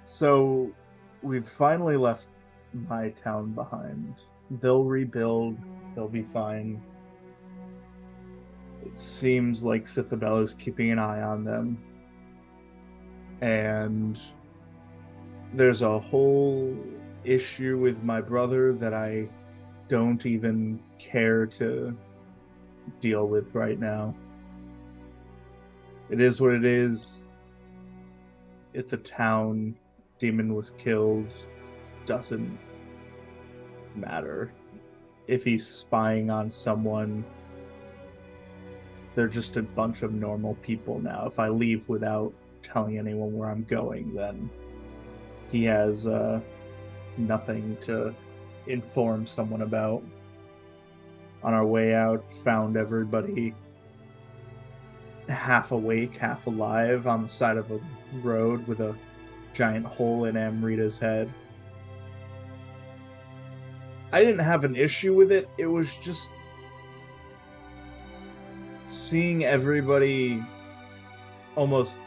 So we've finally left my town behind. They'll rebuild, they'll be fine. It seems like Cithabel is keeping an eye on them. And there's a whole issue with my brother that I don't even care to deal with right now. It is what it is. It's a town. Demon was killed. Doesn't matter. If he's spying on someone, they're just a bunch of normal people now. If I leave without telling anyone where I'm going, then he has nothing to inform someone about. On our way out, found everybody half awake, half alive on the side of a road with a giant hole in Amrita's head. I didn't have an issue with it. It was just seeing everybody almost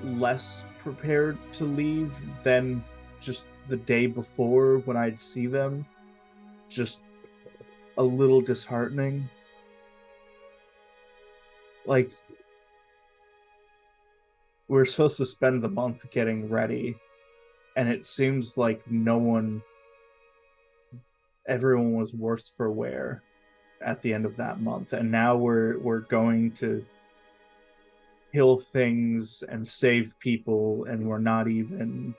less prepared to leave than just the day before when I'd see them. Just a little disheartening. Like, we're supposed to spend the month getting ready, and it seems like everyone was worse for wear at the end of that month, and now we're going to kill things and save people, and we're not even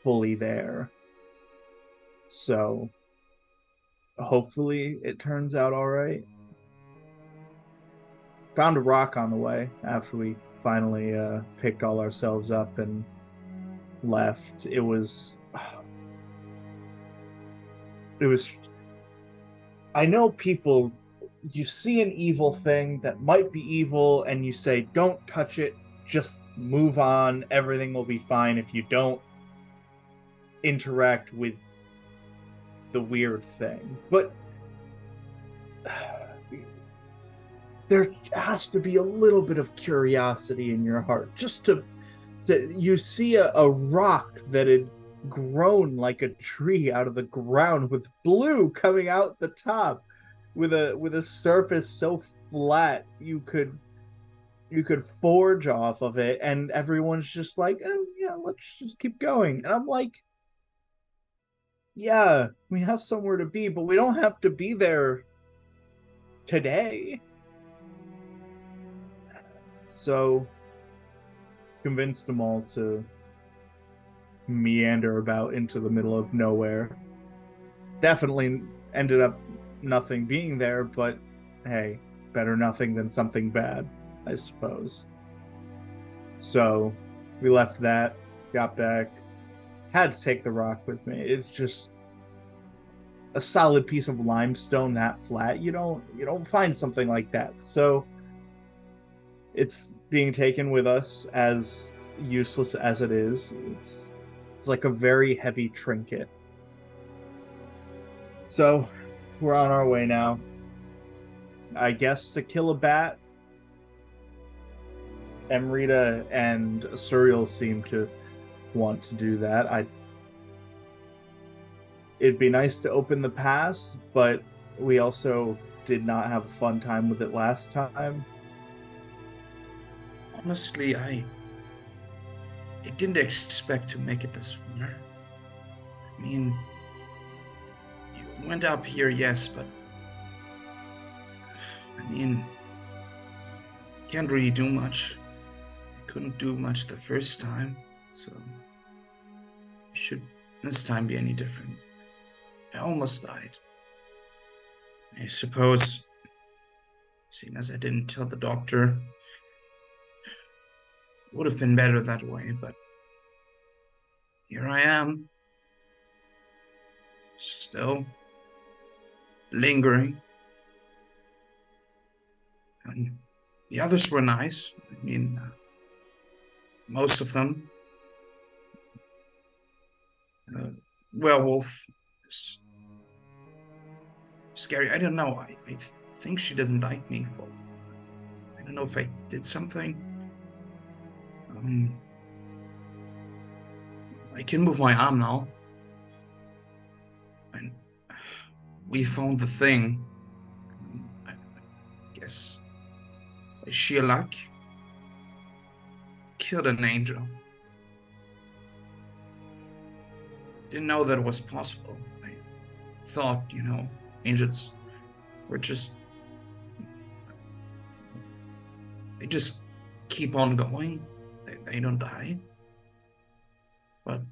fully there. So hopefully it turns out all right. Found a rock on the way after we finally picked all ourselves up and left. It was I know people, you see an evil thing that might be evil and you say don't touch it, just move on, everything will be fine if you don't interact with the weird thing. But there has to be a little bit of curiosity in your heart just to you see a rock that had grown like a tree out of the ground with blue coming out the top, with a surface so flat you could forge off of it, and everyone's just like, oh yeah, let's just keep going. And I'm like, yeah, we have somewhere to be, but we don't have to be there today. So convinced them all to meander about into the middle of nowhere. Definitely ended up nothing being there, but hey, better nothing than something bad, I suppose. So we left that, got back, had to take the rock with me. It's just a solid piece of limestone that flat. You don't find something like that. So it's being taken with us, as useless as it is. It's like a very heavy trinket. So we're on our way now. I guess to kill a bat. Amrita and Asuriel seem to want to do that. It'd be nice to open the pass, but we also did not have a fun time with it last time. Honestly, I didn't expect to make it this far. I mean, you went up here, yes, but I mean, can't really do much. I couldn't do much the first time, so should this time be any different? I almost died. I suppose, seeing as I didn't tell the doctor, it would have been better that way, but here I am, still lingering. And the others were nice. I mean, most of them. Werewolf is scary. I don't know. I think she doesn't like me for. I don't know if I did something. I can move my arm now. And we found the thing. I guess by sheer luck, killed an angel. Didn't know that was possible. I thought, angels were they just keep on going. They don't die. But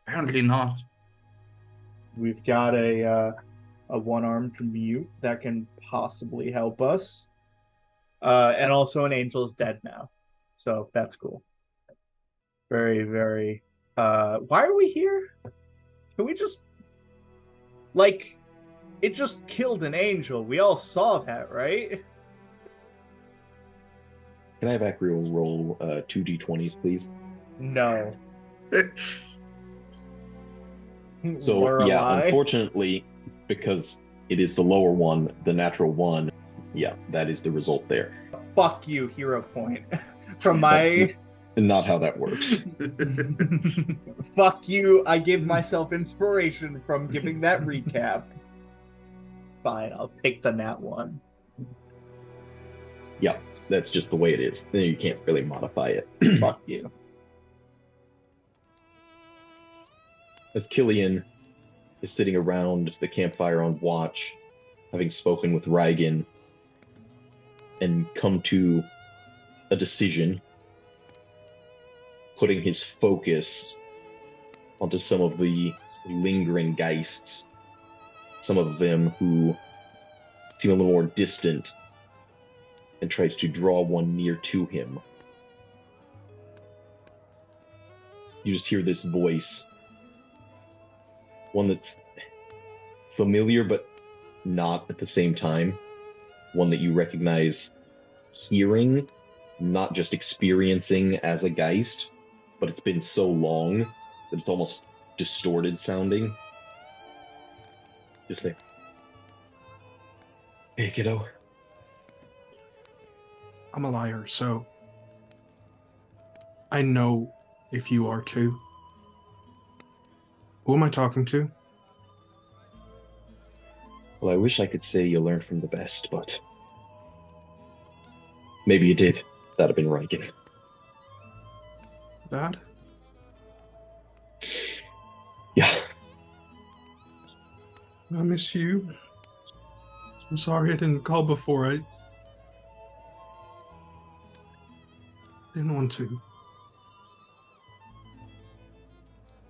apparently not. We've got a one-armed mute that can possibly help us. And also an angel's dead now. So that's cool. Very, very... why are we here? Can we just... Like, it just killed an angel. We all saw that, right? Can I have Acrio roll 2d20s, please? No. So, Lorelei? yeah, unfortunately, because it is the lower one, the natural one, yeah, that is the result there. Fuck you, hero point. From my... Not how that works. Fuck you, I give myself inspiration from giving that recap. Fine, I'll pick the nat one. Yeah, that's just the way it is. You can't really modify it. Fuck you. As Cillian is sitting around the campfire on watch, having spoken with Reigen, and come to a decision, putting his focus onto some of the lingering geists, some of them who seem a little more distant, and tries to draw one near to him. You just hear this voice, one that's familiar but not at the same time, one that you recognize hearing, not just experiencing as a geist, but it's been so long that it's almost distorted sounding. Just like, hey kiddo. I'm a liar, so I know if you are too. Who am I talking to? Well, I wish I could say you learned from the best, but maybe you did. That'd have been Reigen. That? Yeah. I miss you. I'm sorry I didn't call before. I didn't want to.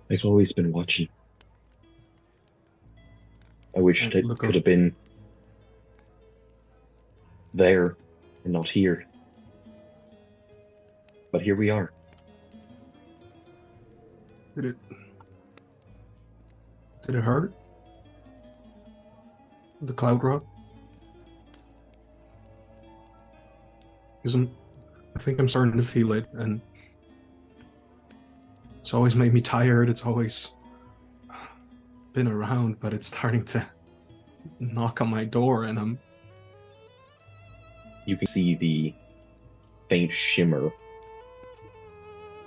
I've always been watching. I wish I could have been there and not here. But here we are. Did it hurt? The cloud rock? I think I'm starting to feel it, and it's always made me tired. It's always been around, but it's starting to knock on my door, and You can see the faint shimmer,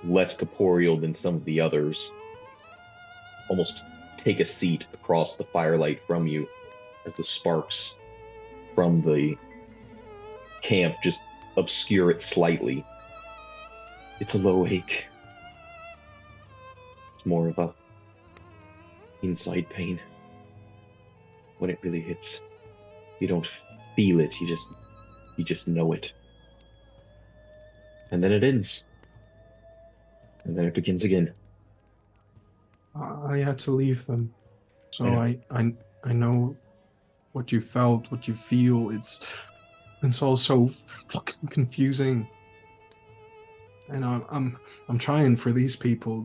less corporeal than some of the others, almost take a seat across the firelight from you as the sparks from the camp just obscure it slightly. It's a low ache. It's more of a inside pain. When it really hits, you don't feel it, you just know it. And then it ends. And then it begins again. I had to leave them. So Yeah. I know what you felt, what you feel. It's all so fucking confusing. And I'm trying for these people.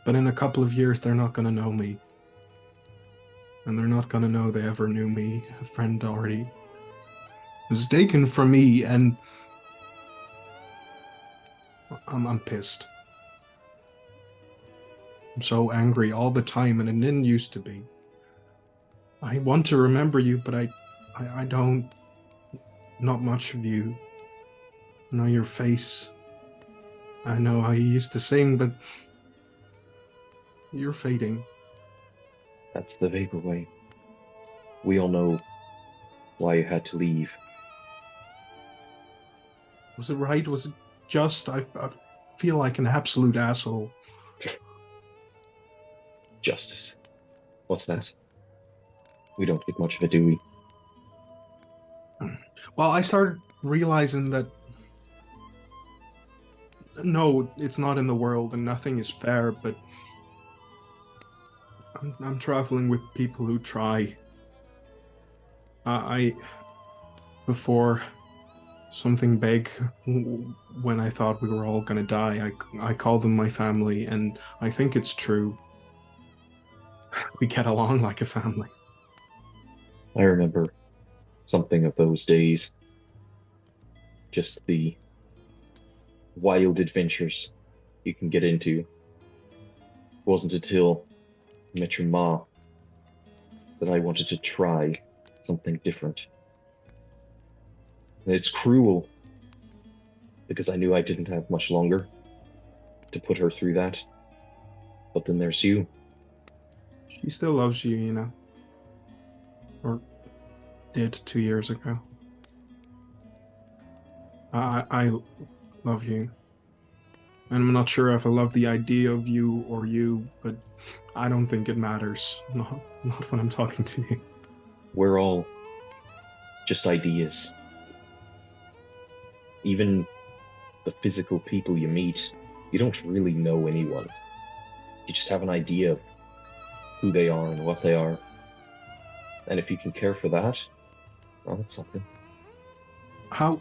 But in a couple of years they're not gonna know me. And they're not gonna know they ever knew me. A friend already was taken from me, and I'm pissed. I'm so angry all the time, and it didn't used to be. I want to remember you, but I don't. Not much of you. I know your face. I know how you used to sing, but You're fading. That's the vaporwave. We all know why you had to leave. Was it right? Was it just? I feel like an absolute asshole. Justice. What's that? We don't get much of it, do we? Well, I started realizing that no, it's not in the world and nothing is fair, but I'm traveling with people who try. Before something big, when I thought we were all gonna die, I called them my family, and I think it's true. We get along like a family. I remember something of those days. Just the wild adventures you can get into. It wasn't until I met your ma that I wanted to try something different. And it's cruel, because I knew I didn't have much longer to put her through that. But then there's you. She still loves you, you know. Or did 2 years ago. I love you. And I'm not sure if I love the idea of you or you, but I don't think it matters. Not when I'm talking to you. We're all just ideas. Even the physical people you meet, you don't really know anyone. You just have an idea of who they are and what they are. And if you can care for that, well, that's something. How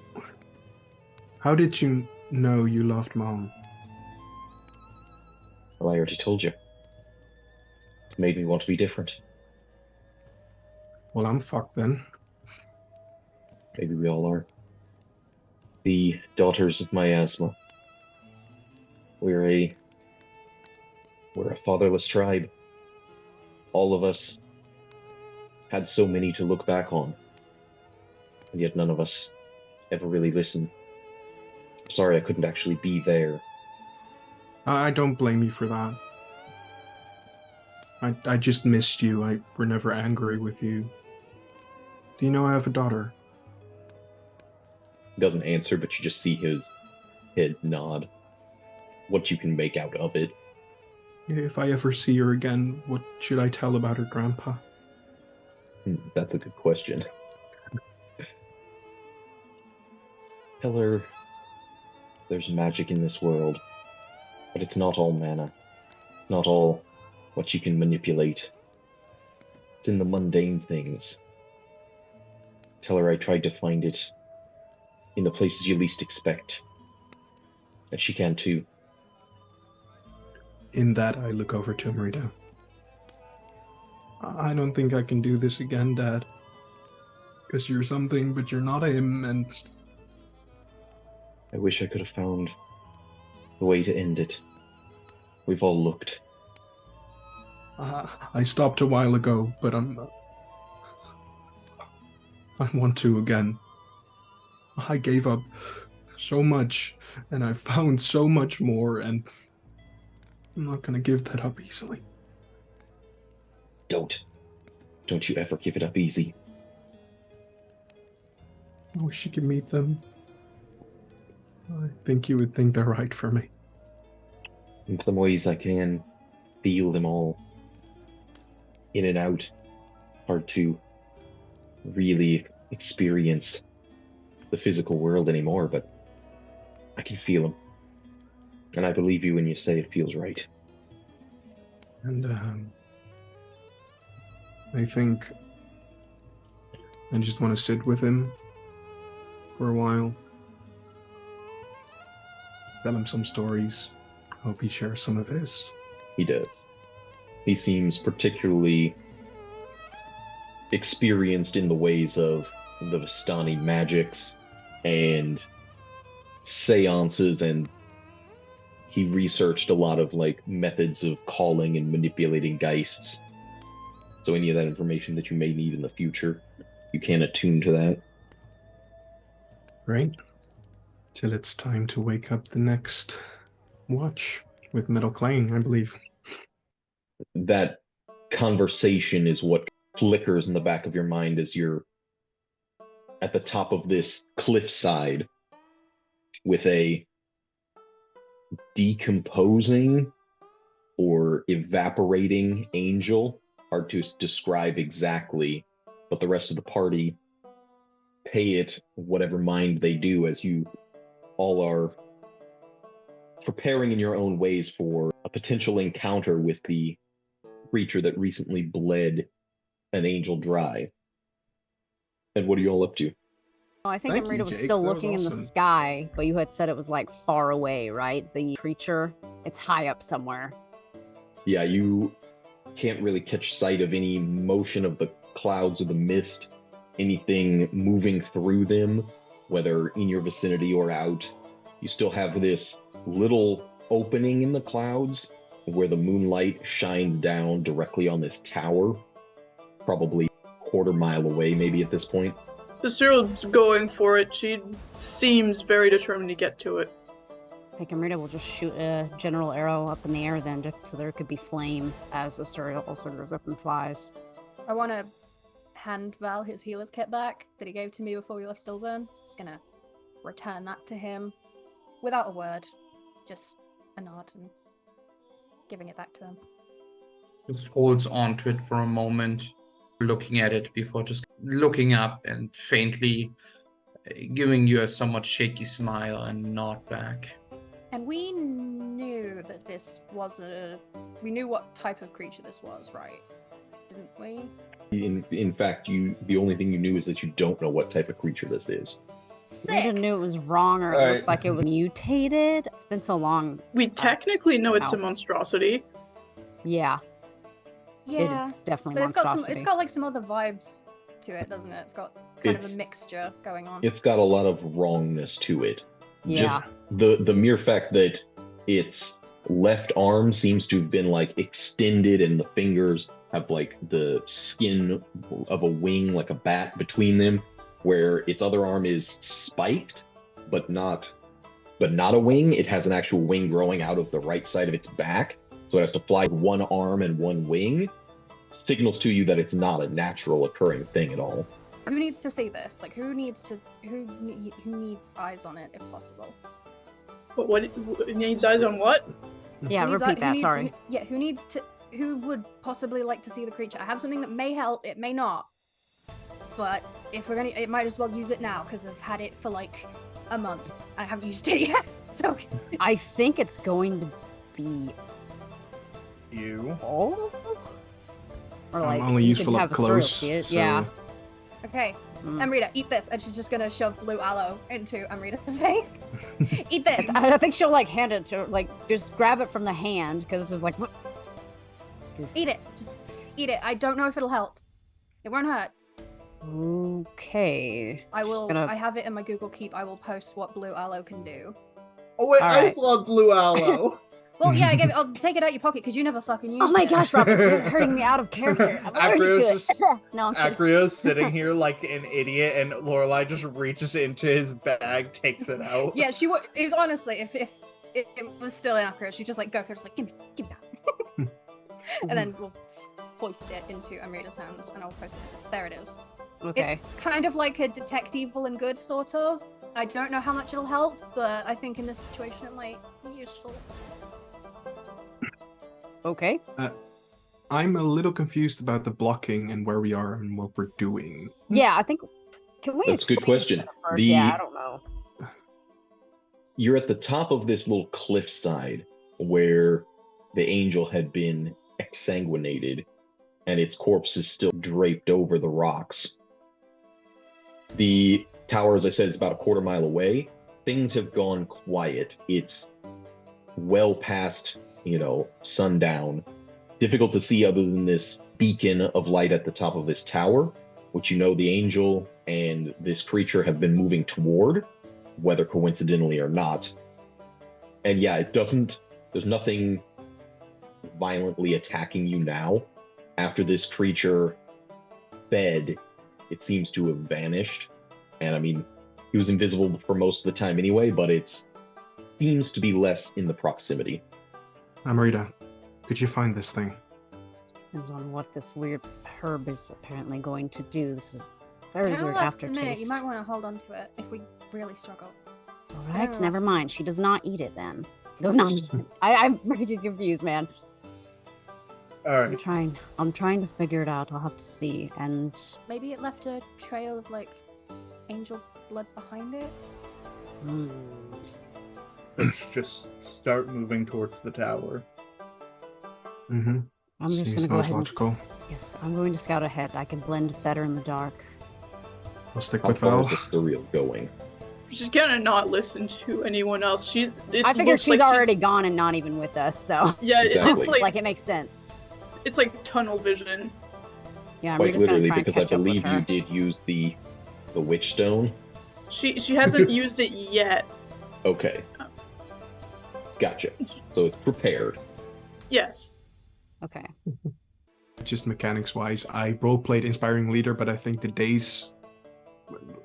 did you know you loved Mom? Well, I already told you. It made me want to be different. Well, I'm fucked then. Maybe we all are. The daughters of miasma. We're a fatherless tribe. All of us had so many to look back on, and yet none of us ever really listened. I'm sorry I couldn't actually be there. I don't blame you for that. I just missed you. I were never angry with you. Do you know I have a daughter? He doesn't answer, but you just see his head nod. What you can make out of it. If I ever see her again, what should I tell about her grandpa? That's a good question. Tell her there's magic in this world, but it's not all mana. Not all what you can manipulate. It's in the mundane things. Tell her I tried to find it in the places you least expect. And she can too. In that, I look over to Amrita. I don't think I can do this again, Dad. Because you're something, but you're not him, and... I wish I could have found the way to end it. We've all looked. I stopped a while ago, but I want to again. I gave up so much, and I found so much more, and I'm not gonna give that up easily. Don't you ever give it up easy. I wish you could meet them. I think you would think they're right for me. In some ways I can feel them all. In and out. Hard to really experience the physical world anymore, but I can feel them. And I believe you when you say it feels right. And I think I just want to sit with him for a while. Tell him some stories. Hope he shares some of his. He does. He seems particularly experienced in the ways of the Vistani magics and seances, and he researched a lot of like methods of calling and manipulating geists. So any of that information that you may need in the future, you can attune to that. Right? Till it's time to wake up the next watch with Metal Clang, I believe. that conversation is what flickers in the back of your mind as you're at the top of this cliffside with a decomposing or evaporating angel. Hard to describe exactly, but the rest of the party pay it whatever mind they do as you all are preparing in your own ways for a potential encounter with the creature that recently bled an angel dry. And what are you all up to? Oh, I think Thank Amrita you, was Jake. still That was looking in the awesome. sky, but you had said it was like far away, right? The creature, it's high up somewhere. Yeah, you can't really catch sight of any motion of the clouds or the mist, anything moving through them, whether in your vicinity or out. You still have this little opening in the clouds where the moonlight shines down directly on this tower, probably a quarter mile away maybe at this point. Asuriel's going for it. She seems very determined to get to it. I think Amrita will just shoot a general arrow up in the air then, just so there could be flame as Asuriel also goes up and flies. I want to hand Val his healer's kit back that he gave to me before we left Sylvan. Just gonna return that to him without a word, just a nod and giving it back to him. Just holds on to it for a moment, looking at it before just looking up and faintly giving you a somewhat shaky smile and nod back. And we knew that this was we knew what type of creature this was, right? Didn't we? In fact, the only thing you knew is that you don't know what type of creature this is. Amrita Sick. knew it was wrong or it Alright. looked like it was mutated. It's been so long. We technically know it's a Ow. monstrosity. Yeah, Yeah, it's definitely but it's got some. monstrosity. It's got like some other vibes to it, doesn't it? It's got kind of a It's- mixture going on. It's got a lot of wrongness to it. Yeah. Just the mere fact that its left arm seems to have been like extended and the fingers have like the skin of a wing, like a bat between them, where its other arm is spiked, but not a wing. It has an actual wing growing out of the right side of its back, so it has to fly with one arm and one wing. Signals to you that it's not a natural occurring thing at all. Who needs to see this? Like, who needs eyes on it, if possible? What it needs eyes on what? Yeah, Who needs repeat who that, needs- sorry. Who would possibly like to see the creature? I have something that may help, it may not. But if we're gonna, it might as well use it now, because I've had it for like a month, and I haven't used it yet, so... I think it's going to be You. all? Or like, I'm only you useful could up have Asuriel close. see it. So Yeah. Okay, Mm. Amrita, eat this, and she's just gonna shove blue aloe into Amrita's face. Eat this! I think she'll like hand it to her, like just grab it from the hand because it's just like this... Eat it! Just eat it. I don't know if it'll help. It won't hurt. Okay. I Just will. gonna- I have it in my Google Keep. I will post what blue aloe can do. Oh wait, I Alright. just love blue aloe. Well, yeah, I'll take it out your pocket because you never fucking use it. Oh my gosh, Robert, you're hurting me out of character. I'm allergic to Acrio's it. just- No, I'm kidding. Acrio's sitting here like an idiot, and Lorelei just reaches into his bag, takes it out. Yeah, she would. It was honestly, if it was still in Acrio, she'd just like go through, just like give me that, and then we'll hoist it into Amrita's hands, and I'll post it. There it is. Okay. It's kind of like a detect evil and good, sort of. I don't know how much it'll help, but I think in this situation it might be useful. Okay. I'm a little confused about the blocking and where we are and what we're doing. Yeah, I think. Can we? That's a good explain this question. at First? The- Yeah, I don't know. You're at the top of this little cliffside where the angel had been exsanguinated and its corpse is still draped over the rocks. The tower, as I said, is about a quarter mile away. Things have gone quiet. It's well past, sundown. Difficult to see other than this beacon of light at the top of this tower, which the angel and this creature have been moving toward, whether coincidentally or not. And yeah, there's nothing violently attacking you now. After this creature fed, it seems to have vanished. And I mean, he was invisible for most of the time anyway, but it seems to be less in the proximity. Amrita, could you find this thing? Depends on what this weird herb is apparently going to do. This is very It'll weird last a aftertaste. minute. You might want to hold on to it if we really struggle. All It'll right, last never a mind. She does not eat it then. Does not. I'm pretty confused, man. All I'm right. trying to figure it out. I'll have to see. And Maybe it left a trail of like angel blood behind it. Let's just start moving towards the tower. Mm-hmm. I'm just Seems gonna go most ahead. logical. Yes, I'm going to scout ahead. I can blend better in the dark. I'll stick How with far Val. is Asuriel going? She's gonna not listen to anyone else. It I figured looks she's like already gone and not even with us, so Yeah, Exactly. it's like it makes sense. it's like tunnel vision. Yeah, I'm Quite just gonna literally, try and because I catch up with believe her. you did use the witch stone. She hasn't used it yet. Okay. Gotcha. So it's prepared. Yes. Okay. Just mechanics wise, I roleplayed Inspiring Leader, but I think the days,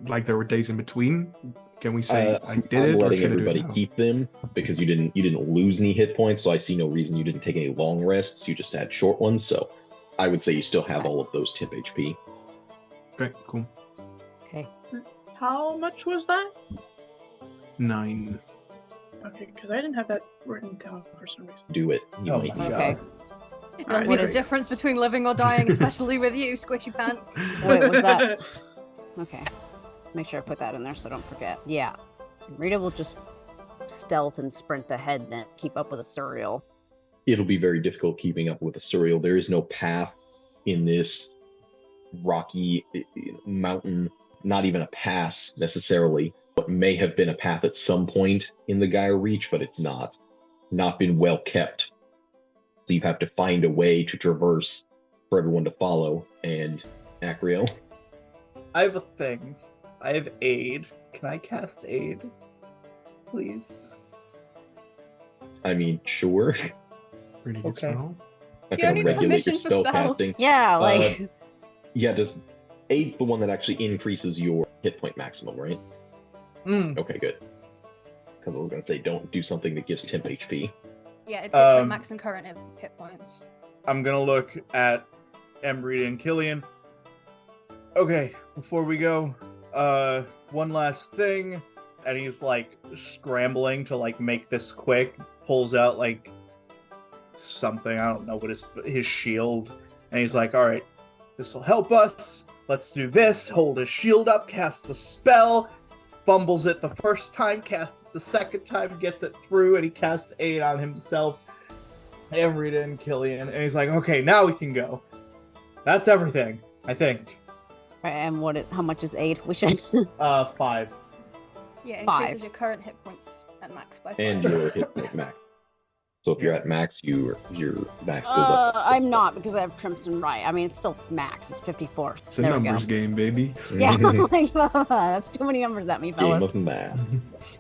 like there were days in between. Can we say I did I'm it, or letting should I do everybody it now? keep them because you didn't lose any hit points, so I see no reason you didn't take any long rests. You just had short ones, so I would say you still have all of those temp HP. Okay, cool. Okay. How much was that? 9. Okay, because I didn't have that written down for some reason. Do it. You Oh might my need Okay. it. It Alright, doesn't make a great. difference between living or dying, especially with you, squishy pants. Wait, was that? Okay. Make sure I put that in there so I don't forget. Yeah. Rita will just stealth and sprint ahead then keep up with Asuriel. It'll be very difficult keeping up with Asuriel. There is no path in this rocky mountain, not even a pass necessarily. What may have been a path at some point in the Gaia Reach, but it's not been well kept. So you have to find a way to traverse for everyone to follow. And Acrio, I have a thing. I have aid. Can I cast aid? Please. I mean, sure. Pretty good Okay. spell. I You don't can need regulate permission your for spell spells. casting. Yeah, like Yeah, does aid's the one that actually increases your hit point maximum, right? Mm. Okay, good. Because I was gonna say, don't do something that gives temp HP. Yeah, it's hit point Um, max and current hit points. I'm gonna look at Amrita and Cillian. Okay, before we go, one last thing. And he's like scrambling to like make this quick. Pulls out like something, I don't know what his shield, and he's like, all right, this will help us. Let's do this. Hold his shield up, casts a spell, fumbles it the first time, casts it the second time, gets it through, and he casts aid on himself, Amrita and Cillian, and he's like, okay, now we can go. That's everything, I think. and how much is aid? We should 5. Yeah, it 5. increases your current hit points at max by 5. And your hit point max. So if you're at max, your max goes up. I'm not because I have Crimson Right. I mean, it's still max. It's 54. It's a There we numbers go. game, baby. Yeah, like, that's too many numbers at me, Game fellas. of math.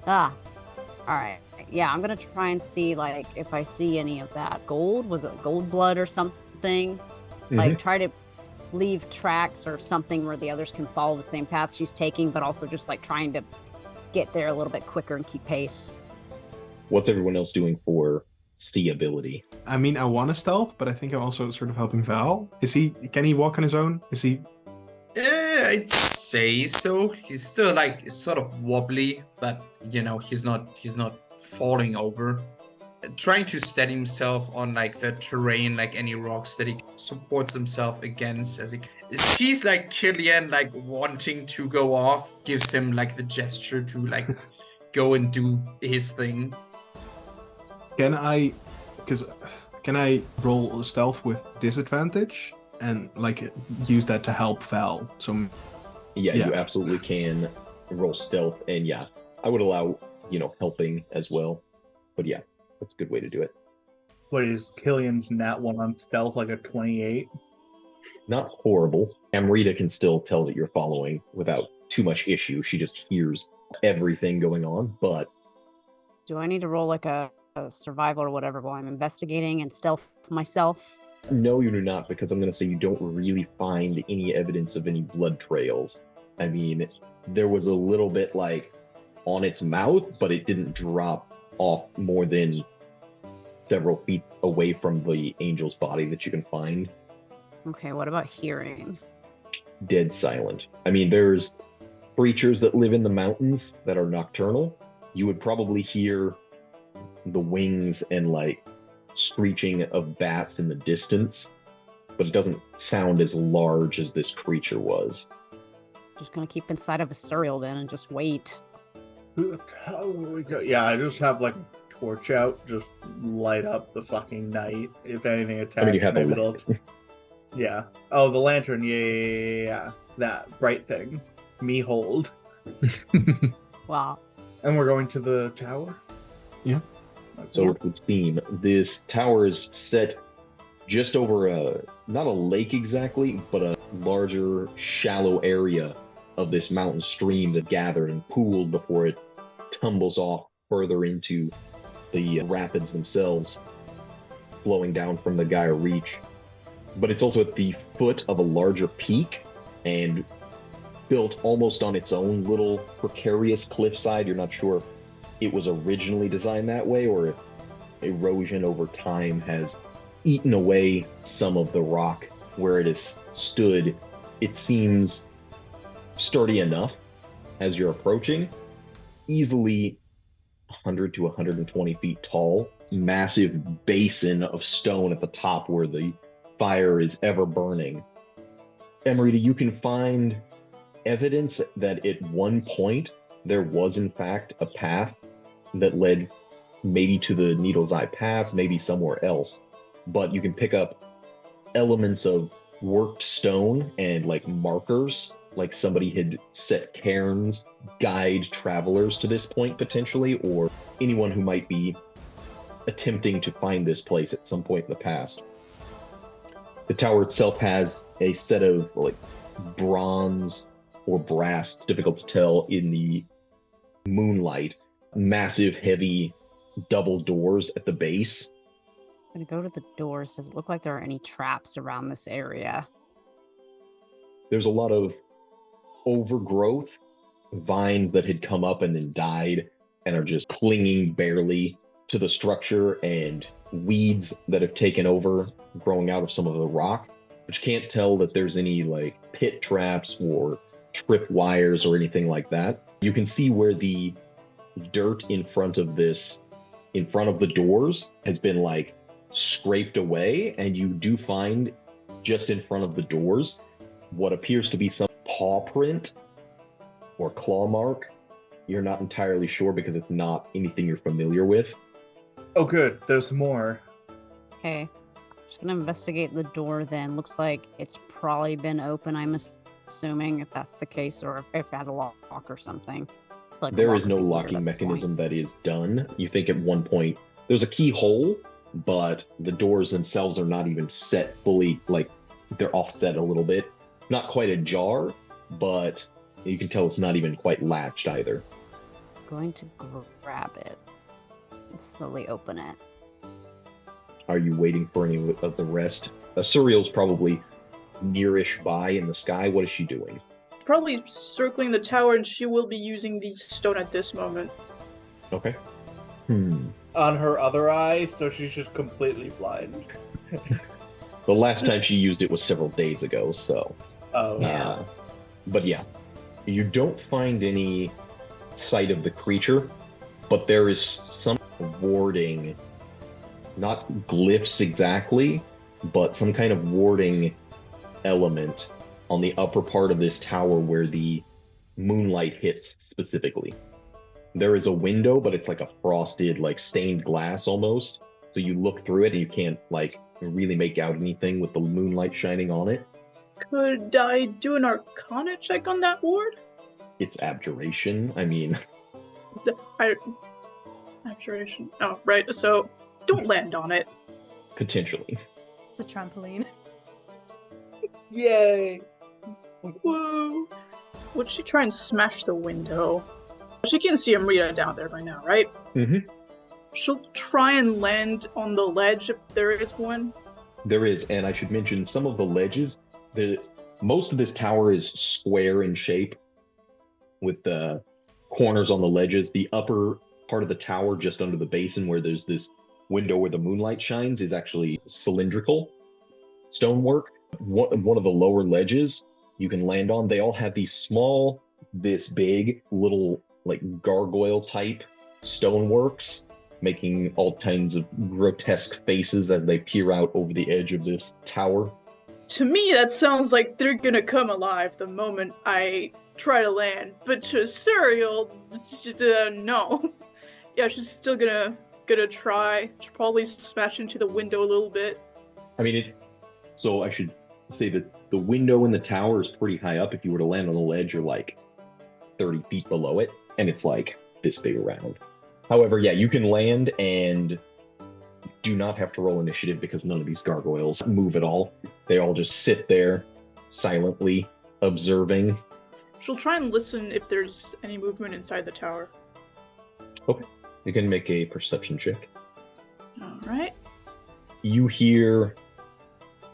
Ah, all right. Yeah, I'm gonna try and see like if I see any of that gold. Was it gold blood or something? Like try to leave tracks or something where the others can follow the same path she's taking, but also just like trying to get there a little bit quicker and keep pace. What's everyone else doing for C ability? I mean, I want to stealth, but I think I'm also sort of helping Val. Can he walk on his own? Is he? I'd say so. He's still like sort of wobbly, but you know, he's not falling over. Trying to steady himself on like the terrain, like any rocks that he supports himself against as he sees like Cillian like wanting to go off, gives him like the gesture to like go and do his thing. Can I roll stealth with disadvantage and like use that to help Val? So Yeah, Yeah. you absolutely can roll stealth, and yeah, I would allow, helping as well. But yeah, that's a good way to do it. What is Cillian's nat 1 on stealth, like a 28? Not horrible. Amrita can still tell that you're following without too much issue. She just hears everything going on, but Do I need to roll like a survival or whatever while I'm investigating and stealth myself? no, you do not, because I'm going to say you don't really find any evidence of any blood trails. I mean, there was a little bit like on its mouth, but it didn't drop off more than several feet away from the angel's body that you can find. Okay, what about hearing? Dead silent. I mean, there's creatures that live in the mountains that are nocturnal. You would probably hear the wings and like screeching of bats in the distance, but it doesn't sound as large as this creature was. Just gonna keep inside of Asuriel then and just wait. How will we go? Yeah, I just have like torch out, just light up the fucking night. If anything attacks, you have maybe a it'll. Yeah. Oh, the lantern. Yeah. That bright thing. Me hold. Wow. And we're going to the tower? Yeah. So it would seem this tower is set just over not a lake exactly, but a larger, shallow area of this mountain stream that gathered and pooled before it tumbles off further into the rapids themselves, flowing down from the Gaia Reach. But it's also at the foot of a larger peak and built almost on its own little precarious cliffside. You're not sure if it was originally designed that way or if erosion over time has eaten away some of the rock where it has stood. It seems sturdy enough as you're approaching, easily 100 to 120 feet tall, massive basin of stone at the top where the fire is ever burning. Amrita, you can find evidence that at one point there was in fact a path that led maybe to the Needle's Eye Pass, maybe somewhere else, but you can pick up elements of worked stone and like markers, like somebody had set cairns, guide travelers to this point potentially, or anyone who might be attempting to find this place at some point in the past. The tower itself has a set of like bronze or brass, it's difficult to tell in the moonlight, massive heavy double doors at the base. I'm gonna go to the doors. Does it look like there are any traps around this area? There's a lot of overgrowth, vines that had come up and then died and are just clinging barely to the structure, and weeds that have taken over, growing out of some of the rock, but you can't tell that there's any like pit traps or trip wires or anything like that. You can see where the dirt in front of the doors has been like scraped away, and you do find just in front of the doors what appears to be some paw print or claw mark. You're not entirely sure because it's not anything you're familiar with. Oh, good. There's more. Okay. Just gonna investigate the door then. Looks like it's probably been open, I'm assuming, if that's the case, or if it has a lock or something. Like there is no locking mechanism that is done. You think at one point there's a keyhole, but the doors themselves are not even set fully, like they're offset a little bit. Not quite ajar, but you can tell it's not even quite latched either. Going to grab it and slowly open it. Are you waiting for any of the rest? Asuriel's probably nearish by in the sky. What is she doing? Probably circling the tower, and she will be using the stone at this moment. Okay. On her other eye, so she's just completely blind. The last time she used it was several days ago, so... Oh. Yeah. But yeah, you don't find any sight of the creature, but there is some warding, not glyphs exactly, but some kind of warding element on the upper part of this tower where the moonlight hits specifically. There is a window, but it's like a frosted, like stained glass almost. So you look through it and you can't like really make out anything with the moonlight shining on it. Could I do an Arcana check on that ward? It's abjuration. I mean... Abjuration. Oh, right. So, don't land on it. Potentially. It's a trampoline. Yay! Woo! Would she try and smash the window? She can see Amrita down there by now, right? Mm-hmm. She'll try and land on the ledge if there is one. There is, and I should mention some of the ledges. Most of this tower is square in shape with the corners on the ledges. The upper part of the tower just under the basin where there's this window where the moonlight shines is actually cylindrical stonework. One of the lower ledges you can land on, they all have these small, this big, little, like, gargoyle-type stoneworks, making all kinds of grotesque faces as they peer out over the edge of this tower. To me, that sounds like they're gonna come alive the moment I try to land, but to Asuriel, no. Yeah, she's still gonna try. She'll probably smash into the window a little bit. I mean, so I should say that the window in the tower is pretty high up. If you were to land on the ledge, you're like 30 feet below it, and it's like this big around. However, yeah, you can land and do not have to roll initiative because none of these gargoyles move at all. They all just sit there silently observing. She'll try and listen if there's any movement inside the tower. Okay, you can make a perception check. All right. You hear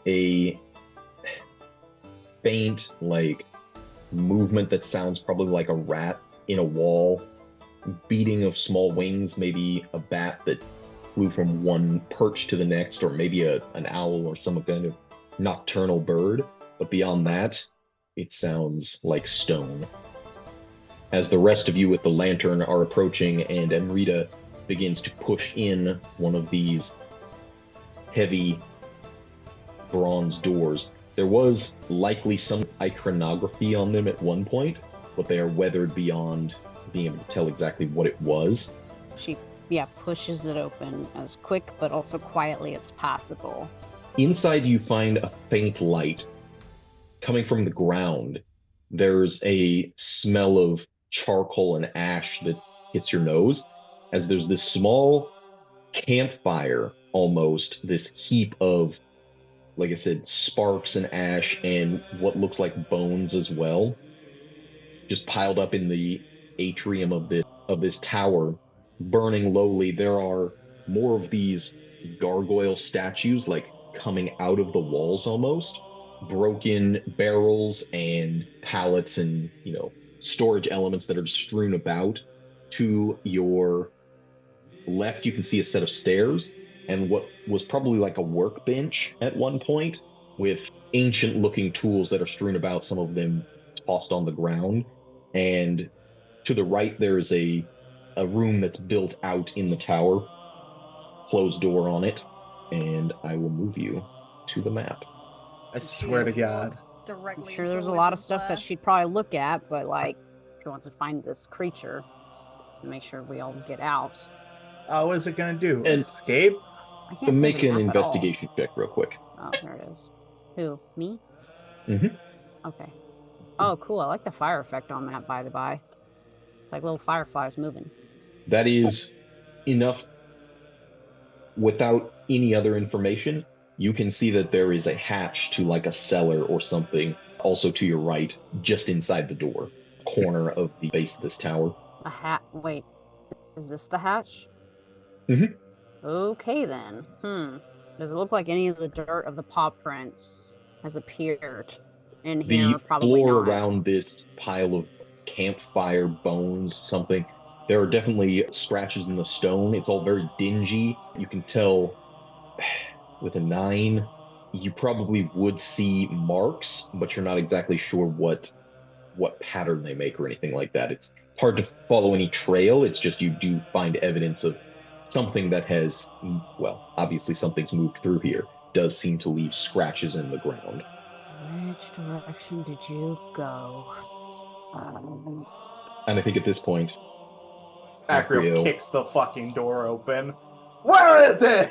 a faint, like, movement that sounds probably like a rat in a wall, beating of small wings, maybe a bat that flew from one perch to the next, or maybe an owl or some kind of nocturnal bird. But beyond that, it sounds like stone. As the rest of you with the lantern are approaching, and Amrita begins to push in one of these heavy bronze doors. There was likely some iconography on them at one point, but they are weathered beyond being able to tell exactly what it was. She, pushes it open as quick but also quietly as possible. Inside you find a faint light coming from the ground. There's a smell of charcoal and ash that hits your nose, as there's this small campfire, almost, this heap of, like I said, sparks and ash and what looks like bones as well, just piled up in the atrium of this tower, burning lowly. There are more of these gargoyle statues, like, coming out of the walls almost. Broken barrels and pallets and, storage elements that are strewn about. To your left, you can see a set of stairs and what was probably like a workbench at one point, with ancient looking tools that are strewn about, some of them tossed on the ground. And to the right, there is a room that's built out in the tower, closed door on it, and I will move you to the map. I swear to God. I'm sure there's a lot of stuff that she'd probably look at, but, like, she wants to find this creature and make sure we all get out. What is it gonna do? And escape? I can't make an investigation check real quick. Oh, there it is. Who? Me? Mm-hmm. Okay. Oh, cool. I like the fire effect on that, by the by. It's like little fireflies moving. That is enough. Without any other information, you can see that there is a hatch to, like, a cellar or something, also to your right, just inside the door, corner of the base of this tower. A hat? Wait, is this the hatch? Mm-hmm. Okay, then. Does it look like any of the dirt of the paw prints has appeared in here? The Probably floor not. around this pile of campfire bones, something, there are definitely scratches in the stone. It's all very dingy. You can tell with a 9, you probably would see marks, but you're not exactly sure what pattern they make or anything like that. It's hard to follow any trail. It's just you do find evidence of something that has, well, obviously something's moved through here. Does seem to leave scratches in the ground. Which direction did you go? And I think at this point, Acrio kicks the fucking door open. Where is it?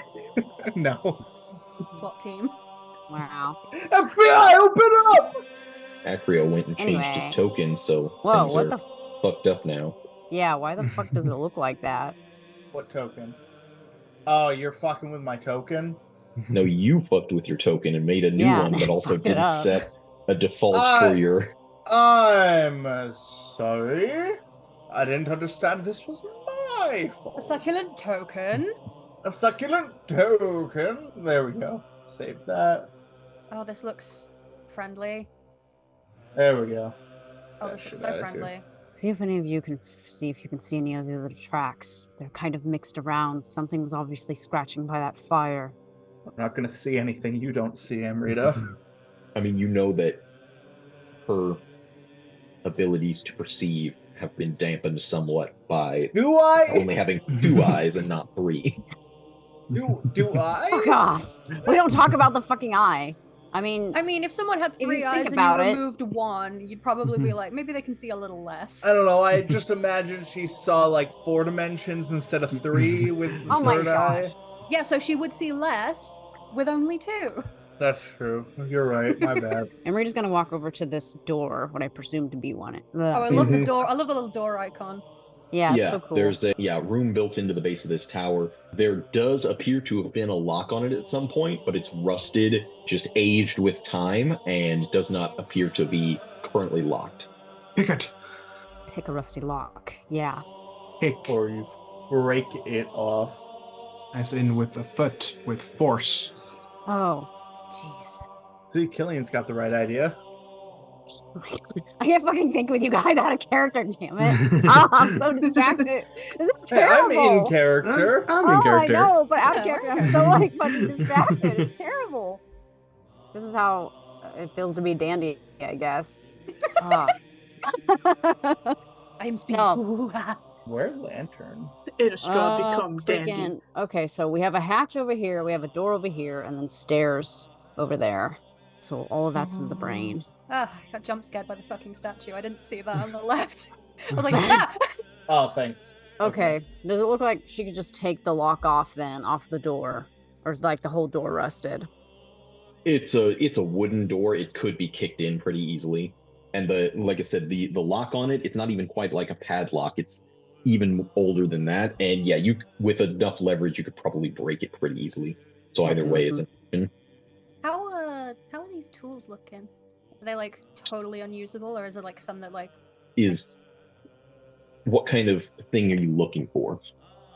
No. Plot team. Wow. FBI, open up! Acrio went and changed Anyway. his token, so Whoa, things what are the fucked up now. Yeah, why the fuck does it look like that? What token? Oh, you're fucking with my token? No, you fucked with your token and made a new Yeah, one, but also fucked it didn't up. set a default for your... I'm sorry. I didn't understand this was my fault. A succulent token. A succulent token. There we go. Save that. Oh, this looks friendly. There we go. Oh, That this shit looks so outta here. friendly. See if any of you can see if you can see any of the other tracks. They're kind of mixed around. Something was obviously scratching by that fire. I'm not gonna see anything you don't see, Amrita. I mean, you know that her abilities to perceive have been dampened somewhat by Do I? only having 2 eyes and not 3. Do I? Fuck off. We don't talk about the fucking eye. I mean, if someone had you 3 think eyes and you about it- removed one, you'd probably be like, maybe they can see a little less. I don't know. I just imagine she saw like 4 dimensions instead of 3 with the Oh my third eye. gosh. Yeah, so she would see less with only 2. That's true. You're right. My bad. Amrita's gonna walk over to this door, what I presume to be one. Oh, I love Mhm. the door. I love the little door icon. Yeah, it's so cool. There's a room built into the base of this tower. There does appear to have been a lock on it at some point, but it's rusted, just aged with time, and does not appear to be currently locked. Pick it. Pick a rusty lock. Yeah. Pick. Or you break it off. As in with a foot, with force. Oh, jeez. See, Cillian's got the right idea. I can't fucking think with you guys out of character, damn it. Oh, I'm so distracted. This is Hey, I'm terrible. in character. I'm in character. I know, but out of Yeah, character, we're I'm so like fucking distracted. It's terrible. This is how it feels to be dandy, I guess. Ah. I'm speaking. No. Where's Lantern? Innistrad become dandy. freaking- Okay, so we have a hatch over here, we have a door over here, and then stairs over there. So all of that's in the brain. I got jump scared by the fucking statue. I didn't see that on the left. I was like, ah! Oh, thanks. Okay. Does it look like she could just take the lock off then, off the door? Or is like the whole door rusted? It's a wooden door. It could be kicked in pretty easily. And like I said, the lock on it, it's not even quite like a padlock. It's even older than that. And yeah, you with enough leverage, you could probably break it pretty easily. So either way, it's How are these tools looking? Are they like totally unusable, or is it like some that like is what kind of thing are you looking for?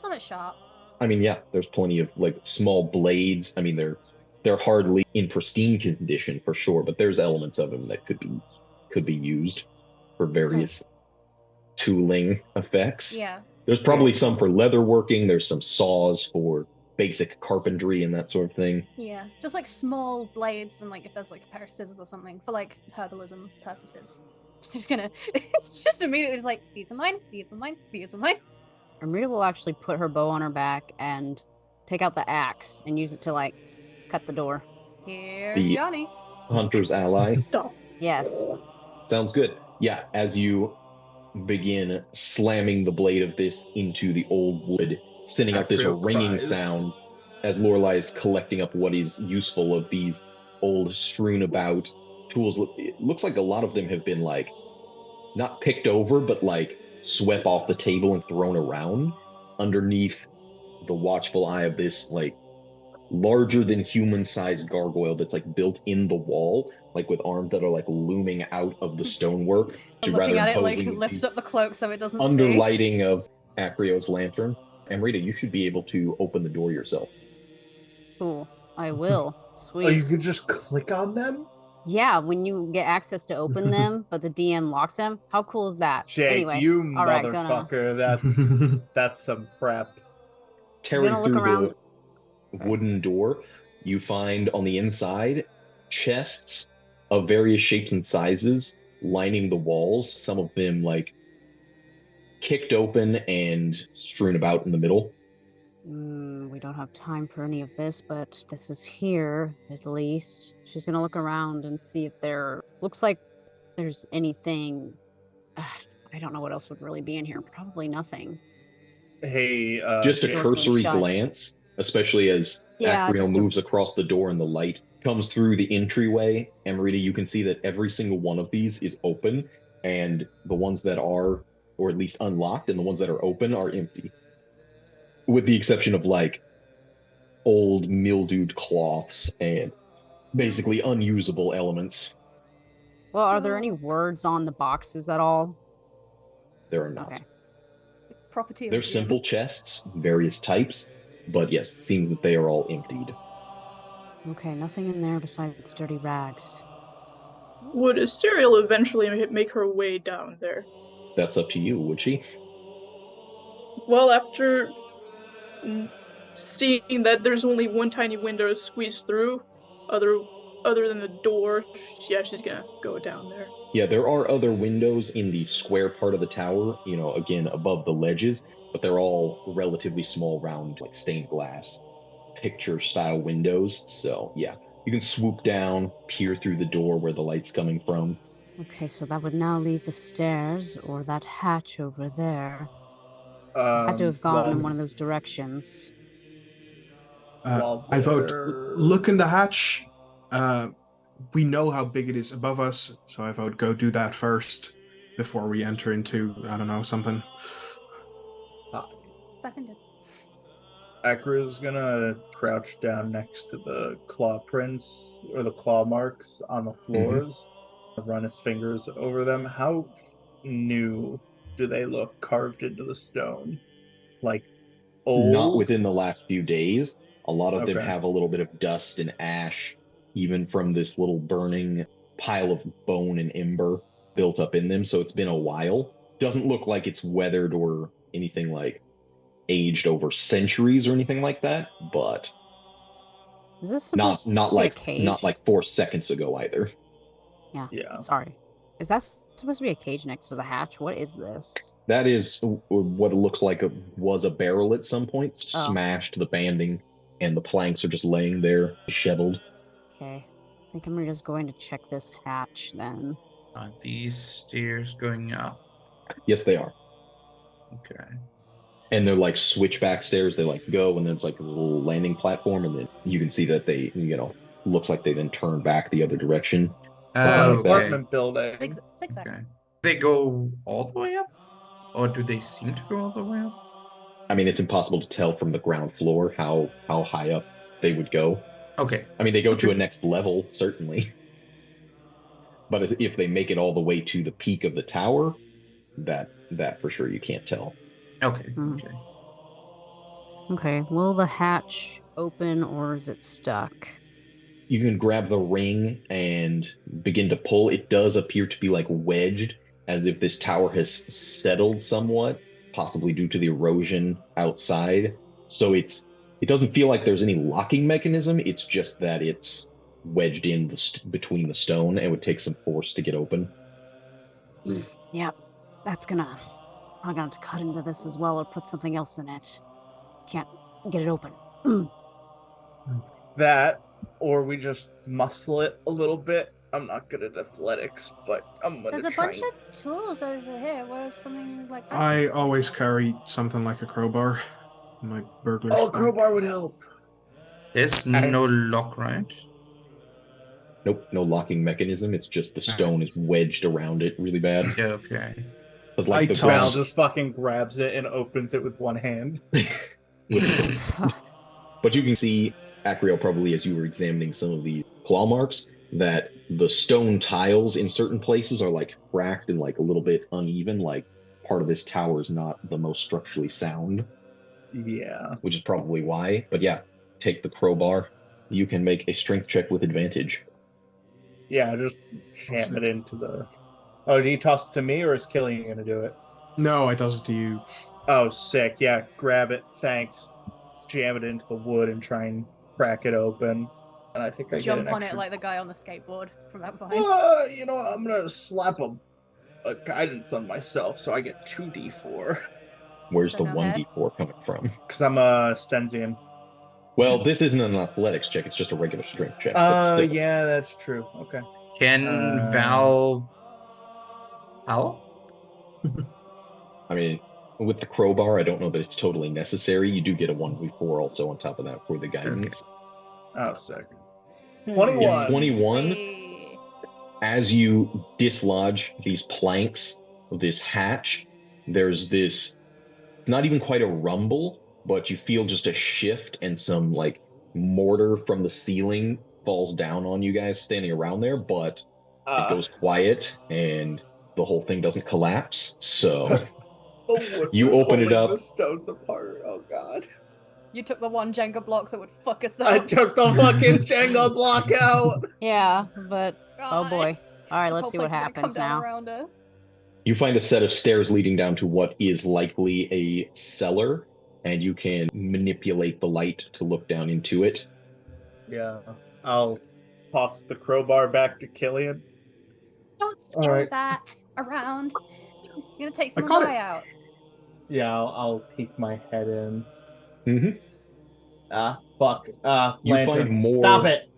something sharp? I mean, yeah, there's plenty of like small blades. I mean, they're hardly in pristine condition for sure, but there's elements of them that could be used for various tooling effects. Yeah. There's probably some for leather working. There's some saws for basic carpentry and that sort of thing. Yeah. Just like small blades, and like if there's like a pair of scissors or something for like herbalism purposes. Just gonna it's just immediately just like, these are mine, these are mine, these are mine. Amrita will actually put her bow on her back and take out the axe and use it to like cut the door. Here's The- Johnny. Hunter's ally. Stop. Yes. Sounds good. Yeah, as you begin slamming the blade of this into the old wood, sending out this Acrio ringing cries. sound as Lorelei is collecting up what is useful of these old strewn about tools. It looks like a lot of them have been like not picked over, but like swept off the table and thrown around underneath the watchful eye of this like larger than human sized gargoyle that's like built in the wall, like with arms that are like looming out of the stonework. I'm rather looking at it like imposing lifts the up the cloak so it doesn't see. underlighting of Acrio's lantern. Amrita, you should be able to open the door yourself. Cool. I will. Sweet. Oh, you could just click on them? Yeah, when you get access to open them, but the DM locks them. How cool is that? Jake, anyway, you all right, gonna- motherfucker. That's some prep. Tearing gonna look through around. the wooden door, you find on the inside chests of various shapes and sizes lining the walls, some of them like kicked open and strewn about in the middle. We don't have time for any of this, but this is here at least. She's gonna look around and see if there looks like there's anything. I don't know what else would really be in here. Probably nothing. Hey, Just a Jake, door's been cursory shut. glance, especially as Yeah, Acrio just a- moves across the door and the light comes through the entryway. Amrita, you can see that every single one of these is open, and the ones that are, or at least unlocked, and the ones that are open are empty. With the exception of like old mildewed cloths and basically unusable elements. Well, are there any words on the boxes at all? There are not. Okay. Property. of They're the simple chests, various types, but yes, it seems that they are all emptied. Okay, nothing in there besides dirty rags. Would Asuriel eventually make her way down there? That's up to you, would she? Well, after seeing that there's only one tiny window to squeeze through, other other than the door, yeah, she's gonna go down there. Yeah, there are other windows in the square part of the tower, again, above the ledges, but they're all relatively small, round, like stained glass, picture style windows. So, yeah, you can swoop down, peer through the door where the light's coming from. Okay, so that would now leave the stairs or that hatch over there. Had to have gone in one of those directions. I vote look in the hatch. We know how big it is above us, so I vote go do that first before we enter into, I don't know, something. Seconded. Acrio's gonna crouch down next to the claw prints or the claw marks on the floors, run his fingers over them. How new do they look carved into the stone? Like old? Not within the last few days. A lot of them Okay. have a little bit of dust and ash, even from this little burning pile of bone and ember built up in them. So it's been a while. Doesn't look like it's weathered or anything like aged over centuries or anything like that, but Is this not supposed to be a like cage? not like 4 seconds ago either. Yeah. Sorry. Is that supposed to be a cage next to the hatch? What is this? That is what it looks like was a barrel at some point, Oh. smashed the banding, and the planks are just laying there, disheveled. Okay. I think I'm just going to check this hatch then. Are these stairs going up? Yes, they are. Okay. And they're like switchback stairs. They like go, and there's like a little landing platform, and then you can see that they, looks like they then turn back the other direction. An Okay. apartment building. Zigzag. Okay. They go all the way up? Or do they seem to go all the way up? I mean, it's impossible to tell from the ground floor how high up they would go. Okay. I mean, they go to a next level, certainly. But if they make it all the way to the peak of the tower, that for sure you can't tell. Okay. Hmm. Okay. Okay, will the hatch open or is it stuck? You can grab the ring and begin to pull. It does appear to be like wedged, as if this tower has settled somewhat, possibly due to the erosion outside. So it doesn't feel like there's any locking mechanism. It's just that it's wedged in between the stone and would take some force to get open. Yeah, I'm gonna have to cut into this as well or put something else in it. Can't get it open. That, or we just muscle it a little bit. I'm not good at athletics, but I'm gonna There's a try bunch of tools over here. What if something like that? I always carry something like a crowbar in my burglar's Oh, bag. crowbar would help. There's no lock, right? Nope, no locking mechanism. It's just the stone is wedged around it really bad. Yeah, okay. But like the Val ground, just fucking grabs it and opens it with one hand. but you can see, Acrio, probably as you were examining some of the claw marks, that the stone tiles in certain places are like cracked and like a little bit uneven, like part of this tower is not the most structurally sound. Yeah. Which is probably why. But yeah, take the crowbar. You can make a strength check with advantage. Yeah, just jam it into the... Oh, did he toss it to me, or is Cillian gonna do it? No, I toss it to you. Oh, sick. Yeah, grab it. Thanks. Jam it into the wood and try and crack it open. And I think I Jump get an on it extra... like the guy on the skateboard from that vine. You know what? I'm gonna slap a guidance on myself, so I get 2d4. Where's So the no head? 1d4 coming from? Because I'm a Stensian. Well, this isn't an athletics check, it's just a regular strength check. but still. Yeah, that's true. Okay. Can Val help? I mean, with the crowbar, I don't know that it's totally necessary. You do get a 1d4 also on top of that for the guidance. Okay. Oh, sick. Yeah, 21. 21. Hey. As you dislodge these planks of this hatch, there's this, not even quite a rumble, but you feel just a shift and some like mortar from the ceiling falls down on you guys standing around there, but it goes quiet and the whole thing doesn't collapse. So you open it up. The stones apart. Oh god. You took the one Jenga block that would fuck us up. I took the fucking Jenga block out. Yeah, but oh God. boy. All right, This let's whole see what place is gonna come happens down now. around us. You find a set of stairs leading down to what is likely a cellar, and you can manipulate the light to look down into it. Yeah, I'll toss the crowbar back to Cillian. Don't All throw right. that around. You're gonna take I someone's caught eye it. out. Yeah, I'll peek my head in. Mm-hmm. Fuck. You find Lantern. more Stop it.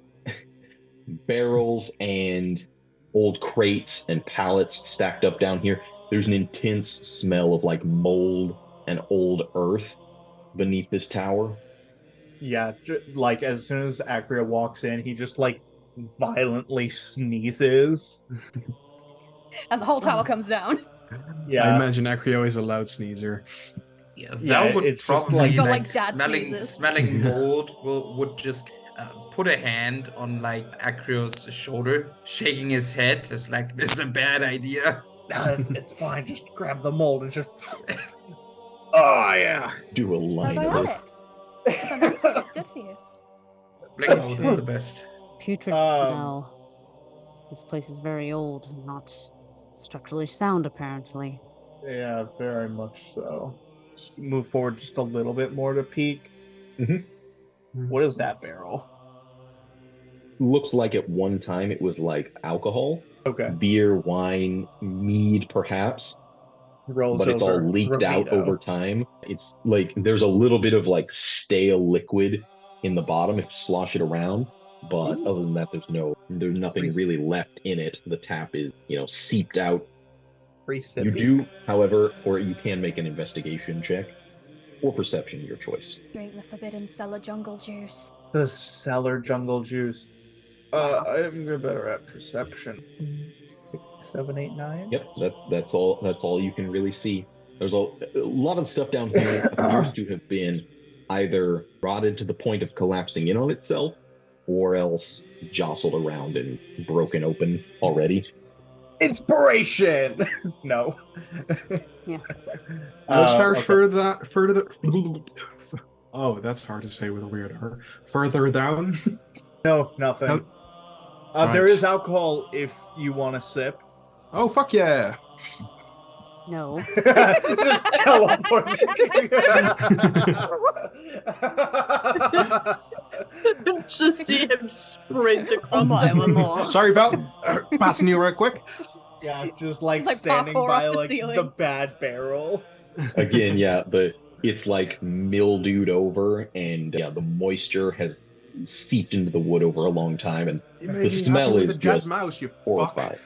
barrels and old crates and pallets stacked up down here. There's an intense smell of like mold and old earth beneath this tower. Yeah, like as soon as Acrio walks in, he just like violently sneezes. And the whole tower comes down. I Yeah, imagine Acrio is a loud sneezer. Yeah, Yeah, Val would it's just probably Got, like like, dad smelling sneezes. smelling mold would just put a hand on like Acrio's shoulder, shaking his head. It's like, this is a bad idea. no, it's fine. Just grab the mold and just. Oh yeah. Do a line of it. Probiotics. Fermented, it's good for you. Black mold is the best. Putrid smell. This place is very old and not structurally sound, apparently. Yeah, very much so. Just move forward just a little bit more to peek. What is that barrel? Looks like at one time it was like alcohol, Okay. beer, wine, mead, perhaps. Rolls But it's all over leaked out Revito. over time. It's like there's a little bit of like stale liquid in the bottom if you slosh it around. But other than that, there's nothing really left in it. The tap is, seeped out. Free sippy. You do, however, or you can make an investigation check or perception, your choice. Drink the forbidden cellar jungle juice. The cellar jungle juice. I'm better at perception. 6, 7, 8, 9. Yep, that's all you can really see. There's a lot of stuff down here appears to have been either rotted to the point of collapsing in on itself, or else jostled around and broken open already. Inspiration. No. Yeah. How far okay. further. Oh, that's hard to say with a weird R. Further down. No, nothing. Nope. There Right. is alcohol if you want to sip. Oh fuck yeah! No. Just teleport. Just see him sprint across Oh my, the one more. Sorry, Val. Passing you right quick. Yeah, just like Like standing parkour by off the like ceiling. the bad barrel. Again, it's like mildewed over, and the moisture has seeped into the wood over a long time, and You made the me smell happy with is a dead just mouse. You fuck. horrifying.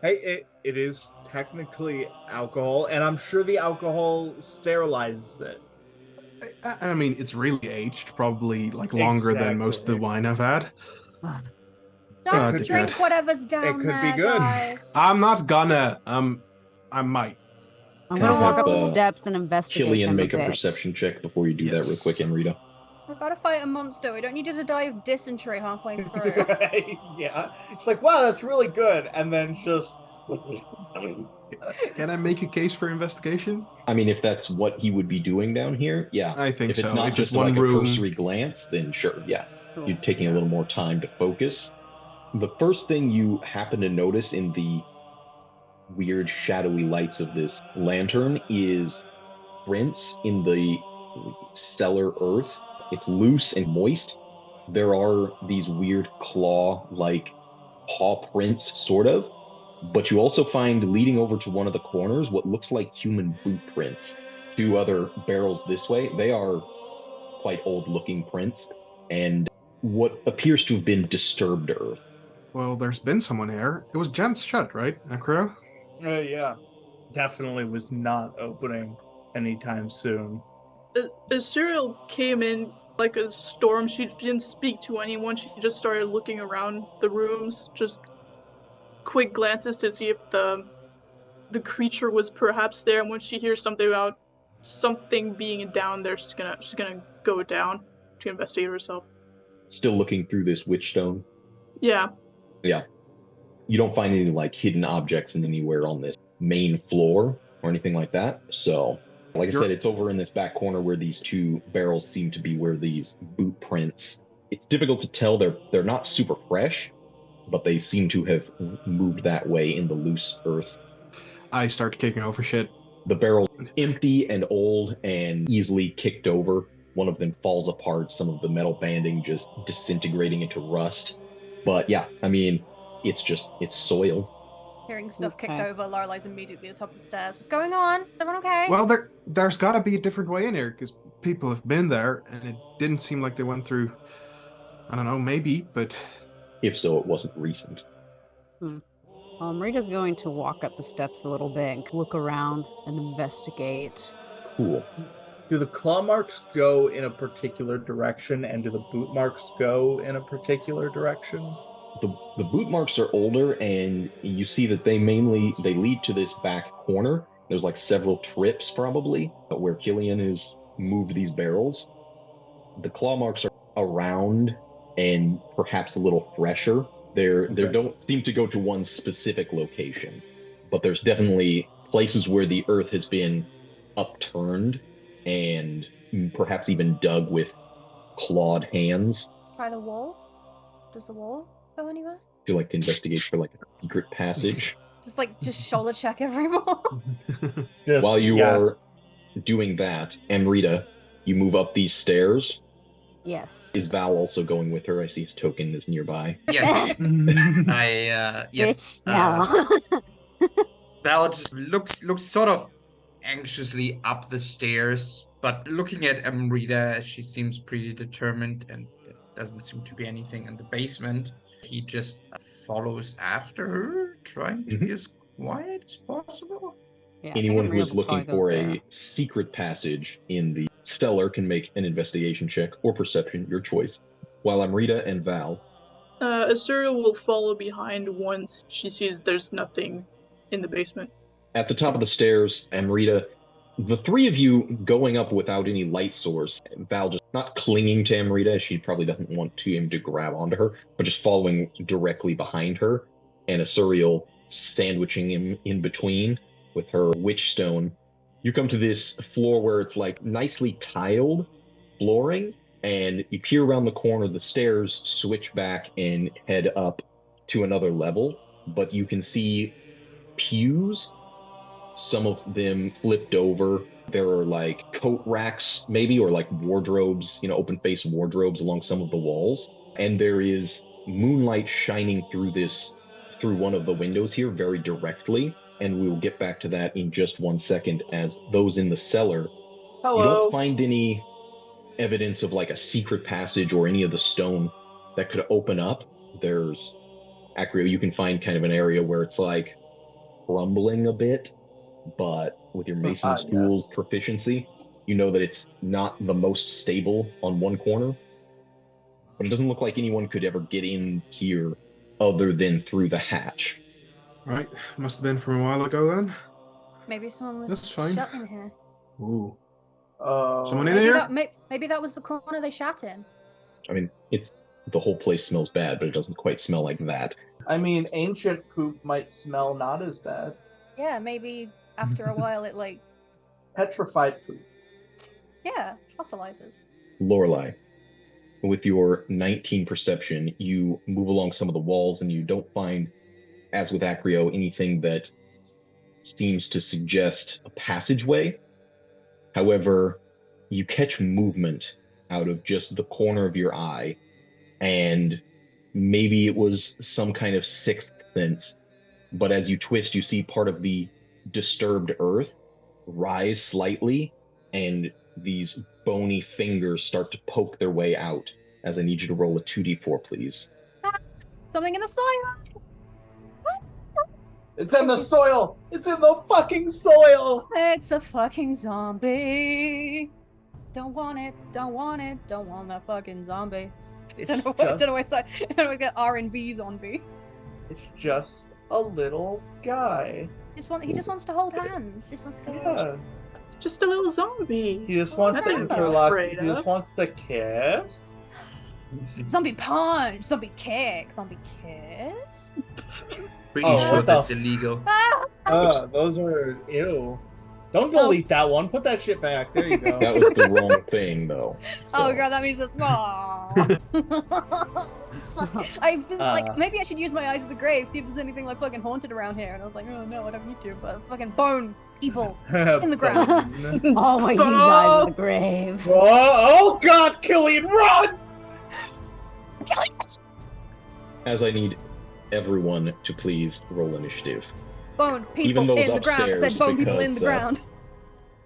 Hey, it is technically alcohol, and I'm sure the alcohol sterilizes it. I mean, it's really aged, probably like longer than most of the Exactly. wine I've had. Don't dickhead. drink whatever's down could be there, good. guys. I'm not gonna. I might. I'm Can I gonna walk have, up the steps and investigate Cillian, them make a a bit. perception check before you do that real Yes. quick, Amrita. We're about to fight a monster. We don't need you to die of dysentery halfway through. Yeah, it's like, wow, that's really good, and then just. Can I make a case for investigation? I mean, if that's what he would be doing down here, yeah. I think If it's so. not If just it's one like a room, cursory glance, then sure, yeah. Cool. You're taking a little more time to focus. The first thing you happen to notice in the weird shadowy lights of this lantern is prints in the cellar earth. It's loose and moist. There are these weird claw-like paw prints, sort of. But you also find leading over to one of the corners what looks like human boot prints. 2 other barrels this way. They are quite old-looking prints, and what appears to have been disturbed earth. well, there's been someone here. It was jammed shut, right, Acrio? Yeah, definitely was not opening anytime soon. Asuriel came in like a storm. She didn't speak to anyone. She just started looking around the rooms, just quick glances to see if the creature was perhaps there. And when she hears something about something being down there, she's gonna go down to investigate herself. Still looking through this witchstone. Yeah. Yeah. You don't find any like hidden objects in anywhere on this main floor or anything like that. So, like I said, it's over in this back corner where these 2 barrels seem to be where these boot prints. It's difficult to tell. They're not super fresh, but they seem to have moved that way in the loose earth. I start kicking over shit. The barrel's empty and old and easily kicked over. One of them falls apart, some of the metal banding just disintegrating into rust. But yeah, I mean, it's soil. Hearing stuff kicked Okay. over, Lorelei's immediately at the top of the stairs. What's going on? Is everyone okay? Well, there's got to be a different way in here because people have been there, and it didn't seem like they went through. I don't know, maybe, but If so, it wasn't recent. Rita's going to walk up the steps a little bit and look around and investigate. Cool. Do the claw marks go in a particular direction, and do the boot marks go in a particular direction? The boot marks are older, and you see that they lead to this back corner. There's like several trips probably where Cillian has moved these barrels. The claw marks are around and perhaps a little fresher. They don't seem to go to one specific location, but there's definitely places where the earth has been upturned and perhaps even dug with clawed hands. Try the wall. Does the wall go anywhere? Do you like to investigate for like a secret passage? Just shoulder check every wall. While you are doing that, Amrita, you move up these stairs. Yes. Is Val also going with her? I see his token is nearby. Yes. Yes. Bitch, no. Val just looks sort of anxiously up the stairs, but looking at Amrita, she seems pretty determined, and there doesn't seem to be anything in the basement. He just follows after her, trying to be as quiet as possible. Yeah, I think Anyone who Amrita is will looking probably go for there. a secret passage in the cellar can make an investigation check or perception, your choice. While Amrita and Val. Asuriel will follow behind once she sees there's nothing in the basement. At the top of the stairs, Amrita, the three of you going up without any light source, Val just not clinging to Amrita, she probably doesn't want him to grab onto her, but just following directly behind her, and Asuriel sandwiching him in between with her witch stone. You come to this floor where it's like nicely tiled flooring, and you peer around the corner, the stairs switch back and head up to another level, but you can see pews, some of them flipped over. There are like coat racks maybe, or like wardrobes, open face wardrobes along some of the walls, and there is moonlight shining through one of the windows here very directly, and we will get back to that in just 1 second. As those in the cellar, Hello. you don't find any evidence of like a secret passage or any of the stone that could open up. There's Acrio, you can find kind of an area where it's like crumbling a bit, but with your mason's tools proficiency, you know that it's not the most stable on one corner. But it doesn't look like anyone could ever get in here other than through the hatch. right, must have been from a while ago then. Maybe someone was That's fine. shut in here. Ooh, Oh. someone in Maybe here? maybe that was the corner they shot in. I mean, the whole place smells bad, but it doesn't quite smell like that. I mean, ancient poop might smell not as bad. Yeah, maybe after a while it Petrified poop. fossilizes. Lorelei, with your 19 perception, you move along some of the walls and you don't find, as with Acrio, anything that seems to suggest a passageway. However, you catch movement out of just the corner of your eye, and maybe it was some kind of sixth sense, but as you twist, you see part of the disturbed earth rise slightly, and these bony fingers start to poke their way out. As I need you to roll a 2d4, please. Something in the soil. It's in the soil! It's in the fucking soil! It's a fucking zombie. Don't want it. Don't want it. Don't want that fucking zombie. It's Don't know why it's like get R&B zombie. It's just a little guy. He just wants to hold hands. Just wants to go. Yeah. Just a little zombie. He just wants to Nothing to be interlock. afraid He just of. wants to kiss. Zombie punch. Zombie kick. Zombie kiss. Pretty Oh, sure what the that's illegal. Those are ew. Don't delete that one. Put that shit back. There you go. That was the wrong thing, though. Oh So, god, that means it's I feel like maybe I should use my eyes of the grave, see if there's anything like fucking haunted around here. And I was like, oh no, I don't need to. But fucking bone people in the ground. Always use eyes of the grave. Oh God, Cillian, run! as I need everyone to please roll initiative. Bone Even people those in the ground. I said upstairs, bone people because, in the ground.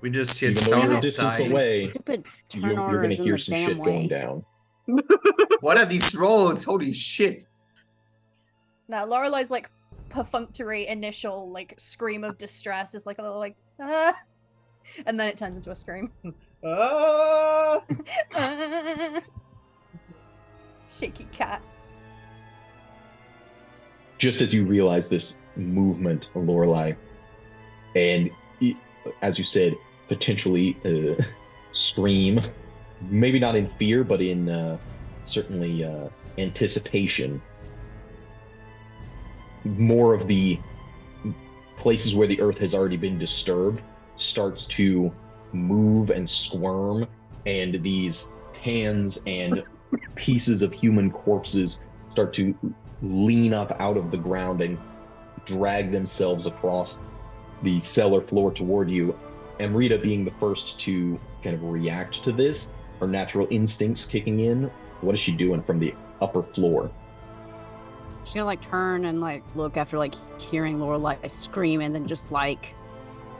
We just hear Even though you're a Cyril distance dying. away, Stupid turn you're going to orders in hear the some damn shit going way. down. What are these roads? Holy shit. Now Lorelei's like perfunctory initial like scream of distress is like a little like ah, and then it turns into a scream. Ah! Ah. Shaky cat. Just as you realize this movement, Lorelei, and as you said, potentially scream, maybe not in fear, but in certainly anticipation. More of the places where the earth has already been disturbed starts to move and squirm, and these hands and pieces of human corpses start to lean up out of the ground and drag themselves across the cellar floor toward you. Amrita, being the first to kind of react to this, her natural instincts kicking in, what is she doing from the upper floor? She's gonna like turn and like look after like hearing Lorelei scream, and then just like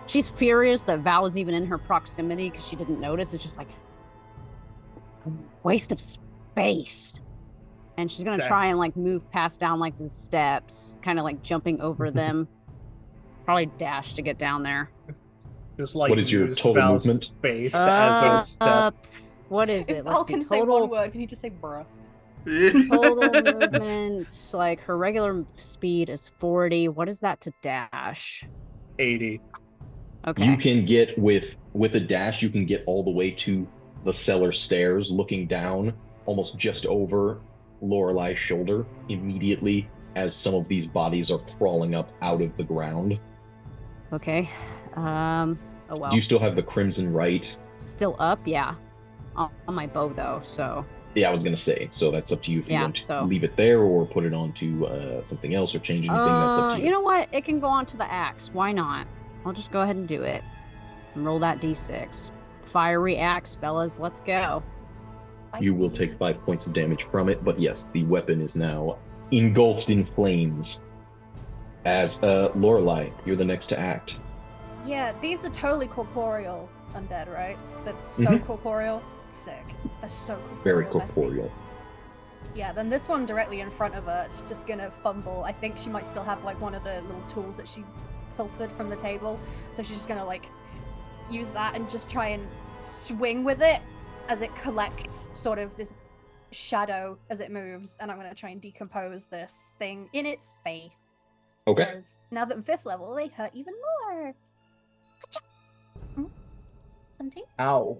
she's furious that Val is even in her proximity because she didn't notice. It's just like a waste of space. And she's gonna try and like move past down like the steps, kind of like jumping over them. Probably dash to get down there. Just like What is your use total Val's movement? face as a step. What is it? If Val can say one word, can you just say bruh? Total movement, like her regular speed is 40. What is that to dash? 80. Okay. You can get with a dash, you can get all the way to the cellar stairs, looking down almost just over Lorelei's shoulder immediately as some of these bodies are crawling up out of the ground. Okay. Oh well. Do you still have the crimson right? Still up? Yeah. On my bow though, so. Yeah, I was gonna say. So that's up to you if you want to leave it there or put it onto something else or change anything. That's up to you. You know what? It can go onto the axe. Why not? I'll just go ahead and do it. And roll that d6. Fiery axe, fellas. Let's go. You will take 5 points of damage from it, but yes, the weapon is now engulfed in flames. As Lorelei, you're the next to act. Yeah, these are totally corporeal undead, right? That's so corporeal. Sick. That's so corporeal. Very corporeal. Yeah, then this one directly in front of her is just gonna fumble. I think she might still have like one of the little tools that she pilfered from the table. So she's just gonna like use that and just try and swing with it as it collects sort of this shadow as it moves. And I'm gonna try and decompose this thing in its face. Okay. Because now that I'm 5th level, they hurt even more. 17? Ow.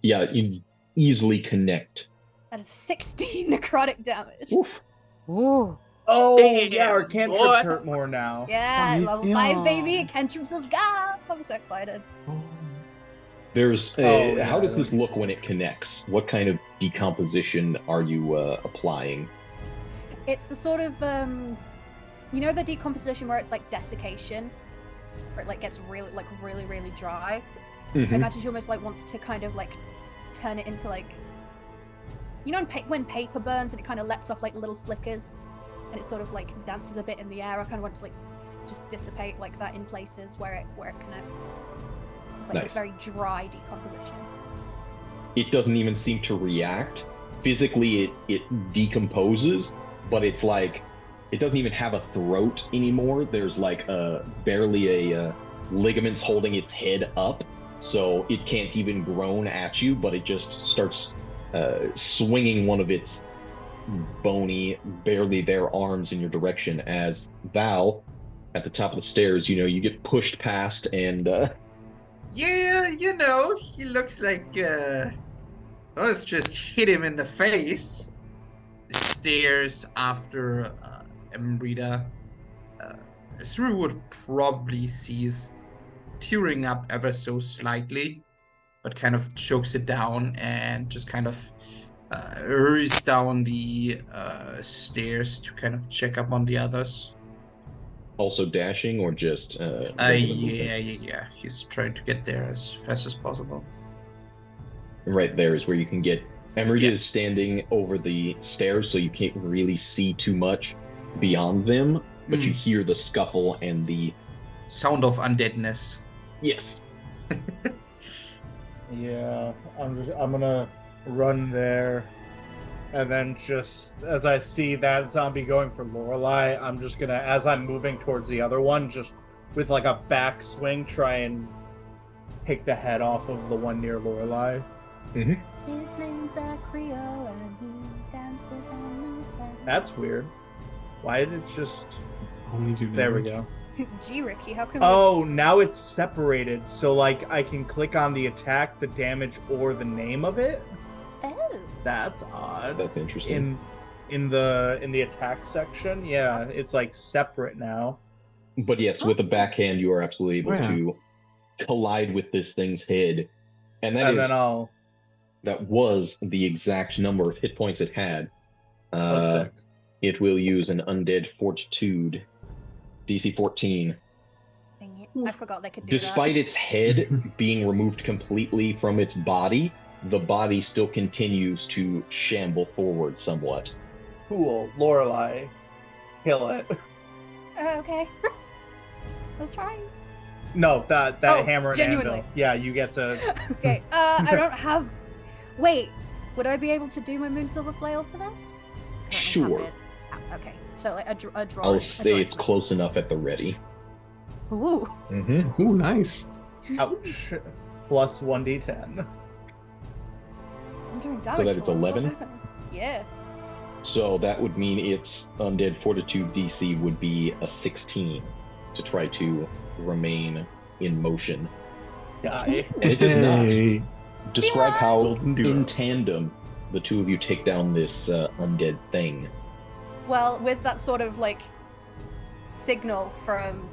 Yeah, you easily connect. That is 16 necrotic damage. Oof. Ooh. Oh, Damn, yeah, our cantrips boy. hurt more now. Yeah, Oh, level 5, baby. Cantrips is gone. I'm so excited. There's yeah, how does this that look makes when it connects? What kind of decomposition are you applying? It's the sort of, you know the decomposition where it's like desiccation? Where it like gets really, really dry? Mhm. I imagine she almost like wants to kind of like turn it into like, you know when paper burns and it kind of lets off like little flickers and it sort of like dances a bit in the air. I kind of want to like just dissipate like that in places where it connects. Just like Nice. this very dry decomposition. It doesn't even seem to react. Physically, it decomposes, but it's like it doesn't even have a throat anymore. There's like barely a ligaments holding its head up, so it can't even groan at you, but it just starts swinging one of its bony, barely there arms in your direction as Val, at the top of the stairs, you get pushed past and... Yeah, he looks like, let's just hit him in the face. Stares after Amrita. Asuriel would probably sees tearing up ever so slightly, but kind of chokes it down and just kind of hurries down the stairs to kind of check up on the others. Also dashing or just... Yeah. He's trying to get there as fast as possible. Right there is where you can get Amrita is standing over the stairs, so you can't really see too much beyond them, but you hear the scuffle and the sound of undeadness. Yes. Yeah, I'm gonna run there, and then just as I see that zombie going for Lorelei, I'm just gonna, as I'm moving towards the other one, just with like a backswing, try and take the head off of the one near Lorelei. Mm-hmm. His name's Acrio and he dances on the sand. That's weird. Why did it just... Only do There we damage. go. Gee, Ricky, how come? Oh, now it's separated, so like I can click on the attack, the damage, or the name of it. Oh, That's odd. That's interesting. In the attack section, yeah, That's- it's like separate now. But yes, with the backhand, you are absolutely able Yeah. to collide with this thing's head. And And then that was the exact number of hit points it had. sick. It will use an undead fortitude, DC 14. dang it. I forgot they could do Despite that. its head being removed completely from its body, the body still continues to shamble forward somewhat. Cool, Lorelei, kill it. Okay. I was trying. No, that Oh, hammer and genuinely. anvil. Yeah, you get to. Okay. I don't have. Wait. Would I be able to do my Moon Silver Flail for this? I don't have Sure. it. Ah, okay. So like a draw. I'll a say draw it's close enough at the ready. Ooh. Mm-hmm. Ooh, nice. Ouch. Plus 1d10. I'm doing damage. So that it's for once. What's 11? happening? Yeah. So that would mean its undead fortitude DC would be a 16 to try to remain in motion. Die. And it does not. Hey. Describe how Golden duo. in tandem the two of you take down this undead thing. Well, with that sort of like signal from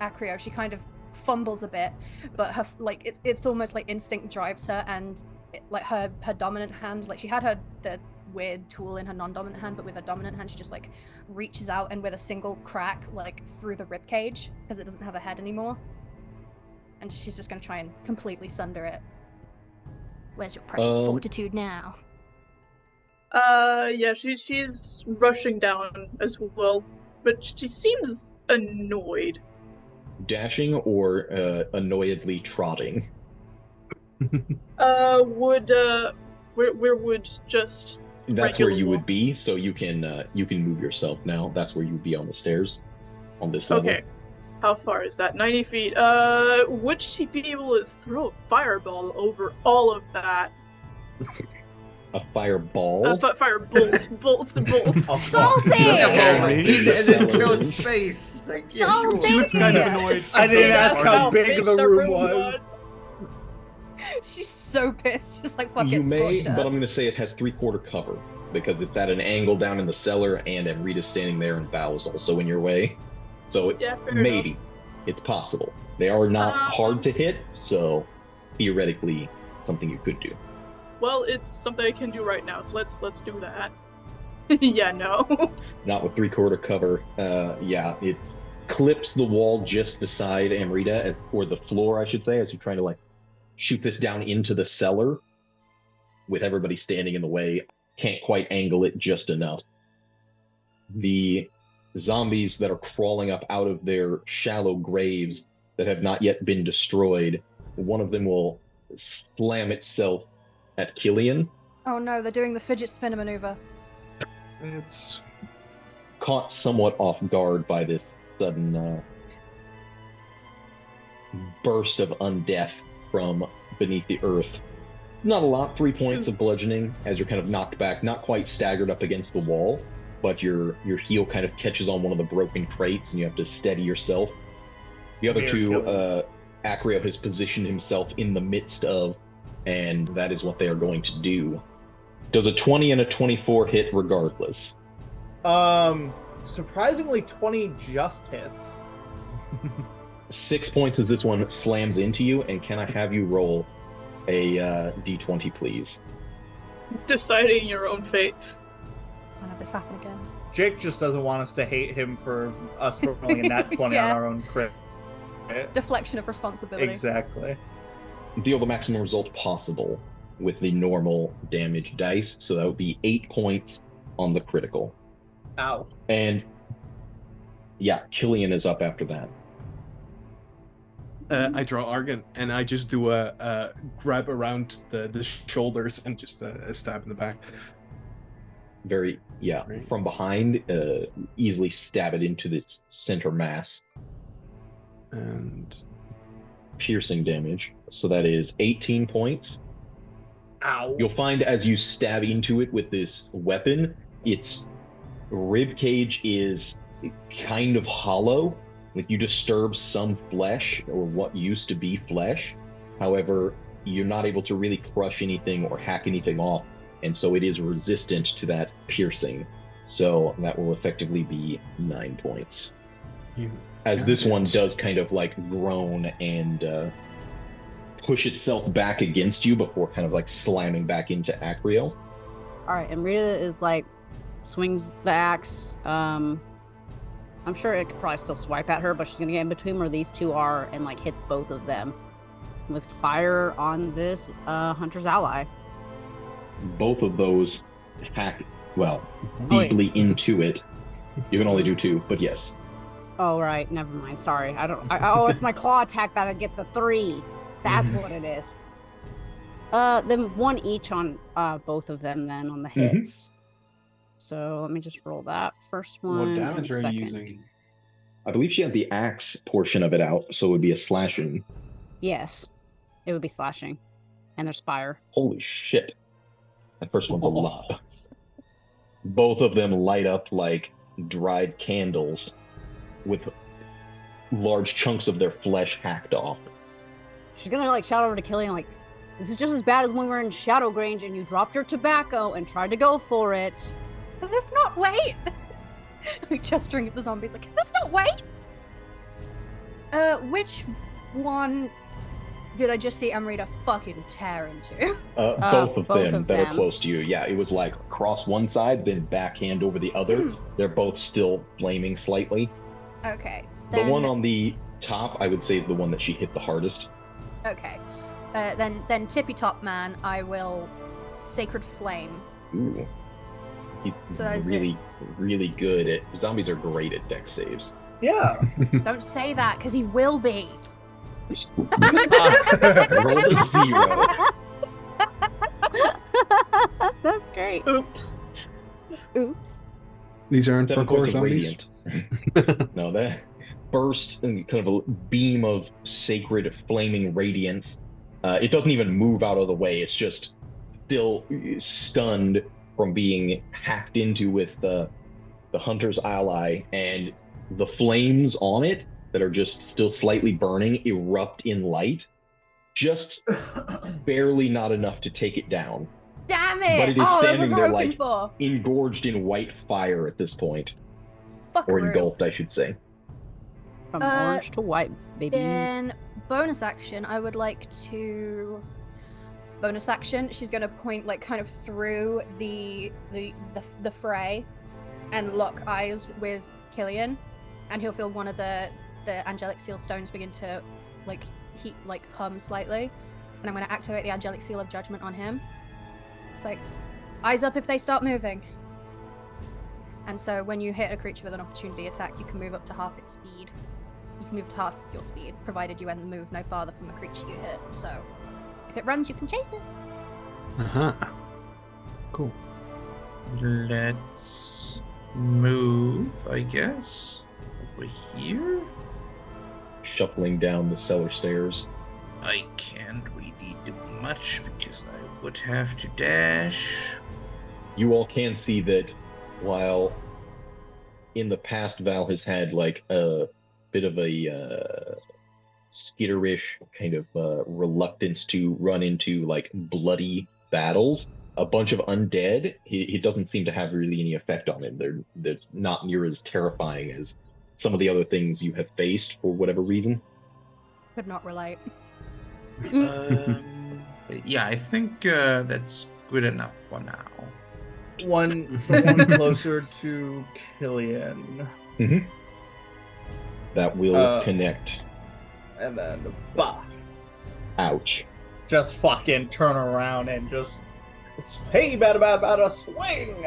Acrio, she kind of fumbles a bit, but her like it's almost like instinct drives her, and like her dominant hand, like she had the weird tool in her non-dominant hand, but with her dominant hand she just like reaches out and with a single crack like through the rib cage because it doesn't have a head anymore, and she's just gonna try and completely sunder it. Where's your precious fortitude now? Yeah, she's rushing down as well, but she seems annoyed. Dashing or annoyedly trotting? Where would just That's where regular you would walk? be, so you can move yourself now. That's where you'd be on the stairs, on this level. Okay. How far is that? 90 feet. Would she be able to throw a fireball over all of that? A fireball? Fire bolts, bolts and bolts. Salty! And then Salty. kill space. Like, yeah, sure. Salty! She looks kind of Yeah. annoyed. I didn't ask how How big big the the room room was. She's so pissed. She's like, fuck You it, may, scorched her. but I'm going to say it has 3/4 cover because it's at an angle down in the cellar, and Amrita's standing there, and Val's also in your way. So Yeah, fair maybe enough. it's possible. They are not Um, hard to hit, so theoretically something you could do. Well, it's something I can do right now, so let's do that. Yeah, no. Not with 3/4 cover. Yeah, it clips the wall just beside Amrita, or the floor, I should say, as you're trying to like shoot this down into the cellar. With everybody standing in the way, can't quite angle it just enough. The zombies that are crawling up out of their shallow graves that have not yet been destroyed, one of them will slam itself at Cillian, Oh no, they're doing the fidget spinner maneuver. It's caught somewhat off guard by this sudden burst of undeath from beneath the earth. Not a lot, 3 points of bludgeoning as you're kind of knocked back, not quite staggered up against the wall, but your heel kind of catches on one of the broken crates and you have to steady yourself. The other Mere two, killer. Acrio has positioned himself in the midst of, and that is what they are going to do. Does a 20 and a 24 hit regardless? Surprisingly, 20 just hits. 6 points as this one slams into you, and can I have you roll a d20, please? Deciding your own fate. I'll have this happen again. Jake just doesn't want us to hate him for us rolling a nat 20 Yeah. on our own crit. Deflection of responsibility. Exactly. Deal the maximum result possible. with the normal damage dice, so that would be 8 points on the critical. Ow. And yeah, Cillian is up after that. I draw Argan, and I just do a grab around the shoulders and just a stab in the back. Very, yeah, Right. from behind, easily stab it into its center mass. And Piercing damage. So that is 18 points. Ow. You'll find as you stab into it with this weapon, its rib cage is kind of hollow. Like you disturb some flesh or what used to be flesh. However, you're not able to really crush anything or hack anything off. And so it is resistant to that piercing. So that will effectively be 9 points. you As this one can't- does kind of like groan and push itself back against you before kind of like slamming back into Acrio. All right, and Rita is like swings the axe. I'm sure it could probably still swipe at her, but she's gonna get in between where these two are and like hit both of them with fire on this hunter's ally. Both of those hack, well, Oh, wait. deeply into it. You can only do 2, but yes. Oh right, never mind. Sorry, oh, it's my claw attack that I get the 3. That's what it is. Then 1 each on both of them. Then on the hits. So let me just roll that first one. What damage and are you second. using? I believe she had the axe portion of it out, so it would be a slashing. Yes, it would be slashing, and there's fire. Holy shit. That first one's a lot. Both of them light up like dried candles with large chunks of their flesh hacked off. She's gonna like shout over to Cillian like, "This is just as bad as when we were in Shadowgrange and you dropped your tobacco and tried to go for it." Can this not wait? Like gesturing at the zombies, like, can this not wait? Which one did I just see Amrita fucking tear into? Both of both them of that are them. close to you. Yeah, it was like across one side, then backhand over the other. They're both still flaming slightly. Okay. The one on the top, I would say, is the one that she hit the hardest. Okay. Then Tippy Top Man, I will Sacred Flame. Ooh. He's So that is really, really good at... Zombies are great at dex saves. Yeah. Don't say that, because he will be. Roll a 0. That's great. Oops. Oops. These aren't 7 parkour points of zombies. radiant. No, that burst in kind of a beam of sacred flaming radiance. It doesn't even move out of the way. It's just still stunned from being hacked into with the hunter's ally, and the flames on it that are just still slightly burning erupt in light. Just barely not enough to take it down. Damn it! But it is Oh, that's standing what I there was hoping like for. engorged in white fire at this point. Or Fuckaroo. engulfed, I should say. From orange to white, baby. Then bonus action, I would like to bonus action. She's gonna point like kind of through the fray and lock eyes with Cillian, and he'll feel one of the angelic seal stones begin to like heat, like hum slightly, and I'm gonna activate the angelic seal of judgment on him. It's like eyes up if they start moving. And so when you hit a creature with an opportunity attack, you can move up to half its speed. You can move to half your speed, provided you move no farther from the creature you hit. So if it runs, you can chase it. Uh-huh. Cool. Let's move, I guess, over here. Shuffling down the cellar stairs. I can't really do much because I would have to dash. You all can see that while in the past Val has had like a bit of a skitterish kind of reluctance to run into like bloody battles, a bunch of undead, he doesn't seem to have really any effect on him. They're not near as terrifying as some of the other things you have faced for whatever reason. Could not relate. Yeah, I think that's good enough for now. One closer to Cillian. That will connect. And then bah. Ouch. just fucking turn around and just, hey, bada, swing!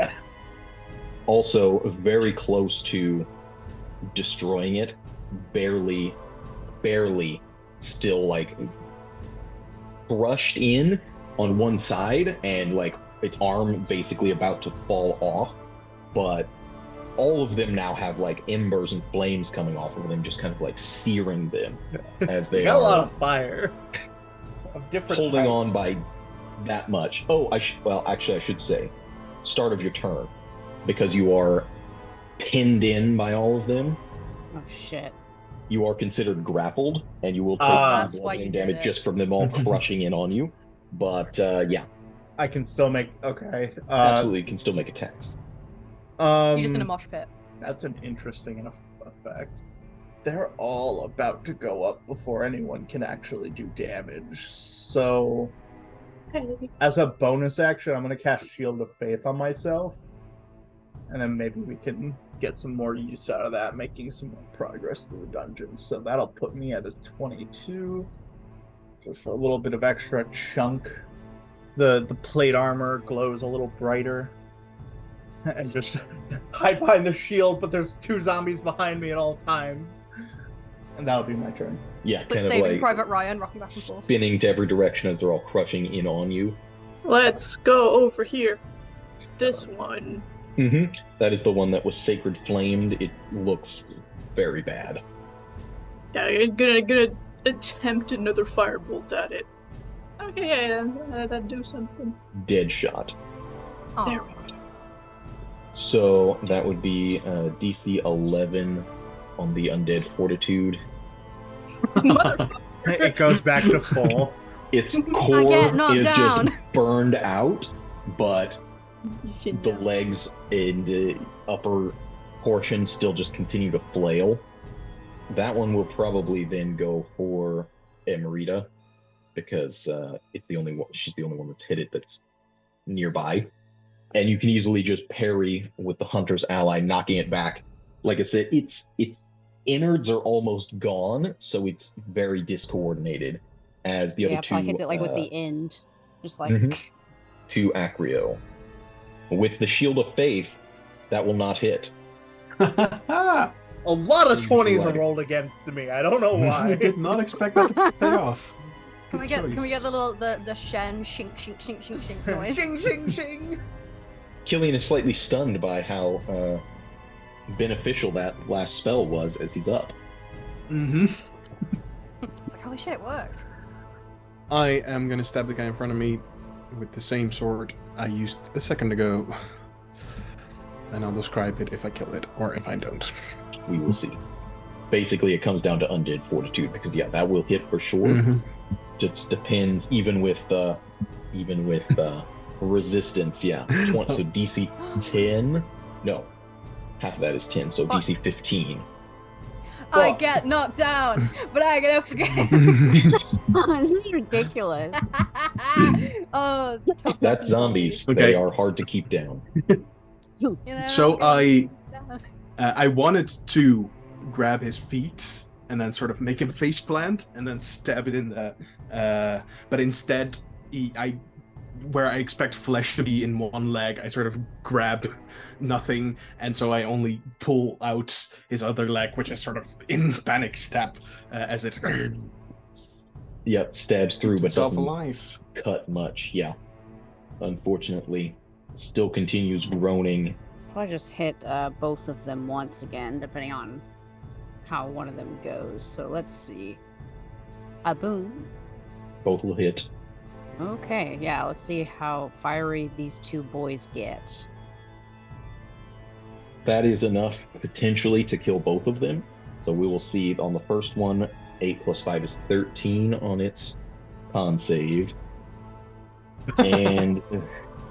Also, very close to destroying it, barely, still like crushed in on one side, and like its arm basically about to fall off, but all of them now have like embers and flames coming off of them, just kind of like searing them as they got are a lot of fire of different holding types. on by that much. Oh, actually, I should say, start of your turn, because you are pinned in by all of them. Oh shit. You are considered grappled, and you will take That's why you bludgeoning did damage it. just from them all crushing in on you. But yeah, I can still make okay. absolutely, you can still make attacks. You're just in a mosh pit. That's an interesting enough effect. They're all about to go up before anyone can actually do damage. So, as a bonus action, I'm going to cast Shield of Faith on myself. And then maybe we can get some more use out of that, making some more progress through the dungeons. So that'll put me at a 22. Just for a little bit of extra chunk. The plate armor glows a little brighter. And just hide behind the shield, but there's 2 zombies behind me at all times. And that'll be my turn. Yeah, Like kind of Saving like Private Ryan, rocking back and forth. spinning to every direction as they're all crushing in on you. Let's go over here. This one. Mm-hmm. That is the one that was sacred flamed. It looks very bad. Yeah, I'm gonna attempt another firebolt at it. Okay, yeah, that'd do something. Dead shot. Oh. There we go. So that would be DC 11 on the undead fortitude. It goes back to full. Its I core get knocked is down. just burned out, but the legs and the upper portion still just continue to flail. That one will probably then go for Amrita, because it's the only one. She's the only one that's hit it that's nearby, and you can easily just parry with the hunter's ally, knocking it back. Like I said, its innards are almost gone, so it's very discoordinated. As the other two, probably hits it like with the end, just like. To Acrio. With the Shield of Faith, that will not hit. A lot of Seems 20s right. are rolled against me. I don't know why. I did not expect that to pay off. Can we get the little the shen shink shink shink shink shink noise? Shing, shing, shing. Cillian is slightly stunned by how beneficial that last spell was as he's up. Mm-hmm. It's like, holy shit, it worked. I am gonna stab the guy in front of me with the same sword I used a second ago. And I'll describe it if I kill it or if I don't. We will see. Basically, it comes down to undead fortitude, because yeah, that will hit for sure. Mm-hmm. Just depends, even with resistance. Yeah, so DC 10. No, half of that is 10. So Fuck. DC 15. I get knocked down, but I get up again. This is ridiculous. Oh, tough That's fucking zombies. Okay. They are hard to keep down. You know, So I'm I wanted to grab his feet and then sort of make him face plant and then stab it in the. But instead, where I expect flesh to be in one leg, I sort of grab nothing, and so I only pull out his other leg, which is sort of in panic stab as it. Yep, stabs through, but itself doesn't alive. cut much. Yeah, unfortunately, still continues groaning. I'll just hit both of them once again, depending on how one of them goes. So let's see. A boom. Both will hit. Okay, yeah, let's see how fiery these 2 boys get. That is enough potentially to kill both of them. So we will see on the first one, 8 plus 5 is 13 on its con save. And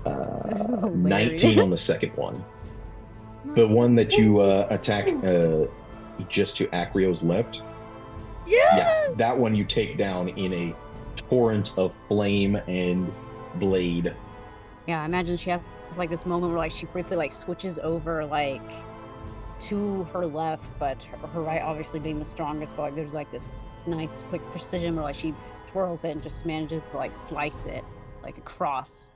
This is 19 on the second one. The one that you attack just to Acrio's left. Yes! Yeah, that one you take down in a torrent of flame and blade. Yeah, I imagine she has like this moment where like she briefly like switches over like to her left, but her right obviously being the strongest, but like there's like this nice quick precision where like she twirls it and just manages to like slice it like across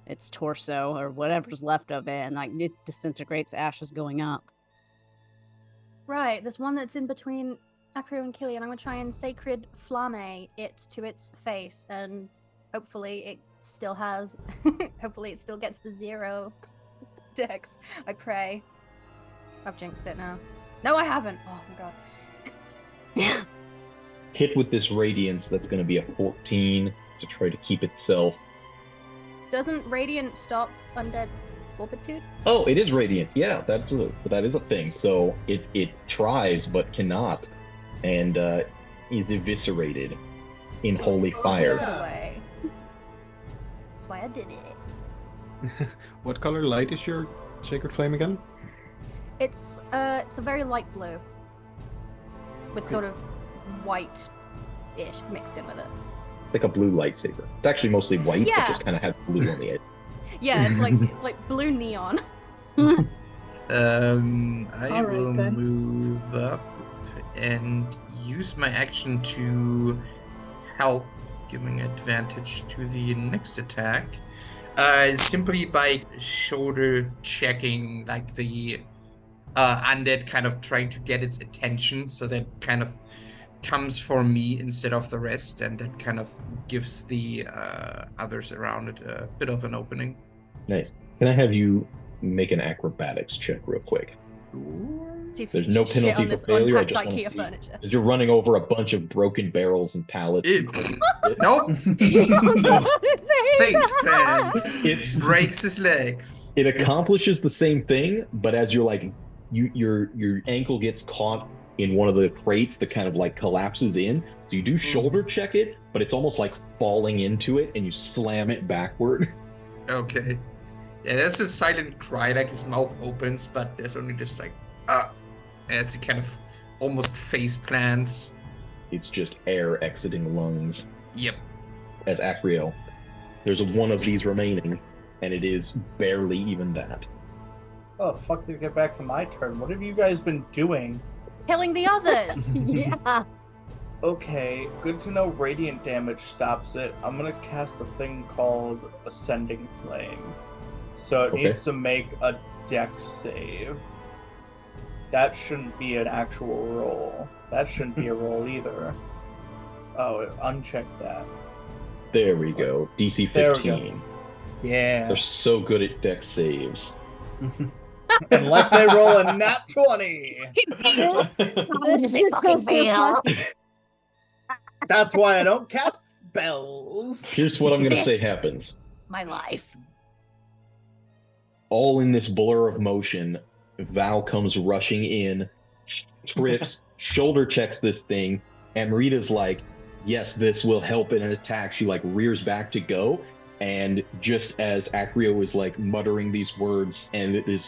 its torso or whatever's left of it, and like it disintegrates, ashes going up. Right, there's one that's in between Acrio and Cillian. I'm gonna try and sacred flame it to its face, and hopefully it still has. Hopefully it still gets the 0 dex. I pray. I've jinxed it now. No, I haven't. Oh my god. Hit with this radiance, that's going to be a 14 to try to keep itself. Doesn't radiant stop undead fortitude? Oh, it is radiant. Yeah, that is a thing. So it tries but cannot, and is eviscerated in holy fire. Away. That's why I did it. What color light is your sacred flame again? It's a very light blue with sort of white-ish mixed in with it. It's like a blue lightsaber. It's actually mostly white, Yeah. but just kind of has blue on the edge. Yeah, it's like blue neon. I Alright, will then. move up and use my action to help, giving advantage to the next attack. Simply by shoulder checking, like the undead kind of trying to get its attention, so that kind of comes for me instead of the rest, and that kind of gives the others around it a bit of an opening. Nice. Can I have you make an acrobatics check real quick? See if There's you no can shit penalty on for this failure. I unpacked just want to IKEA see. furniture. Because you're running over a bunch of broken barrels and pallets. Nope. Face plants. It's Breaks his legs. it accomplishes the same thing, but as you're like, your ankle gets caught in one of the crates that kind of like collapses in. So you do shoulder check it, but it's almost like falling into it, and you slam it backward. Okay. Yeah, there's a silent cry, like his mouth opens, but there's only just like, as he kind of almost face plants. It's just air exiting lungs. Yep. As Acrio, there's one of these remaining, and it is barely even that. Oh, fuck, to get back to my turn. What have you guys been doing? Killing the others. Yeah. Okay, good to know radiant damage stops it. I'm gonna cast a thing called Ascending Flame. So it Okay. needs to make a dex save. That shouldn't be an actual roll. That shouldn't be a roll either. Oh, uncheck that. There we go. DC There we go. 15. Yeah. They're so good at dex saves. Unless they roll a nat 20. How does it fucking feel? That's why I don't cast spells. Here's what I'm going to say This- happens. My life. All in this blur of motion, Val comes rushing in, trips, shoulder checks this thing, and Rita's like, yes, this will help in an attack. She like rears back to go, and just as Acrio is like muttering these words and this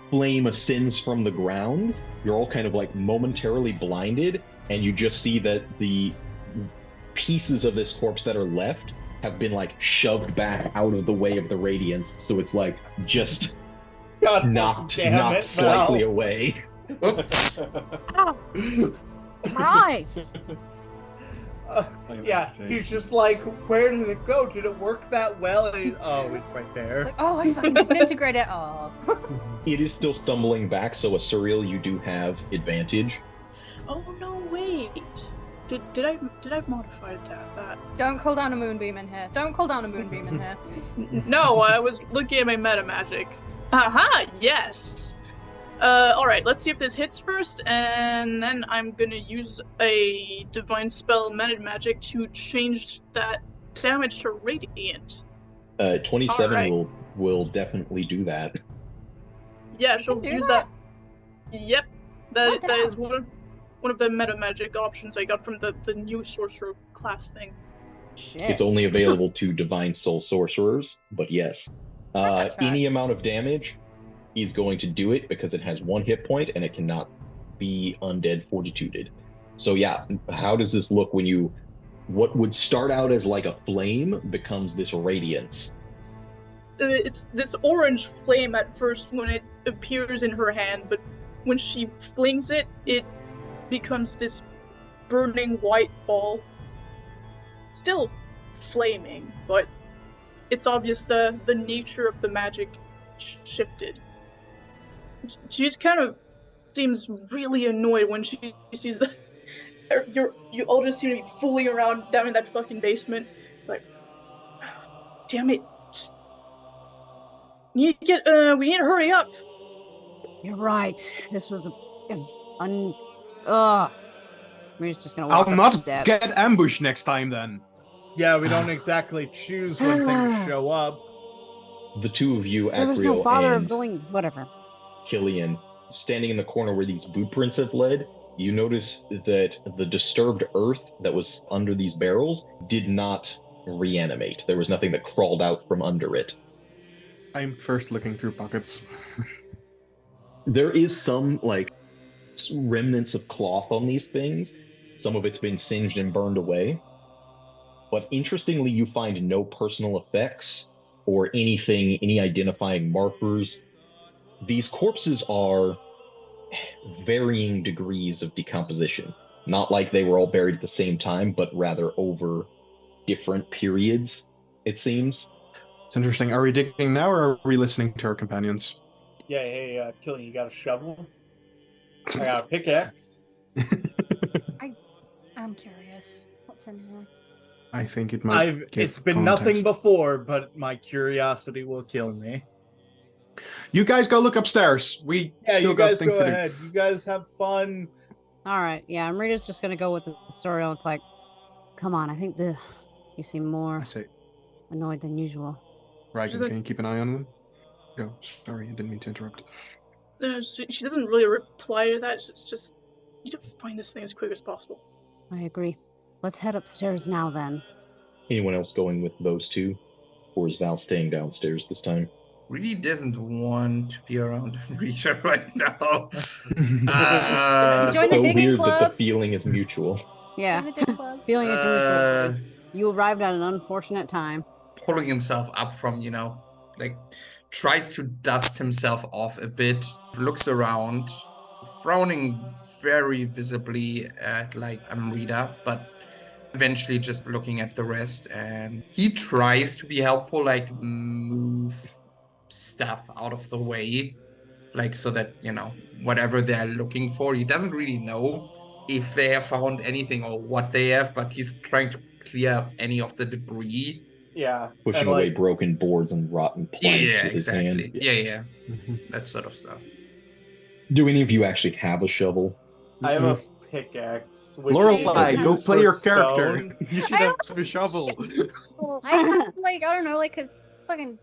flame ascends from the ground, you're all kind of like momentarily blinded, and you just see that the pieces of this corpse that are left have been like shoved back out of the way of the radiance, so it's like just God knocked damn it, Val. slightly away. Oops. Nice. Yeah, he's just like, where did it go? Did it work that well? And he's, oh, it's right It's there. like, oh, I fucking disintegrated it. Oh. It is still stumbling back, so Asuriel, you do have advantage. Oh no, wait. Did I modify that? Don't call down a moonbeam in here. Don't call down a moonbeam in here. No, I was looking at my meta magic. Aha, yes. Alright, let's see if this hits first, and then I'm gonna use a divine spell meta magic to change that damage to radiant. 27 Alright. will definitely do that. Yeah, You she'll can do use that? that. Yep. Oh, That is damn. one of the meta magic options I got from the new sorcerer class thing. Shit. It's only available to Divine Soul Sorcerers, but yes. That Any tracks. amount of damage is going to do it because it has 1 hit point and it cannot be undead fortituded. So yeah, how does this look when you... What would start out as like a flame becomes this radiance? It's this orange flame at first when it appears in her hand, but when she flings it, it becomes this burning white ball. still flaming, but it's obvious the nature of the magic shifted. She just kind of seems really annoyed when she sees that you all just seem to be fooling around down in that fucking basement. Like, damn it. We need to hurry up. You're right. This was ugh. We're just gonna walk I'll up not the steps. get ambushed next time then. Yeah, we don't exactly choose when things show up. The two of you, There was no Acrio bother of and going. Whatever. Cillian, standing in the corner where these boot prints have led, you notice that the disturbed earth that was under these barrels did not reanimate. There was nothing that crawled out from under it. I'm first looking through pockets. There is some, like, remnants of cloth on these things. Some of it's been singed and burned away. But interestingly, you find no personal effects or anything, any identifying markers. These corpses are varying degrees of decomposition. Not like they were all buried at the same time, but rather over different periods, it seems. It's interesting. Are we digging now, or are we listening to our companions? Yeah, hey, Cillian, you got a shovel? I got a pickaxe. I'm curious. What's in here? I think it might. It's been nothing before, but my curiosity will kill me. You guys go look upstairs. We still you got guys things go to ahead. You guys have fun. All right. Yeah, Amrita's just gonna go with the story. It's like, come on. I think you seem do. more I say, annoyed than usual. Ragan, can you keep an eye on them? Go. Sorry, I didn't mean to interrupt. She doesn't really reply to that. It's just, you need to find this thing as quick as possible. I agree. Let's head upstairs now then. Anyone else going with those two? Or is Val staying downstairs this time? Really doesn't want to be around Rita right now. Join the So digging weird that club. the feeling is mutual. Yeah. Join the dig club. Feeling is mutual. You arrived at an unfortunate time. Pulling himself up from, like, tries to dust himself off a bit, looks around, frowning very visibly at, like, Amrita, but eventually just looking at the rest, and he tries to be helpful, like, move stuff out of the way, like, so that, whatever they're looking for, he doesn't really know if they have found anything or what they have, but he's trying to clear any of the debris. Yeah. Pushing away broken boards and rotten planks Yeah, with his exactly. hand. Yeah. That sort of stuff. Do any of you actually have a shovel? I have a pickaxe. Which Lorelei, is go used play for your character. stone. You should have a shovel. I don't know, like a fucking,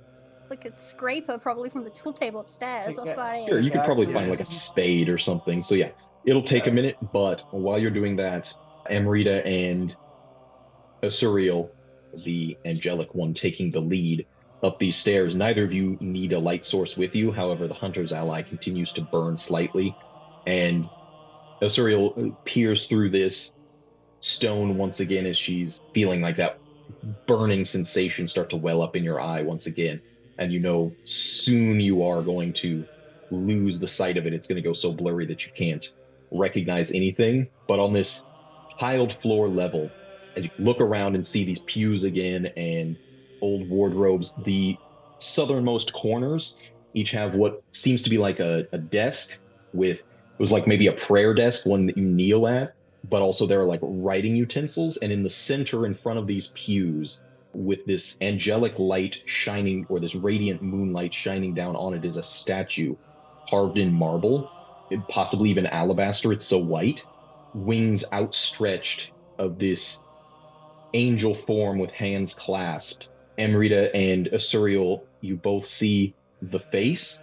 like a scraper probably from the tool table upstairs. That's what I am. Sure, you could probably find Yes. like a spade or something. So yeah, it'll take a minute, but while you're doing that, Amrita and Asuriel, the angelic one taking the lead up these stairs, neither of you need a light source with you. However, the hunter's ally continues to burn slightly, and Asuriel peers through this stone once again as she's feeling like that burning sensation start to well up in your eye once again. And soon you are going to lose the sight of it. It's going to go so blurry that you can't recognize anything. But on this tiled floor level, as you look around and see these pews again and old wardrobes, the southernmost corners each have what seems to be like a desk with, it was like maybe a prayer desk, one that you kneel at, but also there are like writing utensils. And in the center in front of these pews, with this angelic light shining, or this radiant moonlight shining down on it, is a statue carved in marble, possibly even alabaster. It's so white, wings outstretched, of this angel form with hands clasped. Amrita and Asuriel, you both see the face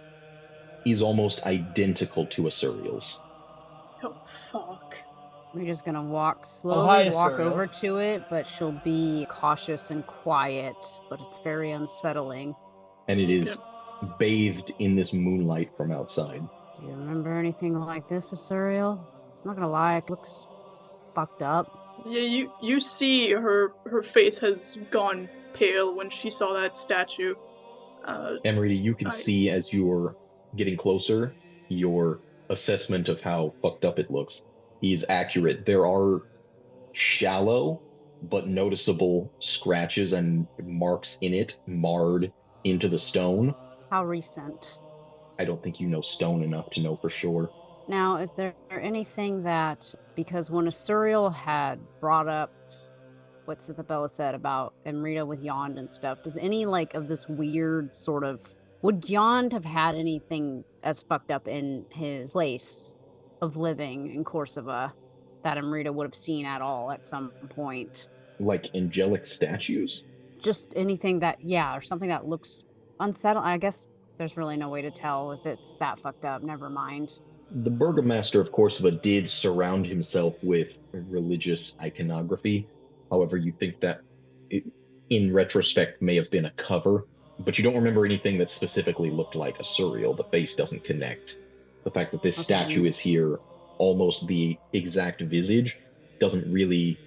is almost identical to Asuriel's. Oh, fuck. We're just gonna walk hi, slowly, walk Asuriel. over to it, but she'll be cautious and quiet, but it's very unsettling. And it is bathed in this moonlight from outside. Do you remember anything like this, Asuriel? I'm not gonna lie, it looks fucked up. Yeah, you see her face has gone pale when she saw that statue. Amrita, you can see as you're getting closer, your assessment of how fucked up it looks is accurate. There are shallow but noticeable scratches and marks in it, marred into the stone. How recent? I don't think you know stone enough to know for sure. Now, is there anything that, because when Asuriel had brought up what Sithabella said about Amrita with Yond and stuff, does any like of this weird sort of, would Yond have had anything as fucked up in his place of living in Corsiva that Amrita would have seen at all at some point? Like angelic statues? Just anything that, yeah, or something that looks unsettling. I guess there's really no way to tell if it's that fucked up. Never mind. The Burgomaster of Corsiva did surround himself with religious iconography. However, you think that it, in retrospect, may have been a cover, but you don't remember anything that specifically looked like Asuriel. The face doesn't connect. The fact that this statue is here, almost the exact visage, doesn't really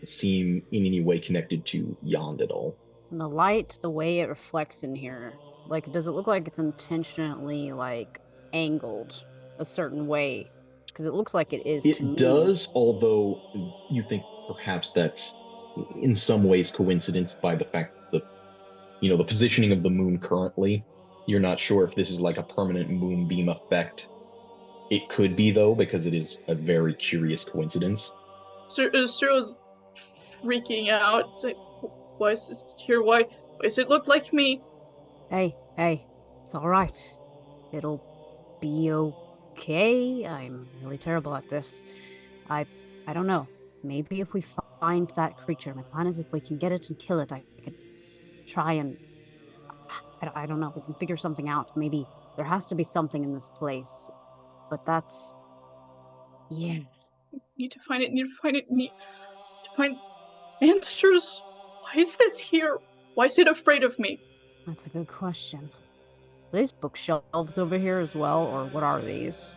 seem in any way connected to Yond at all. And the light, the way it reflects in here, like, does it look like it's intentionally, like, angled a certain way? Because it looks like it is to me. It does, although you think perhaps that's in some ways coincidence by the fact that the positioning of the moon currently. You're not sure if this is like a permanent moonbeam effect. It could be, though, because it is a very curious coincidence. Cyril's freaking out. It's like, why is this here? Why does it look like me? Hey, it's all right. It'll be okay. I'm really terrible at this. I don't know. Maybe if we find that creature, my plan is if we can get it and kill it, I could try and I don't know. We can figure something out. Maybe there has to be something in this place, but that's Need to find it. Need to find answers. Why is this here? Why is it afraid of me? That's a good question. Are these bookshelves over here as well, or what are these?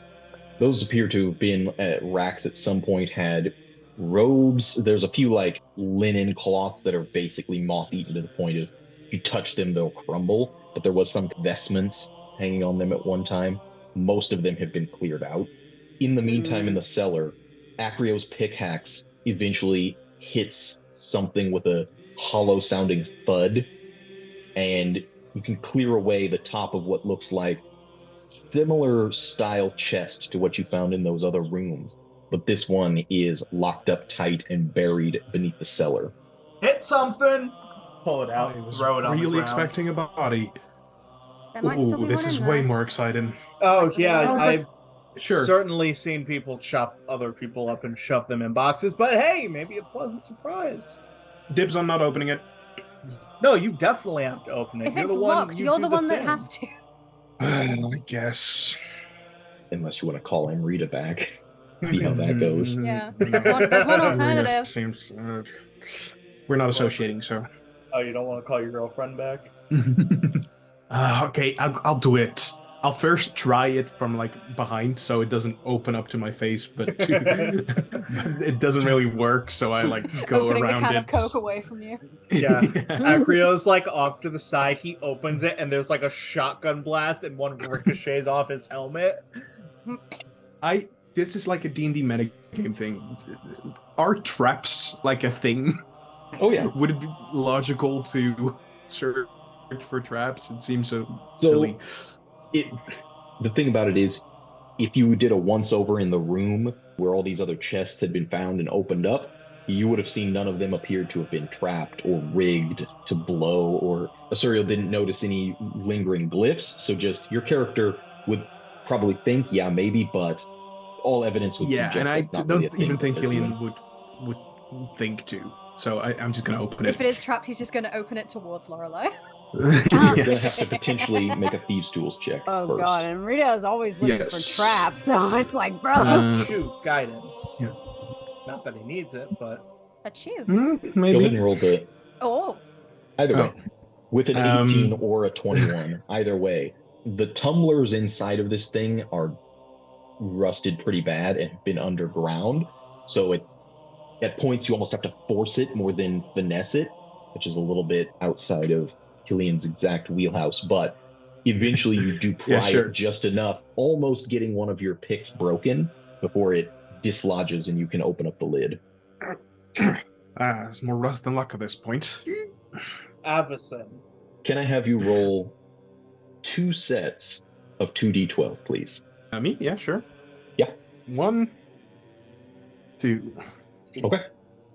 Those appear to have been racks at some point, had robes. There's a few like linen cloths that are basically moth-eaten to the point of if you touch them, they'll crumble. But there was some vestments hanging on them at one time. Most of them have been cleared out. In the meantime, in the cellar, Acrio's pickaxe eventually hits something with a hollow-sounding thud, and you can clear away the top of what looks like similar style chest to what you found in those other rooms. But this one is locked up tight and buried beneath the cellar. Hit something! Pull it out, I was throw it on the really ground. expecting a body. There might still be This one is in way there. more exciting. Oh, That's yeah, what I've Sure. certainly seen people chop other people up and shove them in boxes, but hey, maybe a pleasant surprise. Dibs on not opening it. No, you definitely have to open it. If You're it's the one, locked, you you're do the one that thing. has to. I guess. Unless you want to call Amrita back. See how that goes. Yeah, there's one alternative. Seems, we're not associating, so. Oh, you don't want to call your girlfriend back? Okay, I'll do it. I'll first try it from like behind, so it doesn't open up to my face, but it doesn't really work. So I like go Opening around the can it. of Coke away from you. Yeah. Acrio's like off to the side. He opens it, and there's like a shotgun blast, and one ricochets off his helmet. This is like a D&D metagame thing. Are traps like a thing? Oh yeah. Would it be logical to search for traps? It seems so silly. The thing about it is, if you did a once-over in the room where all these other chests had been found and opened up, you would have seen none of them appeared to have been trapped or rigged to blow, or Asuriel didn't notice any lingering glyphs, so just your character would probably think, yeah, maybe, but all evidence would suggest and I that's not don't really a thing even think that they're Cillian doing. would think to. So I'm just gonna open it. If it is trapped, he's just going to open it towards Lorelei. You're gonna have Yes. to potentially make a thieves' tools check Oh first. god, and Rita is always looking Yes. for traps, so it's like, bro. Shoot, guidance. Yeah. Not that he needs it, but A chew. Go ahead Maybe. and roll the Oh, either way. With an 18 Um, or a 21, either way. The tumblers inside of this thing are rusted pretty bad and have been underground, so at points you almost have to force it more than finesse it, which is a little bit outside of Cillian's exact wheelhouse, but eventually you do pry Yeah, sure. it just enough, almost getting one of your picks broken before it dislodges and you can open up the lid. It's more rust than luck at this point. Avacyn. Can I have you roll 2 sets of 2d12, please? Me? Yeah, sure. Yeah. 1, 2. Okay.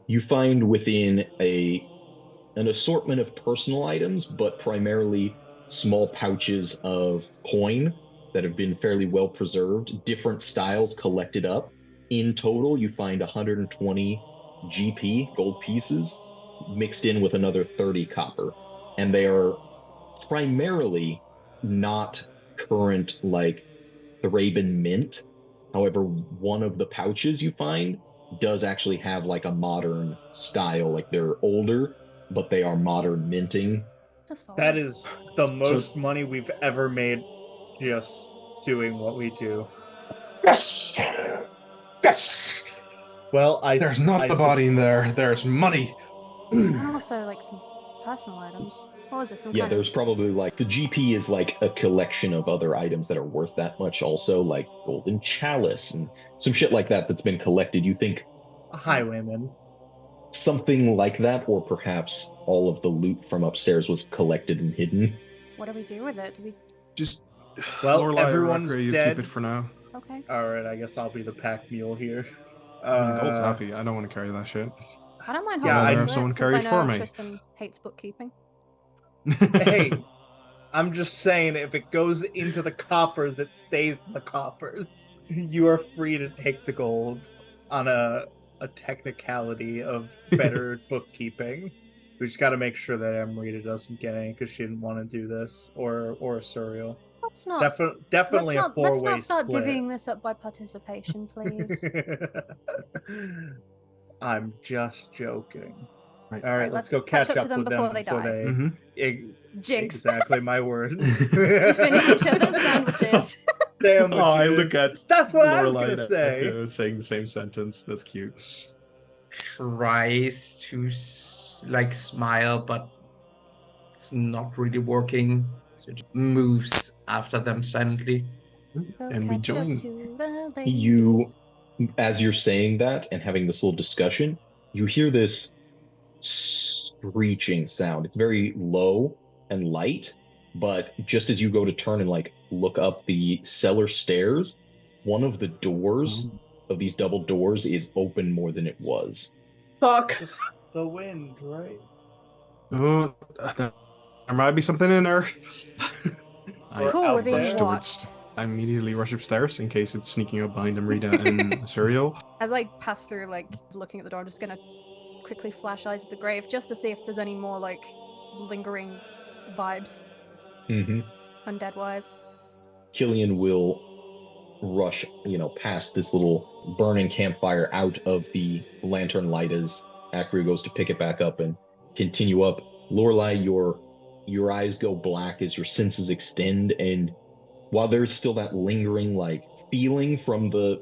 You find within an assortment of personal items, but primarily small pouches of coin that have been fairly well preserved, different styles collected up. In total, you find 120 GP, gold pieces, mixed in with another 30 copper. And they are primarily not current, like Thraben mint. However, one of the pouches you find does actually have like a modern style, like they're older, but they are modern minting. That is the So- most money we've ever made just doing what we do. Yes! Yes! Well, There's not a body in there. There's money. And also, like, some personal items. What was this? Some Yeah, kind there's probably like the GP is like a collection of other items that are worth that much, also like golden chalice and some shit like that that's been collected. You think highwayman. something like that, or perhaps all of the loot from upstairs was collected and hidden. What do we do with it? Do we... Just, Well, Lorelei, everyone's Acrio, you dead. keep it for now. Okay. All right, I guess I'll be the pack mule here. I mean, gold's heavy. I don't want to carry that shit. I don't mind Yeah, holding I'd on have to someone it, since carry I it know for me. Tristan hates bookkeeping. Hey, I'm just saying, if it goes into the coppers, it stays in the coppers. You are free to take the gold on a technicality of better bookkeeping. We just got to make sure that Amrita doesn't get any because she didn't want to do this, or Asuriel. Let's not. Definitely a let's four-way not start split. divvying this up by participation, please. I'm just joking. Right. All right, Right, let's let's go catch catch up to up them with before them they before die. they. Mm-hmm. Jinx. Exactly my words. We finish each other's sandwiches. Sandwiches. Oh, I look at That's what I was Lorelei gonna say. Acrio saying the same sentence. That's cute. Tries to like smile, but it's not really working. So it just moves after them silently. Go And we catch up join. to the ladies. You, as you're saying that and having this little discussion, you hear this screeching sound. It's very low and light, but just as you go to turn and like look up the cellar stairs, one of the doors of these double doors is open more than it was. Fuck. The wind, right? Oh, there might be something in there. Or Cool, out we're being there. watched. I immediately rush upstairs in case it's sneaking up behind Amrita and Asuriel. As I pass through, like, looking at the door, I'm just gonna quickly flash eyes at the grave just to see if there's any more, like, lingering vibes, Mm-hmm. undead-wise. Cillian will rush, past this little burning campfire out of the lantern light as Acrio goes to pick it back up and continue up. Lorelei, your eyes go black as your senses extend, and while there's still that lingering like feeling from the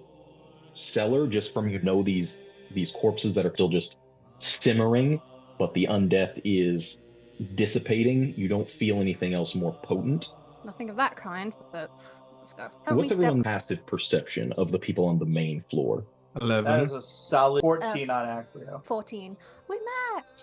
cellar, just from these corpses that are still just simmering, but the undeath is dissipating, you don't feel anything else more potent. Nothing of that kind, but let's go. Help me What's step. everyone's passive perception of the people on the main floor? 11. That is a solid 14 on Acrio. 14. We match!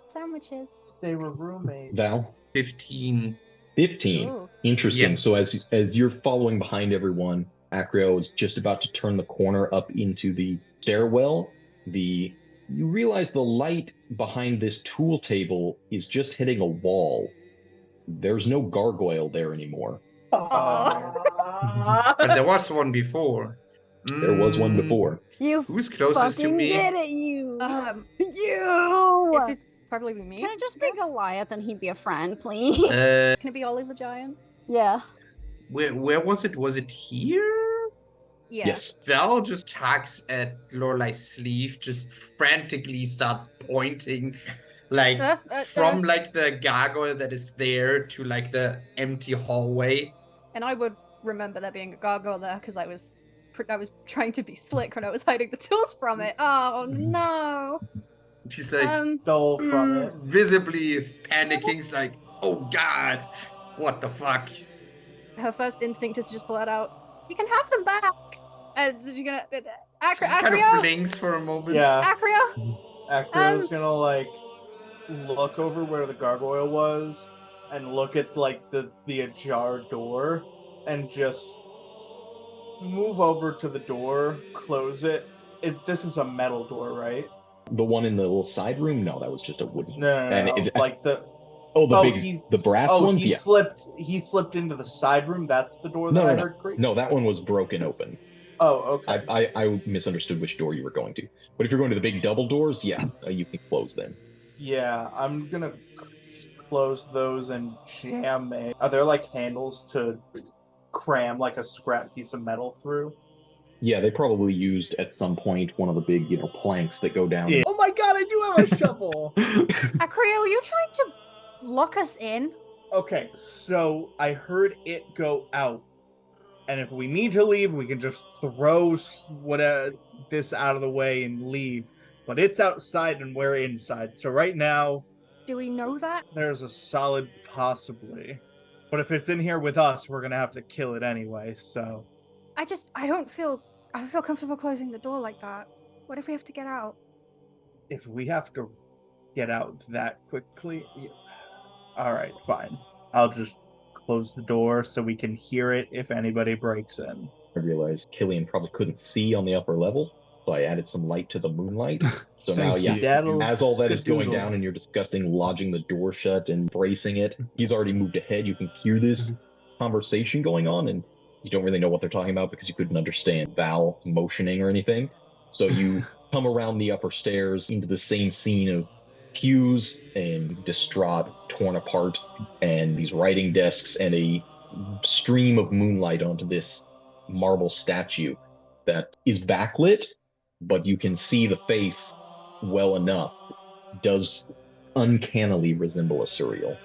Sandwiches. They were roommates. Val? 15. 15. Ooh. Interesting. Yes. So as you're following behind everyone, Acrio is just about to turn the corner up into the stairwell. You realize the light behind this tool table is just hitting a wall. There's no gargoyle there anymore. But there was one before. There was one before. You Who's closest to fucking me? did it, you. If You. it's probably be me. Can it just I be guess? Goliath and he'd be a friend, please? Uh, Can it be Ollie the Giant? Yeah. where was it? Was it here? Yeah. Yes. Val just tugs at Lorelei's sleeve, just frantically starts pointing, like from like the gargoyle that is there to like the empty hallway. And I would remember there being a gargoyle there because I was trying to be slick when I was hiding the tools from it. Oh no! She's like Stole from it. visibly panicking. She's like, "Oh God, what the fuck?" Her first instinct is to just blurt out, "You can have them back." And she's gonna She just kind of Acrio, blinks for a moment. Yeah. Acrio, Acrio's gonna like look over where the gargoyle was and look at like the ajar door and just move over to the door, close it. This is a metal door, right? The one in the little side room? No, that was just a wooden. No. Like the the brass ones. He slipped into the side room. That's the door that I heard creak. No, that one was broken open. Oh, okay. I misunderstood which door you were going to. But if you're going to the big double doors, yeah, you can close them. Yeah, I'm gonna close those and jam a. Are there like handles to cram like a scrap piece of metal through? Yeah, they probably used at some point one of the big, planks that go down. Yeah. Oh my god, I do have a shovel! Acrio, are you trying to lock us in? Okay, so I heard it go out. And if we need to leave, we can just throw this out of the way and leave. But it's outside and we're inside. So right now... Do we know that? There's a solid possibly. But if it's in here with us, we're going to have to kill it anyway, so... I don't feel comfortable closing the door like that. What if we have to get out? If we have to get out that quickly... Yeah. Alright, fine. I'll just close the door so we can hear it if anybody breaks in. I realized Cillian probably couldn't see on the upper level, so I added some light to the moonlight. So now, as all that is going down and you're discussing lodging the door shut and bracing it, he's already moved ahead. You can hear this conversation going on, and you don't really know what they're talking about because you couldn't understand Val motioning or anything. So you come around the upper stairs into the same scene of pews and distraught, torn apart, and these writing desks and a stream of moonlight onto this marble statue that is backlit, but you can see the face well enough. Does uncannily resemble Asuriel.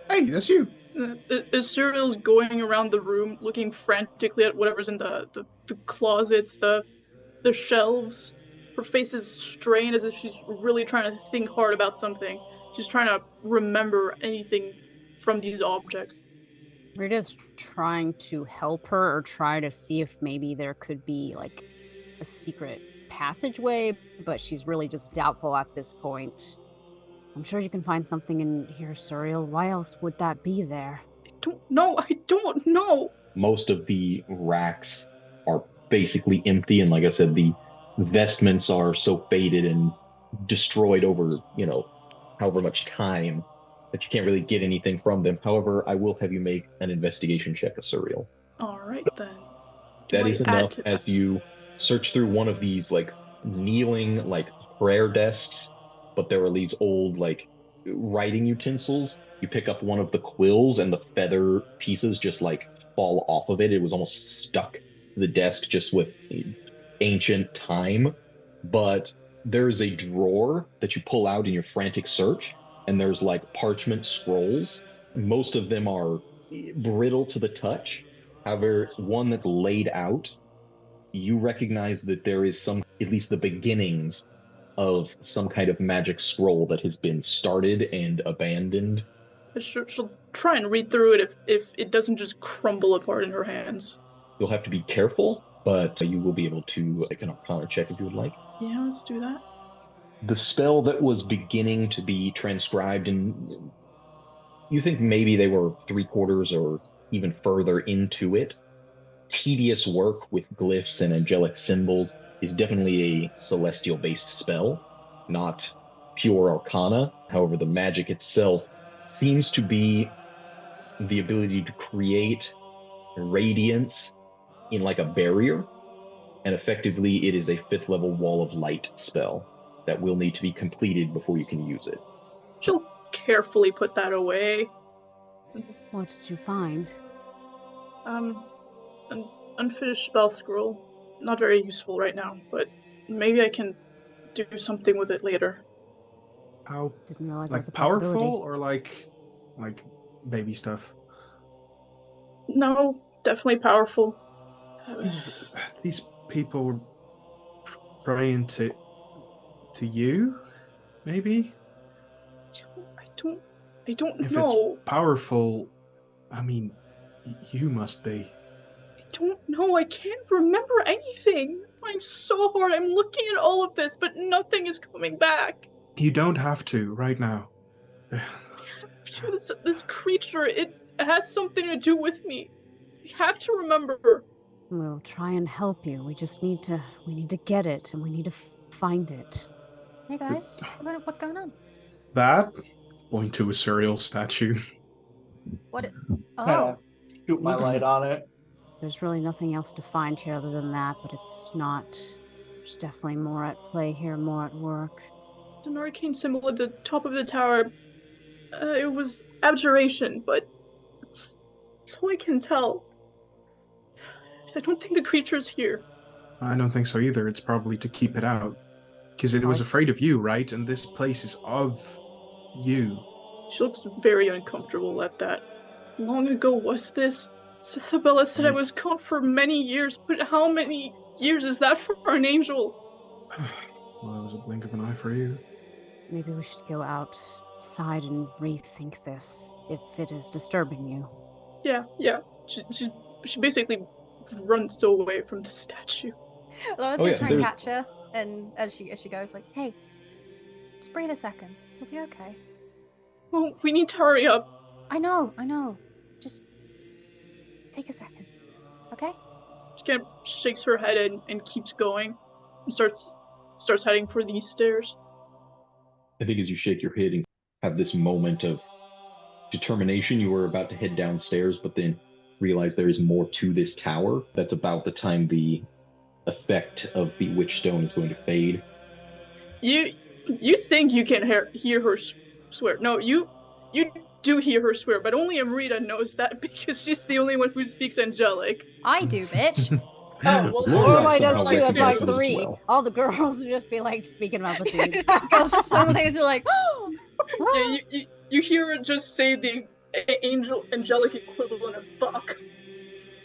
Hey, that's you. Asuriel's going around the room looking frantically at whatever's in the closets, the shelves. Her face is strained as if she's really trying to think hard about something. She's trying to remember anything from these objects. Rita's trying to help her or try to see if maybe there could be like a secret passageway, but she's really just doubtful at this point. I'm sure you can find something in here, Asuriel. Why else would that be there? I don't know. Most of the racks are basically empty, and like I said, the vestments are so faded and destroyed over, however much time that you can't really get anything from them. However, I will have you make an investigation check, Asuriel. All right, then. That is enough as you search through one of these, kneeling, prayer desks, but there are these old, writing utensils. You pick up one of the quills, and the feather pieces just, fall off of it. It was almost stuck to the desk just with ancient time. But there's a drawer that you pull out in your frantic search, and there's parchment scrolls. Most of them are brittle to the touch. However, one that's laid out, you recognize that there is at least the beginnings of some kind of magic scroll that has been started and abandoned. She'll try and read through it if it doesn't just crumble apart in her hands. You'll have to be careful, but you will be able to make an Arcana check if you would like. Yeah, let's do that. The spell that was beginning to be transcribed, and you think maybe they were 3/4 or even further into it. Tedious work with glyphs and angelic symbols is definitely a celestial-based spell, not pure arcana. However, the magic itself seems to be the ability to create radiance in a barrier, and effectively it is a 5th level wall of light spell that will need to be completed before you can use it. She'll carefully put that away. What did you find? An unfinished spell scroll. Not very useful right now, but maybe I can do something with it later. How Didn't realize that was a powerful possibility. or like baby stuff? No, definitely powerful. These people were praying to you, maybe? I don't If know. it's powerful, I mean, you must be. I don't know. I can't remember anything. I'm so so hard. I'm looking at all of this, but nothing is coming back. You don't have to right now. This creature, it has something to do with me. I have to remember. We'll try and help you. We need to get it, and we need to find it. Hey guys, what's going on? That? Point to Asuriel statue. What? Kinda Oh, shoot my light on it. There's really nothing else to find here other than that, but it's not. There's definitely more at play here, more at work. An arcane symbol at the top of the tower. It was abjuration, but that's all I can tell. I don't think the creature's here. I don't think so either. It's probably to keep it out. Because it was afraid of you, right? And this place is of you. She looks very uncomfortable at that. Long ago was this? Isabella said I was gone for many years, but how many years is that for an angel? Well, it was a blink of an eye for you. Maybe we should go outside and rethink this, if it is disturbing you. Yeah. She basically runs away from the statue. Laura's gonna try and catch her, and as she goes, like, hey, just breathe a second. We'll be okay. Oh, we need to hurry up. I know. Just take a second, okay? She kind of shakes her head and keeps going, and starts heading for these stairs. I think as you shake your head and have this moment of determination, you were about to head downstairs, but then realize there is more to this tower. That's about the time the effect of the witch stone is going to fade. You think you can hear her swear? No, you do hear her swear, but only Amrita knows that because she's the only one who speaks angelic. I do, bitch. Oh, well, Lorelei does somehow too as like recognizes as 3. well. All the girls would just be like speaking about the dudes. Girls just simultaneously like, yeah, you hear her just say the angelic equivalent of fuck.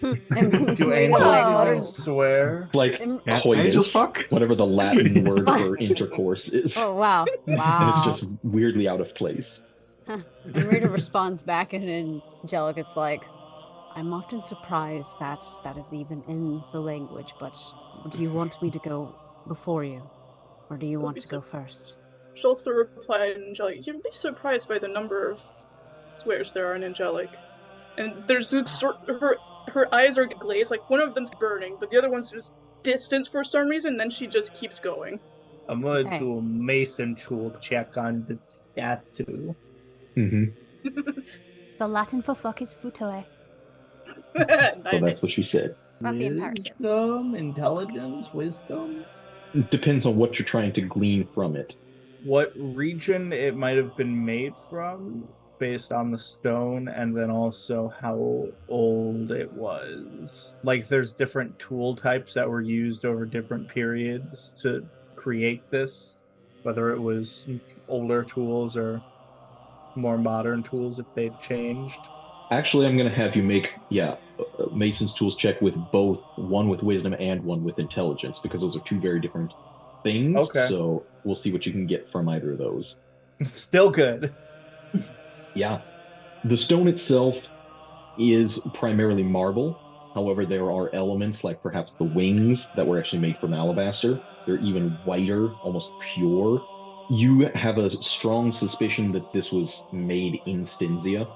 Do Whoa. angels swear? Like Yeah, coitus, angels fuck? whatever the Latin word for intercourse is. Oh wow. And Wow. it's just weirdly out of place. And Rita responds back in angelic. It's like, I'm often surprised that is even in the language, but do you want me to go before you? Or do you want to go first? She also replied in angelic, you'd be surprised by the number of swears there are in angelic. And there's her eyes are glazed, like one of them's burning, but the other one's just distant for some reason, then she just keeps going. I'm gonna Hey. do a mason tool check on the tattoo. Mm-hmm. the Latin for fuck is futoe. So that's what she said. That's the imperative. Wisdom, intelligence, wisdom. It depends on what you're trying to glean from it. What region it might have been made from, based on the stone, and then also how old it was. Like, there's different tool types that were used over different periods to create this, whether it was older tools or more modern tools if they've changed. Actually, I'm going to have you make, Mason's tools check with both, one with wisdom and one with intelligence, because those are two very different things. Okay. So we'll see what you can get from either of those. Still good. Yeah. The stone itself is primarily marble. However, there are elements like perhaps the wings that were actually made from alabaster. They're even whiter, almost pure. You have a strong suspicion that this was made in Stinzia.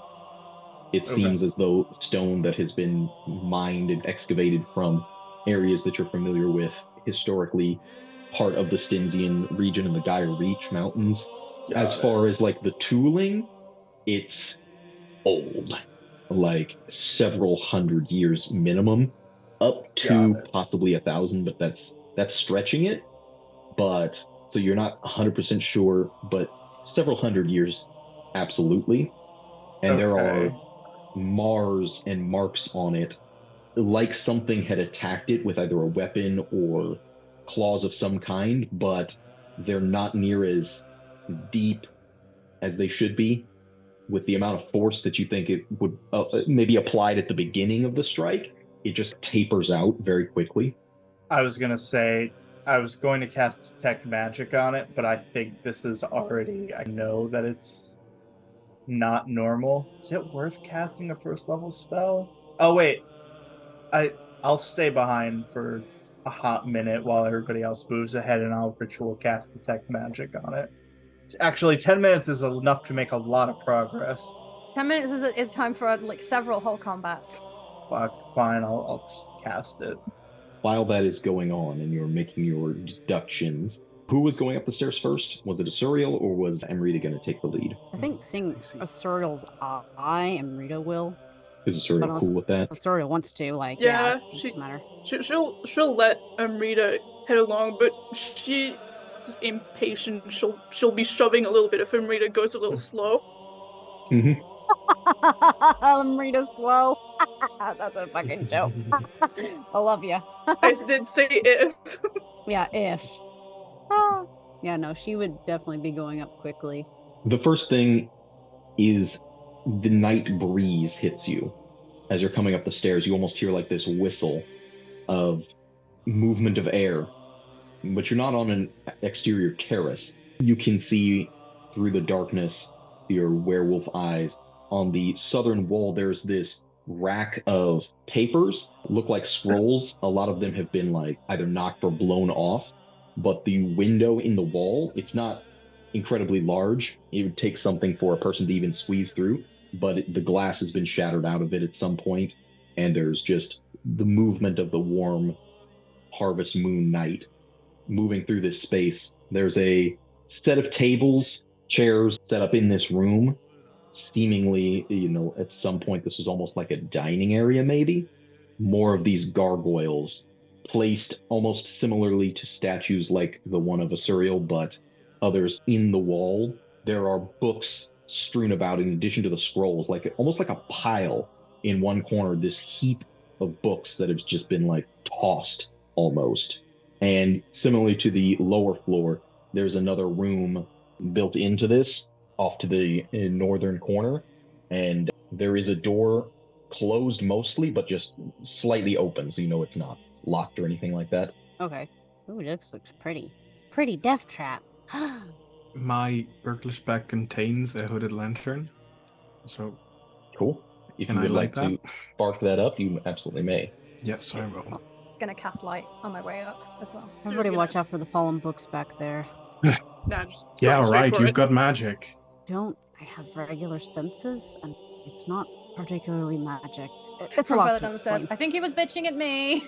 It seems as though stone that has been mined and excavated from areas that you're familiar with, historically part of the Stinzian region in the Gaia Reach Mountains. As far as like the tooling, it's old, like several hundred years minimum, up to possibly 1,000, but that's stretching it. But so you're not 100% sure, but several hundred years, absolutely. And there are mars and marks on it, like something had attacked it with either a weapon or claws of some kind, but they're not near as deep as they should be, with the amount of force that you think it would maybe applied at the beginning of the strike. It just tapers out very quickly. I was going to say, I was going to cast Detect Magic on it, but I think this is already, I know that it's not normal. Is it worth casting a first level spell? Oh, wait. I'll stay behind for a hot minute while everybody else moves ahead, and I'll ritual cast detect magic on it. Actually, 10 minutes is enough to make a lot of progress. 10 minutes is time for like several whole combats. Fuck, fine, I'll just cast it. While that is going on and you're making your deductions, who was going up the stairs first? Was it Asuriel or was Amrita going to take the lead? I think seeing Asuriel's eye, Amrita will. Is Asuriel cool with that? Asuriel wants to, like, Yeah, it doesn't matter. she'll let Amrita head along, but she's impatient. She'll be shoving a little bit if Amrita goes a little slow. Mm-hmm. Amrita's slow. That's a fucking joke. I love you. I did say if. Yeah, if. Yeah, no, she would definitely be going up quickly. The first thing is the night breeze hits you. As you're coming up the stairs, you almost hear like this whistle of movement of air, but you're not on an exterior terrace. You can see through the darkness, your werewolf eyes. On the southern wall, there's this rack of papers, look like scrolls. A lot of them have been like either knocked or blown off, but the window in the wall, it's not incredibly large. It would take something for a person to even squeeze through, but the glass has been shattered out of it at some point, and there's just the movement of the warm harvest moon night moving through this space. There's a set of tables, chairs set up in this room. Seemingly, at some point, this was almost like a dining area, maybe. More of these gargoyles placed almost similarly to statues like the one of Asuriel, but others in the wall. There are books strewn about in addition to the scrolls, like almost like a pile in one corner, this heap of books that have just been like tossed almost. And similarly to the lower floor, there's another room built into this off to the northern corner, and there is a door closed mostly, but just slightly open, so it's not locked or anything like that. Okay. Ooh, this looks pretty. Pretty death trap. My burglar's bag contains a hooded lantern, so cool. If can you I would light like to spark that up, you absolutely may. Yes, I will. Gonna cast light on my way up as well. Everybody watch out for the fallen books back there. Nah, just Yeah, going straight right. for You've it. got magic. I have regular senses, and it's not particularly magic. It's a From lot further to down the stairs. explain. I think he was bitching at me.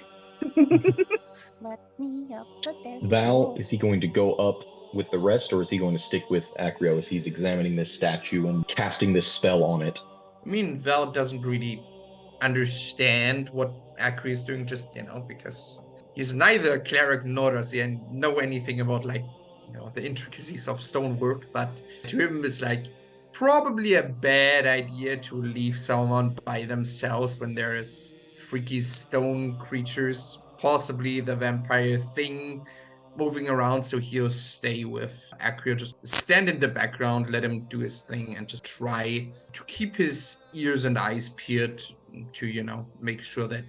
Let me up the stairs. Val, is he going to go up with the rest, or is he going to stick with Acrio as he's examining this statue and casting this spell on it? I mean, Val doesn't really understand what Acrio is doing, just, because he's neither a cleric nor does he know anything about, the intricacies of stonework, but to him it's probably a bad idea to leave someone by themselves when there is freaky stone creatures, possibly the vampire thing moving around, so he'll stay with Acrio, just stand in the background, let him do his thing, and just try to keep his ears and eyes peeled to, make sure that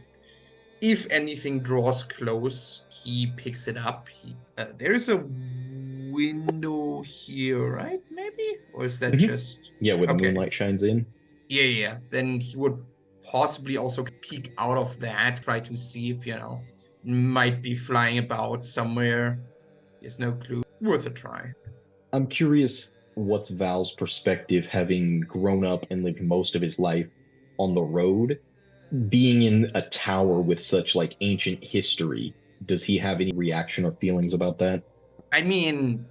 if anything draws close, he picks it up. There's a window here, right? Maybe? Or is that just... Yeah, where the moonlight shines in. Yeah. Then he would possibly also peek out of that, try to see if, might be flying about somewhere. There's no clue. Worth a try. I'm curious what's Val's perspective, having grown up and lived most of his life on the road, being in a tower with such ancient history. Does he have any reaction or feelings about that? I mean,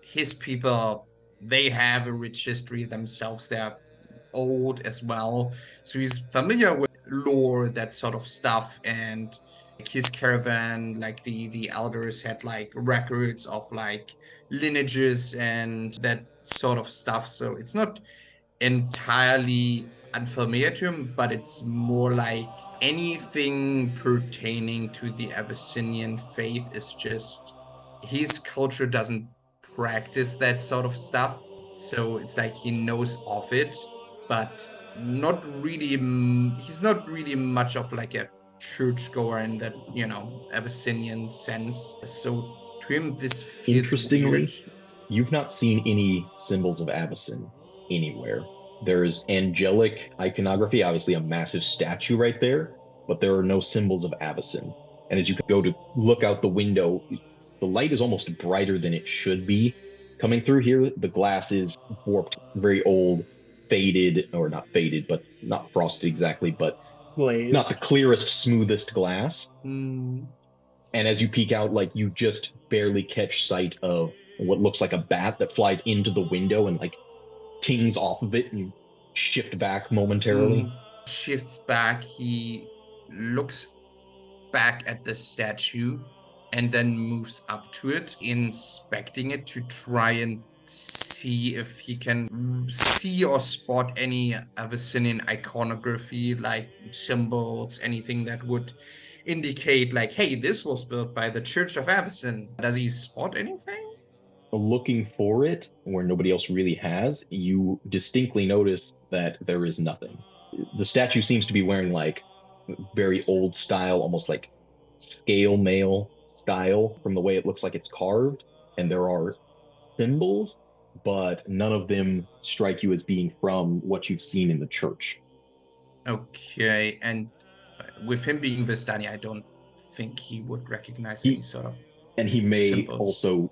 his people, they have a rich history themselves. They're old as well. So he's familiar with lore, that sort of stuff. And his caravan, the elders had records of lineages and that sort of stuff. So it's not entirely unfamiliar to him, but it's more like anything pertaining to the Avacynian faith is just his culture doesn't practice that sort of stuff. So it's he knows of it, but not really. He's not really much of a churchgoer in that Avacynian sense. So to him, this feels Interestingly, weird. You've not seen any symbols of Avacyn anywhere. There is angelic iconography, obviously a massive statue right there, but there are no symbols of Avacyn. And as you go to look out the window, the light is almost brighter than it should be coming through here. The glass is warped, very old, faded, or not faded, but not frosted exactly, but not the Glazed. clearest, smoothest glass. Mm. And as you peek out, like you just barely catch sight of what looks like a bat that flies into the window and like tings off of it, and you shift back momentarily. Shifts back. He looks back at the statue and then moves up to it, inspecting it to try and see if he can see or spot any Avacynian iconography, like symbols, anything that would indicate like, hey, this was built by the Church of Avacyn. Does he spot anything? Looking for it where nobody else really has, you distinctly notice that there is nothing. The statue seems to be wearing like very old style, almost like scale mail style from the way it looks like it's carved. And there are symbols, but none of them strike you as being from what you've seen in the church. Okay, and with him being Vistani, I don't think he would recognize any sort of. And he may symbols. also,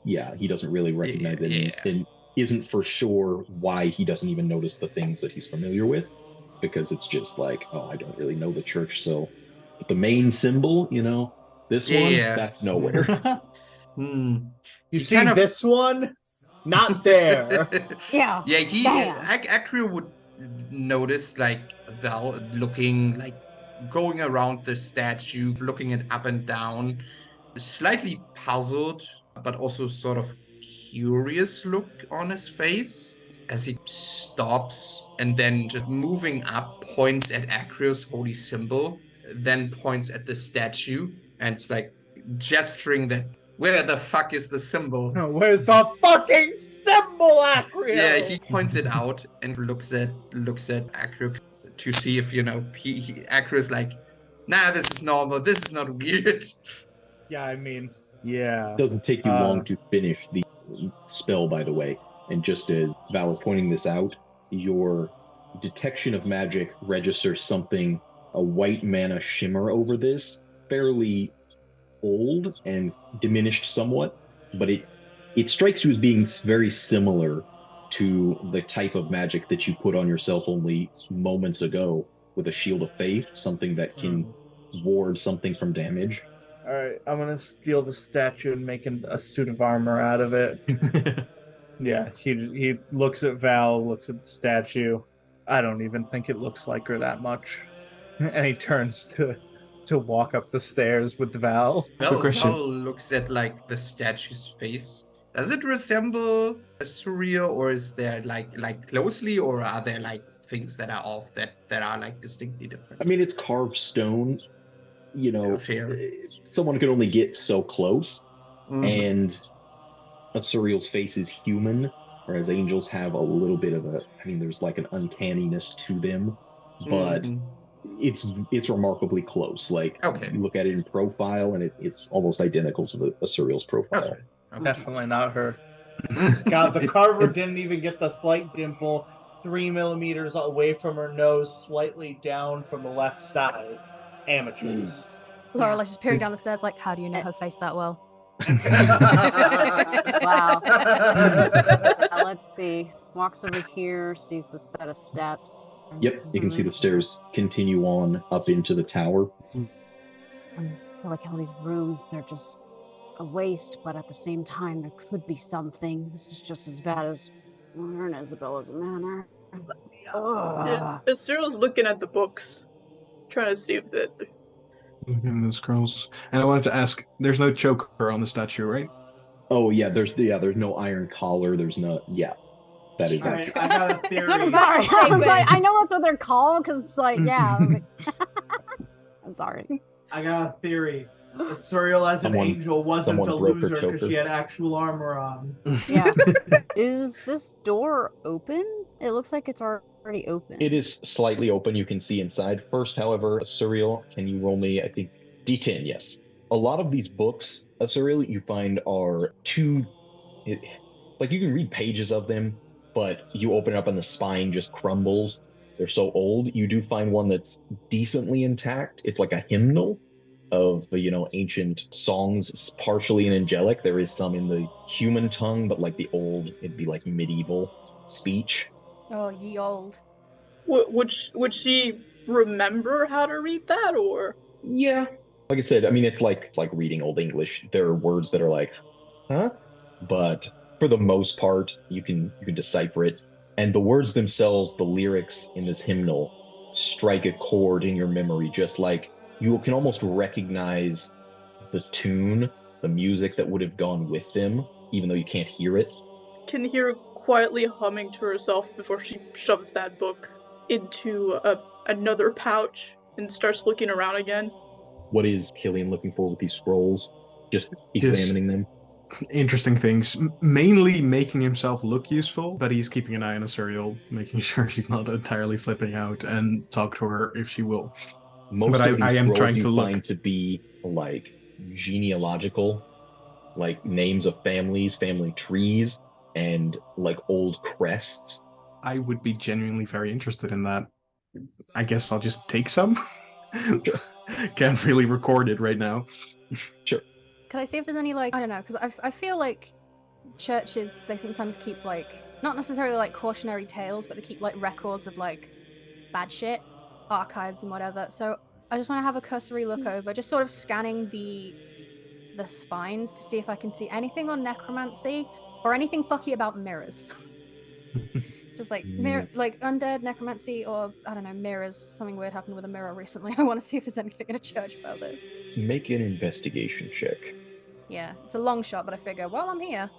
yeah, he doesn't really recognize it and isn't for sure why he doesn't even notice the things that he's familiar with, because it's just like, oh, I don't really know the church, so but the main symbol, this one, that's nowhere. You He see kind of- this one? Not there. Yeah. Yeah, he Damn. Acrio would notice like Val looking like going around the statue, looking it up and down, slightly puzzled, but also sort of curious look on his face as he stops and then just moving up points at Acrio's holy symbol, then points at the statue and it's like gesturing that where the fuck is the symbol? Where's the fucking symbol, Acrio? Yeah, he points it out and looks at Acrio to see if Acrio's like, nah, this is normal. This is not weird. Yeah, I mean, yeah. It doesn't take you long to finish the spell, by the way. And just as Val is pointing this out, your detection of magic registers something, a white mana shimmer over this, fairly old and diminished somewhat, but it strikes you as being very similar to the type of magic that you put on yourself only moments ago with a shield of faith, something that can ward something from damage. All right, I'm gonna steal the statue and make a suit of armor out of it. Yeah, he looks at Val, looks at the statue. I don't even think it looks like her that much, and he turns to walk up the stairs with Val. Val looks at like the statue's face. Does it resemble Asuriel, or is there like closely, or are there like things that are off that are like distinctly different? I mean, it's carved stone. Fair. Someone could only get so close, and Asuriel's face is human, whereas angels have a little bit of there's like an uncanniness to them, but it's remarkably close. Like, you look at it in profile, and it's almost identical to the Asuriel's profile. Okay. Definitely not her. God, the carver didn't even get the slight dimple 3 millimeters away from her nose, slightly down from the left side. Amateurs. Lorelei just peering down the stairs like, how do you know her face that well? Wow. Let's see. Walks over here, sees the set of steps. Yep, you can see the stairs continue on up into the tower. I feel like all these rooms, they're just a waste, but at the same time, there could be something. This is just as bad as Manor and Isabella's Manor. Cyril's looking at the books, trying to see if that. And the scrolls. And I wanted to ask, there's no choker on the statue, right? Oh yeah, there's no iron collar. There's no that is Right, I got a theory. Sorry, I was like, I know that's what they're called, because it's like, yeah. I'm sorry. I got a theory. Asuriel as an angel wasn't a loser because she had actual armor on. Yeah. Is this door open? It looks like it's already open. It is slightly open. You can see inside. First, however, Asuriel, can you roll me, I think, D10, yes. A lot of these books, Asuriel, you find are like you can read pages of them, but you open it up and the spine just crumbles. They're so old. You do find one that's decently intact. It's like a hymnal of ancient songs, partially in angelic. There is some in the human tongue, but like the old, it'd be like medieval speech. Oh, ye old. Would she remember how to read that, or? Yeah, like I said, I mean it's like reading Old English. There are words that are like, huh? But for the most part, you can decipher it. And the words themselves, the lyrics in this hymnal, strike a chord in your memory, just like you can almost recognize the tune, the music that would have gone with them, even though you can't hear it. Can hear her quietly humming to herself before she shoves that book into another pouch and starts looking around again. What is Cillian looking for with these scrolls? Just Just examining them. interesting things, mainly making himself look useful, but he's keeping an eye on Asuriel, making sure she's not entirely flipping out, and talk to her if she will. But Most of I these am scrolls trying you to look. find to be like genealogical, like names of families, family trees, and like old crests. I would be genuinely very interested in that. I guess I'll just take some. Sure, Can't really record it right now. sure. Can I see if there's any, like, I don't know, because I feel like churches, they sometimes keep, like, not necessarily like cautionary tales, but they keep like records of like bad shit, archives and whatever. So I just want to have a cursory look over, just sort of scanning the spines to see if I can see anything on necromancy or anything fucky about mirrors. Just like mirror, like undead necromancy, or I don't know, mirrors. Something weird happened with a mirror recently. I want to see if there's anything in a church about this. Make an investigation check. Yeah, it's a long shot, but I figure, well, I'm here.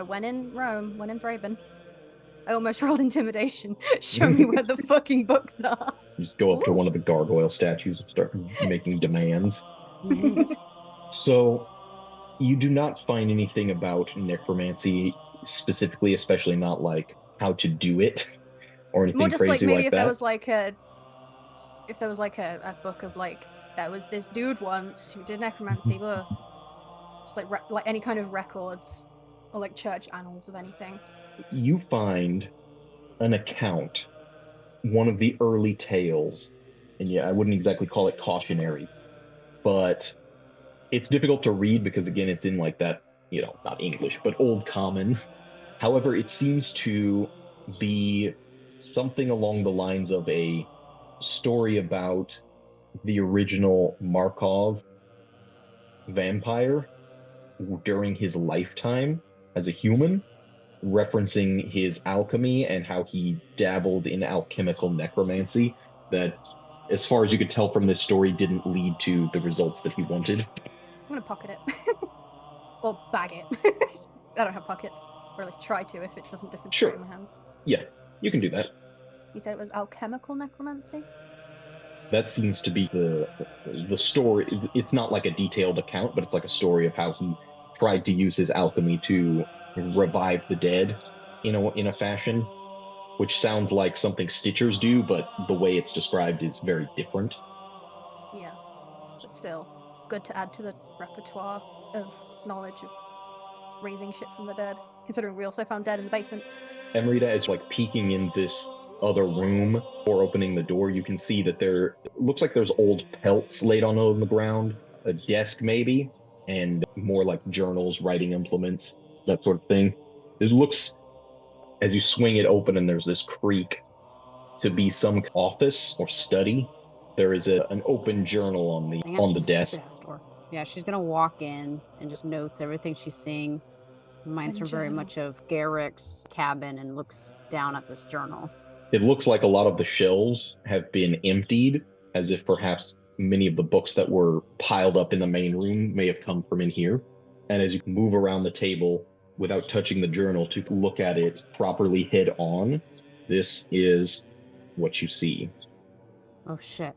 When in Rome, when in Thraben. I almost rolled intimidation. Show me where the fucking books are. Just go up to Ooh. one of the gargoyle statues and start making demands. Nice. So you do not find anything about necromancy specifically, especially not like how to do it or More anything just like crazy maybe like if there that. was like a book of like there was this dude once who did necromancy, but just like any kind of records or like church annals of anything. You find an account, one of the early tales, and yeah, I wouldn't exactly call it cautionary, but it's difficult to read because again, it's in like that, not English, but Old Common. However, it seems to be something along the lines of a story about the original Markov vampire during his lifetime as a human, referencing his alchemy and how he dabbled in alchemical necromancy that, as far as you could tell from this story, didn't lead to the results that he wanted. I'm gonna pocket it. Or bag it. I don't have pockets. Or at least try to if it doesn't disintegrate in Sure. my hands. Yeah, you can do that. You said it was alchemical necromancy? That seems to be the story. It's not like a detailed account, but it's like a story of how he tried to use his alchemy to revive the dead in a fashion, which sounds like something Stitchers do, but the way it's described is very different. Yeah. But still, good to add to the repertoire of knowledge of raising shit from the dead. Considering we also found dead in the basement. Amrita is like peeking in this other room or opening the door. You can see that there looks like there's old pelts laid on the ground, a desk maybe, and more like journals, writing implements, that sort of thing. It looks, as you swing it open and there's this creak, to be some office or study. There is an open journal on the Dang it, on the desk. stupid ass door. Yeah, she's gonna walk in and just notes everything she's seeing. Reminds her very Journal. much of Garrick's cabin and looks down at this journal. It looks like a lot of the shelves have been emptied, as if perhaps many of the books that were piled up in the main room may have come from in here. And as you move around the table without touching the journal to look at it properly head on, this is what you see. Oh shit.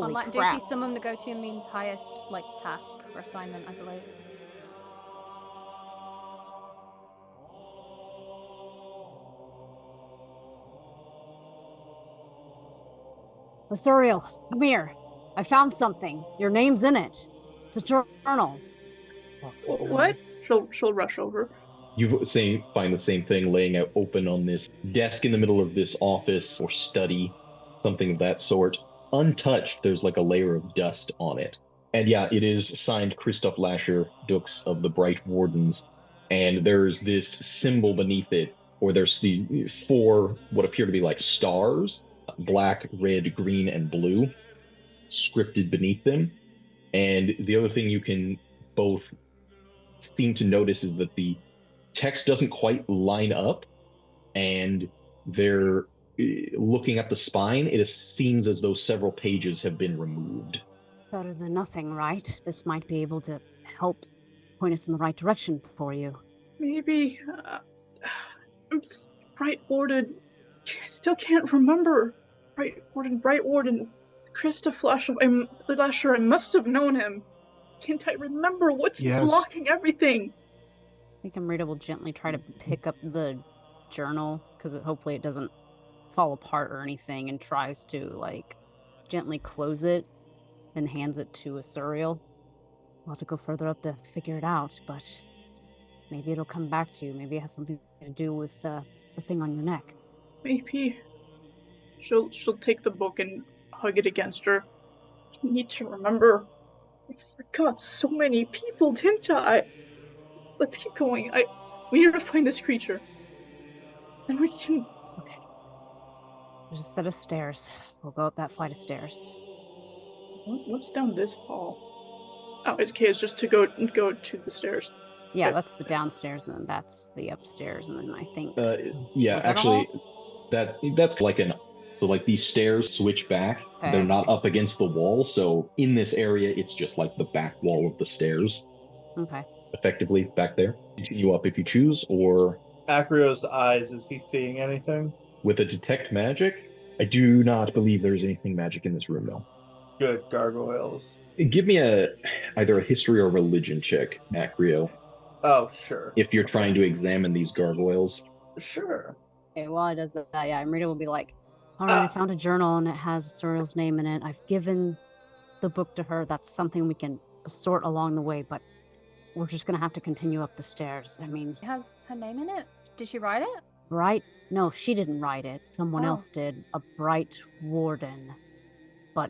Holy light crap. duty, summon the go-to means highest like task or assignment, I believe. Asuriel, come here. I found something. Your name's in it. It's a journal. What? She'll rush over. You find the same thing laying out open on this desk in the middle of this office or study, something of that sort. Untouched, there's like a layer of dust on it. And yeah, it is signed Christoph Lasher, Dux of the Bright Wardens. And there's this symbol beneath it, or there's the four what appear to be like stars, black, red, green, and blue, scripted beneath them. And the other thing you can both seem to notice is that the text doesn't quite line up, and they're looking at the spine. It seems as though several pages have been removed. Better than nothing, right? This might be able to help point us in the right direction for you. Maybe. I'm Bright Warden. I still can't remember. Bright Warden. Christoph Lasher. I must have known him. Can't I remember what's blocking everything? I think Amrita will gently try to pick up the journal, because hopefully it doesn't fall apart or anything, and tries to, like, gently close it and hands it to Asuriel. We'll have to go further up to figure it out, but maybe it'll come back to you. Maybe it has something to do with the thing on your neck. Maybe. She'll take the book and hug it against her. I need to remember. I forgot so many people, didn't I? Let's keep going. We need to find this creature. And we can... Okay. There's a set of stairs. We'll go up that flight of stairs. What's down this hall? Oh, it's just to go to the stairs. Yeah, Okay. that's the downstairs, and then that's the upstairs, and then I think... Yeah, actually, that's like so like these stairs switch back. Okay. They're not up against the wall, so in this area, it's just like the back wall of the stairs. Okay. Effectively, back there. Continue up if you choose, or... Acrio's eyes, is he seeing anything? With a detect magic, I do not believe there's anything magic in this room, no. Good, gargoyles. Give me either a history or religion check, Acrio, Oh, sure. if you're trying to examine these gargoyles. Sure. Okay, while it does that, yeah, Amrita will be like, all right, I found a journal, and it has Asuriel's name in it. I've given the book to her. That's something we can sort along the way, but we're just going to have to continue up the stairs. I mean... It has her name in it? Did she write it? Bright? No, she didn't write it. Someone Oh. else did. A Bright Warden. But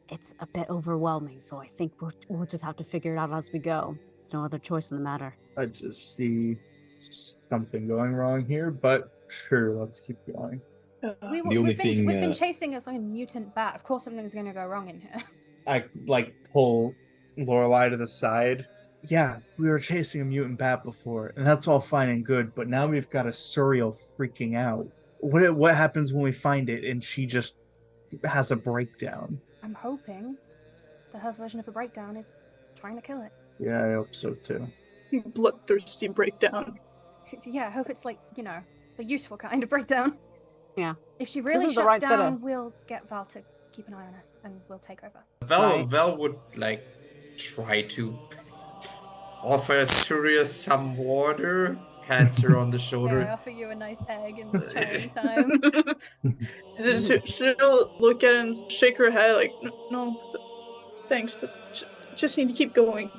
it's a bit overwhelming, so I think we'll just have to figure it out as we go. No other choice in the matter. I just see something going wrong here, but sure, let's keep going. We've only been chasing a fucking mutant bat. Of course something's going to go wrong in here. I pull Lorelei to the side. Yeah, we were chasing a mutant bat before, and that's all fine and good, but now we've got Asuriel freaking out. What happens when we find it and she just has a breakdown? I'm hoping that her version of a breakdown is trying to kill it. Yeah, I hope so too. Bloodthirsty breakdown. Yeah, I hope it's like, the useful kind of breakdown. Yeah. If she really is the shuts right down, setup. we'll get Val to keep an eye on her, and we'll take over. Val would try to offer Asuriel some water, pats her on the May I shoulder. offer you a nice egg in this trying time? She'll look at it and shake her head like, no, thanks, but just need to keep going.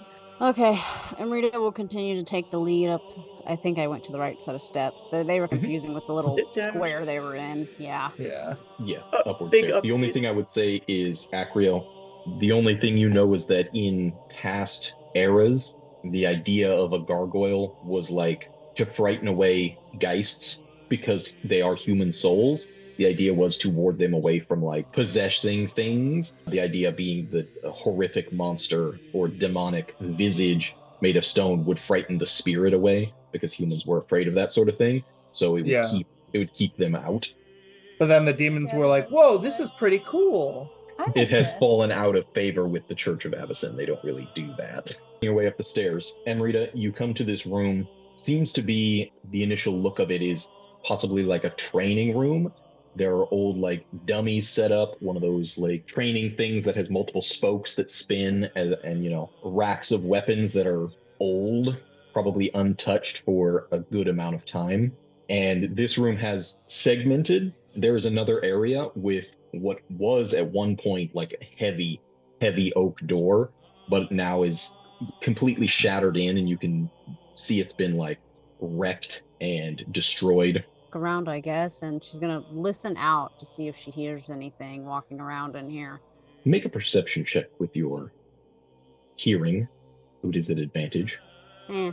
Okay, Amrita will continue to take the lead up. I think I went to the right set of steps. They were confusing with the little Stairs. square they were in. Yeah. Yeah. Yeah, upward Big stairs. up, The only please. thing I would say is, Acrio, the only thing you know is that in past eras, the idea of a gargoyle was like to frighten away geists because they are human souls. The idea was to ward them away from like possessing things. The idea being that a horrific monster or demonic visage made of stone would frighten the spirit away because humans were afraid of that sort of thing. So it would keep them out. But then the demons were like, whoa, this is pretty cool. It has fallen out of favor with the Church of Avacyn. They don't really do that. Your way up the stairs, Amrita, you come to this room. Seems to be, the initial look of it is possibly like a training room, There are old like dummies set up, one of those like training things that has multiple spokes that spin, and racks of weapons that are old, probably untouched for a good amount of time. And this room has segmented. There is another area with what was at one point like a heavy, heavy oak door, but now is completely shattered in, and you can see it's been like wrecked and destroyed. Around, I guess, and she's gonna listen out to see if she hears anything walking around in here. Make a perception check with your hearing. It is an advantage. Eh.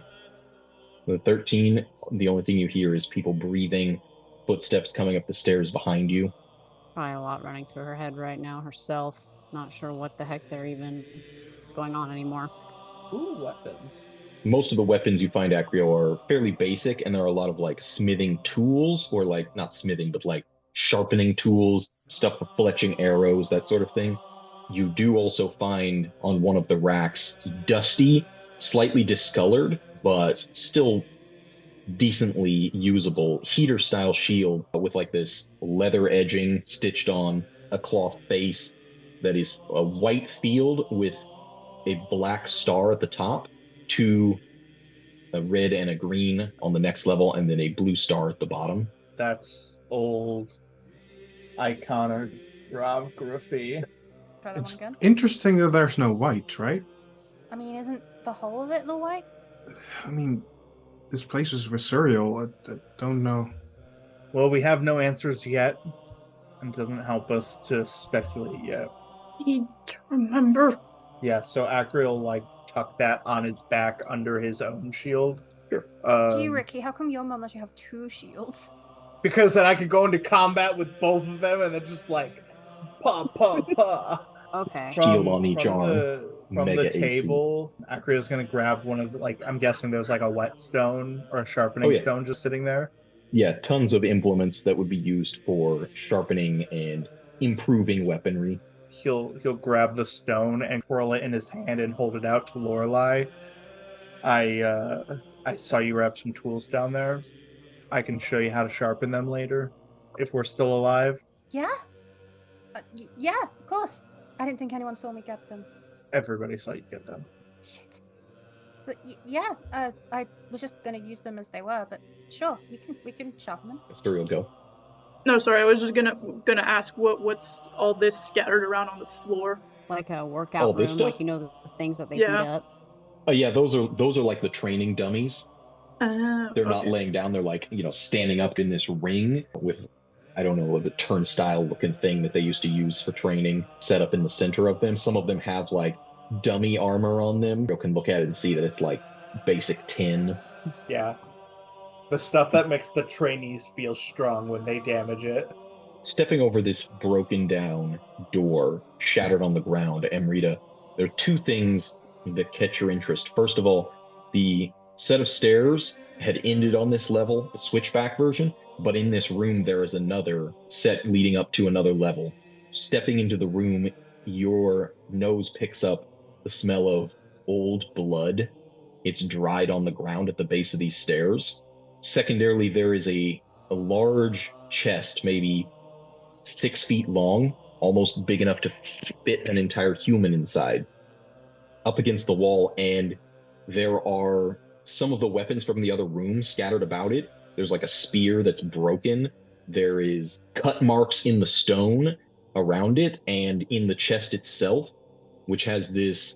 The 13, the only thing you hear is people breathing, footsteps coming up the stairs behind you. Probably a lot running through her head right now herself. Not sure what the heck is going on anymore. Ooh, weapons. Most of the weapons you find, Acrio, are fairly basic, and there are a lot of like smithing tools, or like not smithing, but like sharpening tools, stuff for fletching arrows, that sort of thing. You do also find on one of the racks dusty, slightly discolored, but still decently usable heater style shield with like this leather edging stitched on a cloth face that is a white field with a black star at the top, two a red and a green on the next level, and then a blue star at the bottom. That's old iconography. Try that one It's again. interesting that there's no white, right? I mean, isn't the whole of it the white? I mean, this place was Asuriel. I don't know. Well, we have no answers yet, and it doesn't help us to speculate yet. Need to remember. Yeah, so Acrio like tuck that on his back under his own shield. Sure. Gee, Ricky, how come your mom lets you have 2 shields? Because then I could go into combat with both of them and then just like pa. Okay. Shield on each arm. From Mega the AC. table, Acrio's gonna grab one of like, I'm guessing there's like a whetstone or a sharpening yeah. stone just sitting there. Yeah, tons of implements that would be used for sharpening and improving weaponry. He'll grab the stone and twirl it in his hand and hold it out to Lorelei. I saw you wrap some tools down there. I can show you how to sharpen them later if we're still alive. Yeah? Yeah, of course. I didn't think anyone saw me get them. Everybody saw you get them. Shit. But yeah, I was just gonna use them as they were, but sure, we can sharpen them. Asuriel, go. No, sorry, I was just gonna ask what's all this scattered around on the floor. Like a workout All this room, stuff? like the things that they Yeah. heat up. Oh yeah, those are like the training dummies. They're not Okay. laying down, they're like, standing up in this ring with, I don't know, the turnstile looking thing that they used to use for training set up in the center of them. Some of them have like dummy armor on them. You can look at it and see that it's like basic tin. Yeah. The stuff that makes the trainees feel strong when they damage it. Stepping over this broken down door, shattered on the ground, Amrita, there are two things that catch your interest. First of all, the set of stairs had ended on this level, the switchback version, but in this room there is another set leading up to another level. Stepping into the room, your nose picks up the smell of old blood. It's dried on the ground at the base of these stairs. Secondarily, there is a large chest, maybe 6 feet long, almost big enough to fit an entire human inside, up against the wall, and there are some of the weapons from the other room scattered about it. There's like a spear that's broken. There is cut marks in the stone around it and in the chest itself, which has this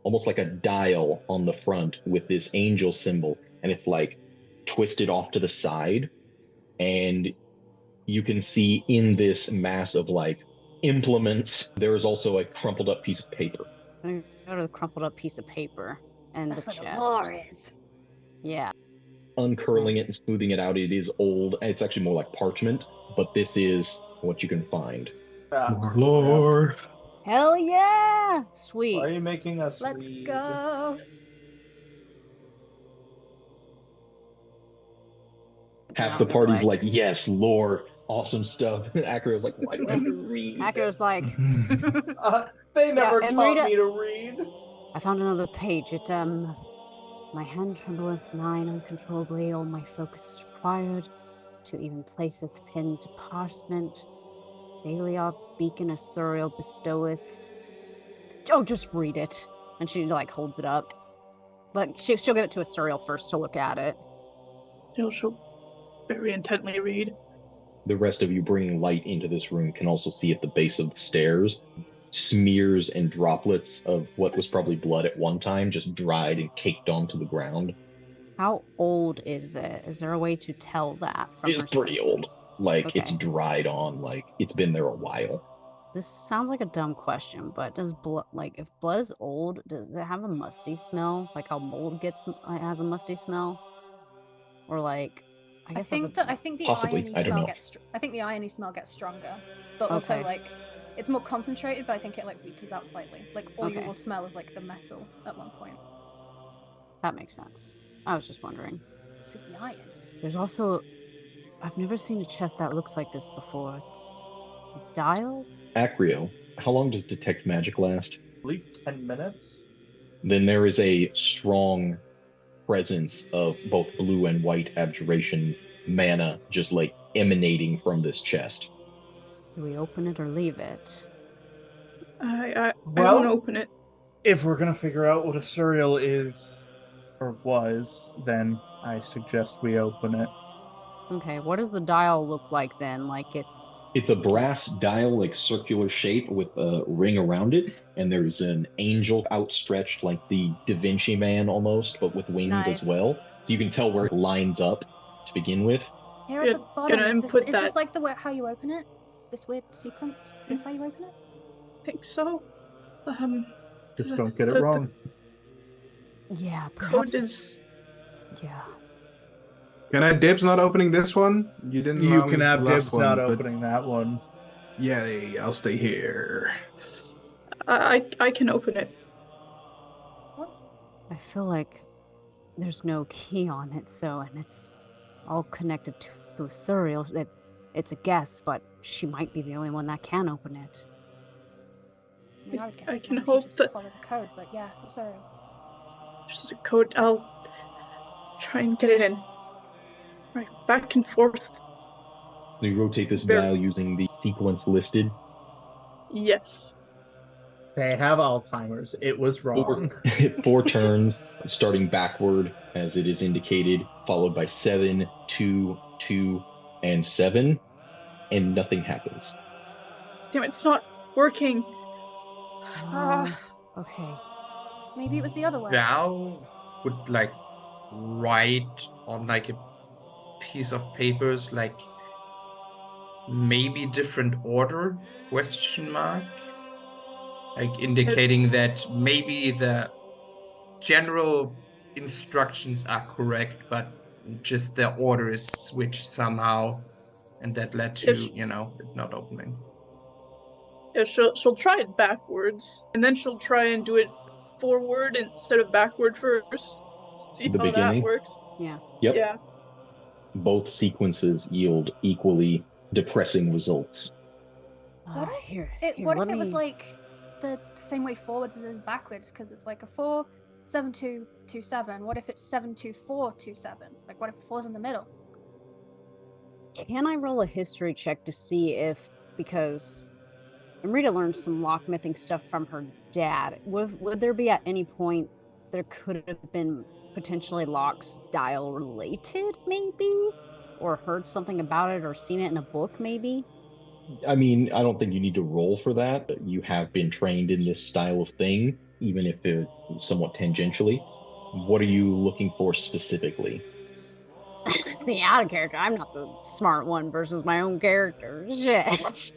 almost like a dial on the front with this angel symbol, and it's like twisted off to the side. And you can see in this mass of like implements, there is also a crumpled up piece of paper. I'm gonna go to the crumpled up piece of paper and That's the what chest. the lore is. Yeah. Uncurling it and smoothing it out, it is old. It's actually more like parchment, but this is what you can find. More lore. Hell yeah! Sweet. Why are you making us Let's read? go. Half the party's like, yes, lore, awesome stuff. And Acrio's like, why do I have to read? Acro's like, They never and taught Rita- me to read. I found another page. It, my hand trembleth, mine uncontrollably, all my focus is required. to even placeth pen to parchment. Baliok beacon Asuriel bestoweth. Oh, just read it. And she like holds it up. But she'll give it to Asuriel first to look at it. She'll very intently read. The rest of you bringing light into this room can also see at the base of the stairs smears and droplets of what was probably blood at one time just dried and caked onto the ground. How old is it? Is there a way to tell that from her It's pretty old. senses? Like, Okay. it's dried on, like, it's been there a while. This sounds like a dumb question, but does blood, like, if blood is old, does it have a musty smell? Like how mold has a musty smell? Or like, I guess think that's I think the Possibly, irony I don't smell know. gets. I think the irony smell gets stronger, but also Okay. like it's more concentrated. But I think it like weakens out slightly. Like all you Okay. will smell is like the metal at one point. that makes sense. I was just wondering. It's just the iron. There's also, I've never seen a chest that looks like this before. It's a dial? Acrio, how long does detect magic last? I believe 10 minutes. Then there is a strong presence of both blue and white abjuration mana just like emanating from this chest. Do we open it or leave it? I Well- don't open it. If we're gonna figure out what a Asuriel is or was, then I suggest we open it. Okay, what does the dial look like then? Like It's a brass dial, like circular shape with a ring around it, and there's an angel outstretched like the Da Vinci Man almost, but with wings Nice. as well. So you can tell where it lines up to begin with. Here at Yeah, the bottom, gonna is input this that. like the way how you open it? This weird sequence? Is this how you open it? I think so. Just don't get it the wrong. yeah, Code perhaps. is Yeah. Can I dibs not opening this one? You didn't. You allow me can with have the last dibs one, not but opening that one. yay, I'll stay here. I can open it. I feel like there's no key on it, and it's all connected to Asuriel. It's a guess, but she might be the only one that can open it. I mean, I would guess I as can long as you hope just that- follow the code, but yeah, sorry. Just a code. I'll try and get it in. Right, back and forth. You rotate this Very- dial using the sequence listed. Yes. They have Alzheimer's. It was wrong. 4 turns, starting backward as it is indicated, followed by 7, 2, 2, and 7, and nothing happens. Damn it, it's not working. Okay. Maybe it was the other way. Val would like write on like a piece of papers like maybe different order question mark, like indicating that maybe the general instructions are correct but just the order is switched somehow, and that led to Yes. it not opening. Yeah, she'll try it backwards, and then she'll try and do it forward instead of backward first. See The how beginning? that works. Yeah. Yep. Yeah. Both sequences yield equally depressing results. What if Here, What let if it was me- like the same way forwards as it is backwards? Because it's like a 4, 7, 2, 2, 7. What if it's 7, 2, 4, 2, 7? Like, what if 4's in the middle? Can I roll a history check to see if, because Amrita learned some locksmithing stuff from her dad. Would there be at any point there could have been potentially Locke's dial related, maybe? Or heard something about it or seen it in a book, maybe? I mean, I don't think you need to roll for that. You have been trained in this style of thing, even if it's somewhat tangentially. What are you looking for specifically? See, out of character. I'm not the smart one versus my own character. Shit.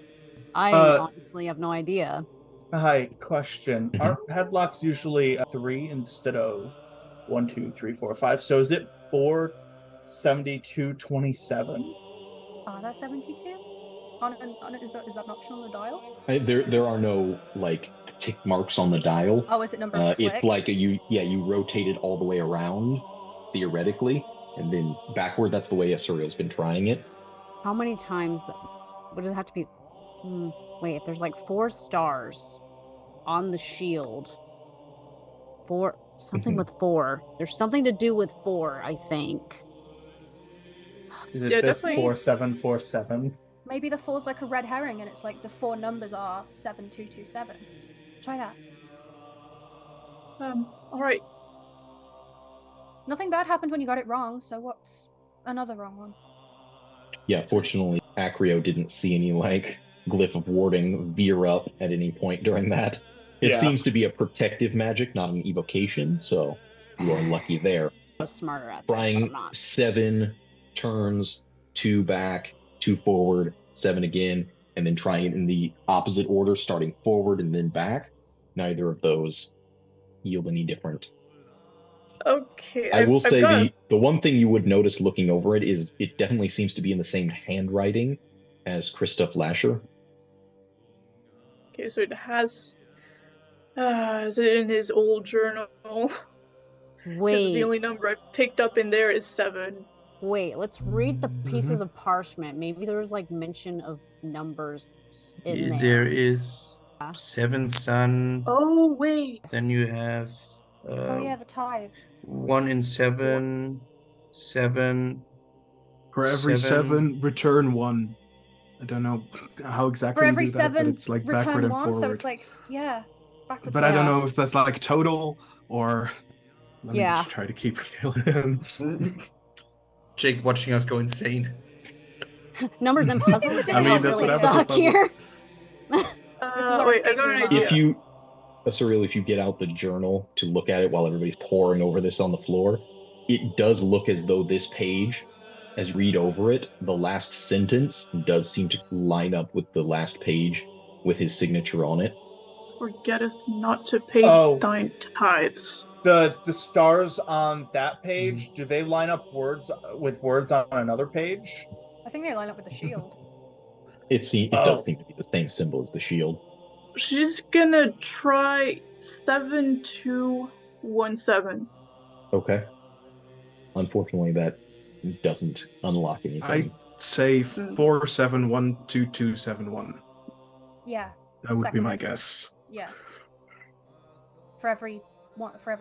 I honestly have no idea. Hi, question. Mhm. Aren't headlocks usually 3 instead of 1, 2, 3, 4, 5? So is it 4, 72, 27? Are there 72? Is that an option on the dial? There are no like tick marks on the dial. Oh, is it number of clicks? It's like you rotate it all the way around, theoretically, and then backward. That's the way Asuriel's been trying it. How many times would it have to be? Wait, if there's like 4 stars on the shield, something Mhm. with 4. There's something to do with 4, I think. Is it Yeah, just definitely. 4747? Maybe the 4's like a red herring and it's like the 4 numbers are 7227. Try that. All right. Nothing bad happened when you got it wrong, so what's another wrong one? Yeah, fortunately, Acrio didn't see any like glyph of warding veer up at any point during that. It Yeah. seems to be a protective magic, not an evocation, so you are lucky there. I was smarter at this, but Trying I'm not. 7 turns, 2 back, 2 forward, 7 again, and then trying it in the opposite order, starting forward and then back. Neither of those yield any different. Okay. I will I've say got the one thing you would notice looking over it is it definitely seems to be in the same handwriting as Christoph Lasher. Okay, so it has. Is it in his old journal? Because the Wait, only number I picked up in there is 7. let's read the pieces of parchment. Maybe there's like mention of numbers in There there. is 7 sun. Oh wait. Then you have Oh yeah, the tithe. 1 in 7, 7. For every 7. 7, return 1. I don't know how exactly For you every do that, but 7, it's like backward return and 1, forward. so it's like, yeah, backwards. But I don't Yeah. know if that's like total or. Let me Yeah. just try to keep him. Jake watching us go insane. Numbers and puzzles I mean, don't that's really what happens suck with here. This is our Wait, I escape got an room, idea. If you, Asuriel, if you get out the journal to look at it while everybody's poring over this on the floor, it does look as though this page, as you read over it, the last sentence does seem to line up with the last page with his signature on it. Forgetteth not to pay thine tithes. The stars on that page, do they line up words with words on another page? I think they line up with the shield. It does seem to be the same symbol as the shield. She's gonna try 7217. Okay. Unfortunately, that doesn't unlock anything. I'd say 47122271. Yeah. That would be second my one. guess. Yeah. For every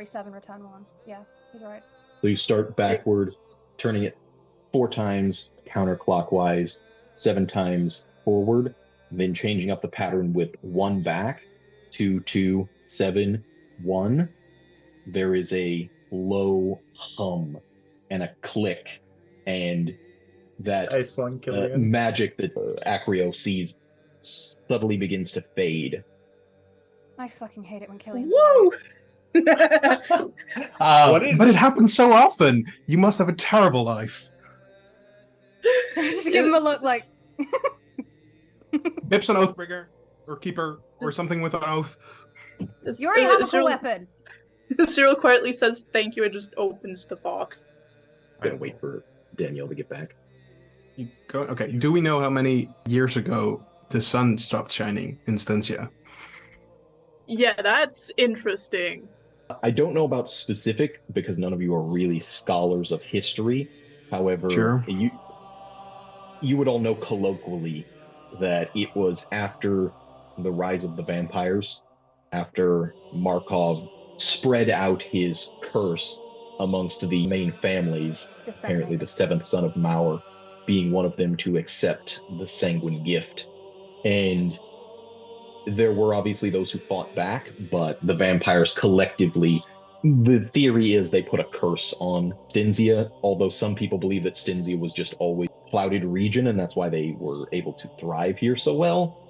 7, return 1. Yeah, he's right. So you start backward, turning it 4 times counterclockwise, 7 times forward, then changing up the pattern with 1 back, 2, 2, 7, 1. There is a low hum and a click, and that Nice one, Cillian. magic that Acrio sees subtly begins to fade. I fucking hate it when Cillian's Woo! What did- But it happens so often. You must have a terrible life. Just give him a look like. Bip's an Oathbringer, or Keeper, or something with an oath. You already have a cool weapon. Cyril quietly says thank you and just opens the box. I'm gonna wait for Danielle to get back. Okay, do we know how many years ago the sun stopped shining in Stensia? Yeah, that's interesting. I don't know about specific because none of you are really scholars of history. However, Sure. you would all know colloquially that it was after the rise of the vampires, after Markov spread out his curse amongst the main families, apparently the 7th son of Maur being one of them to accept the sanguine gift. And there were obviously those who fought back, but the vampires collectively, the theory is they put a curse on Stensia, although some people believe that Stensia was just always a clouded region, and that's why they were able to thrive here so well.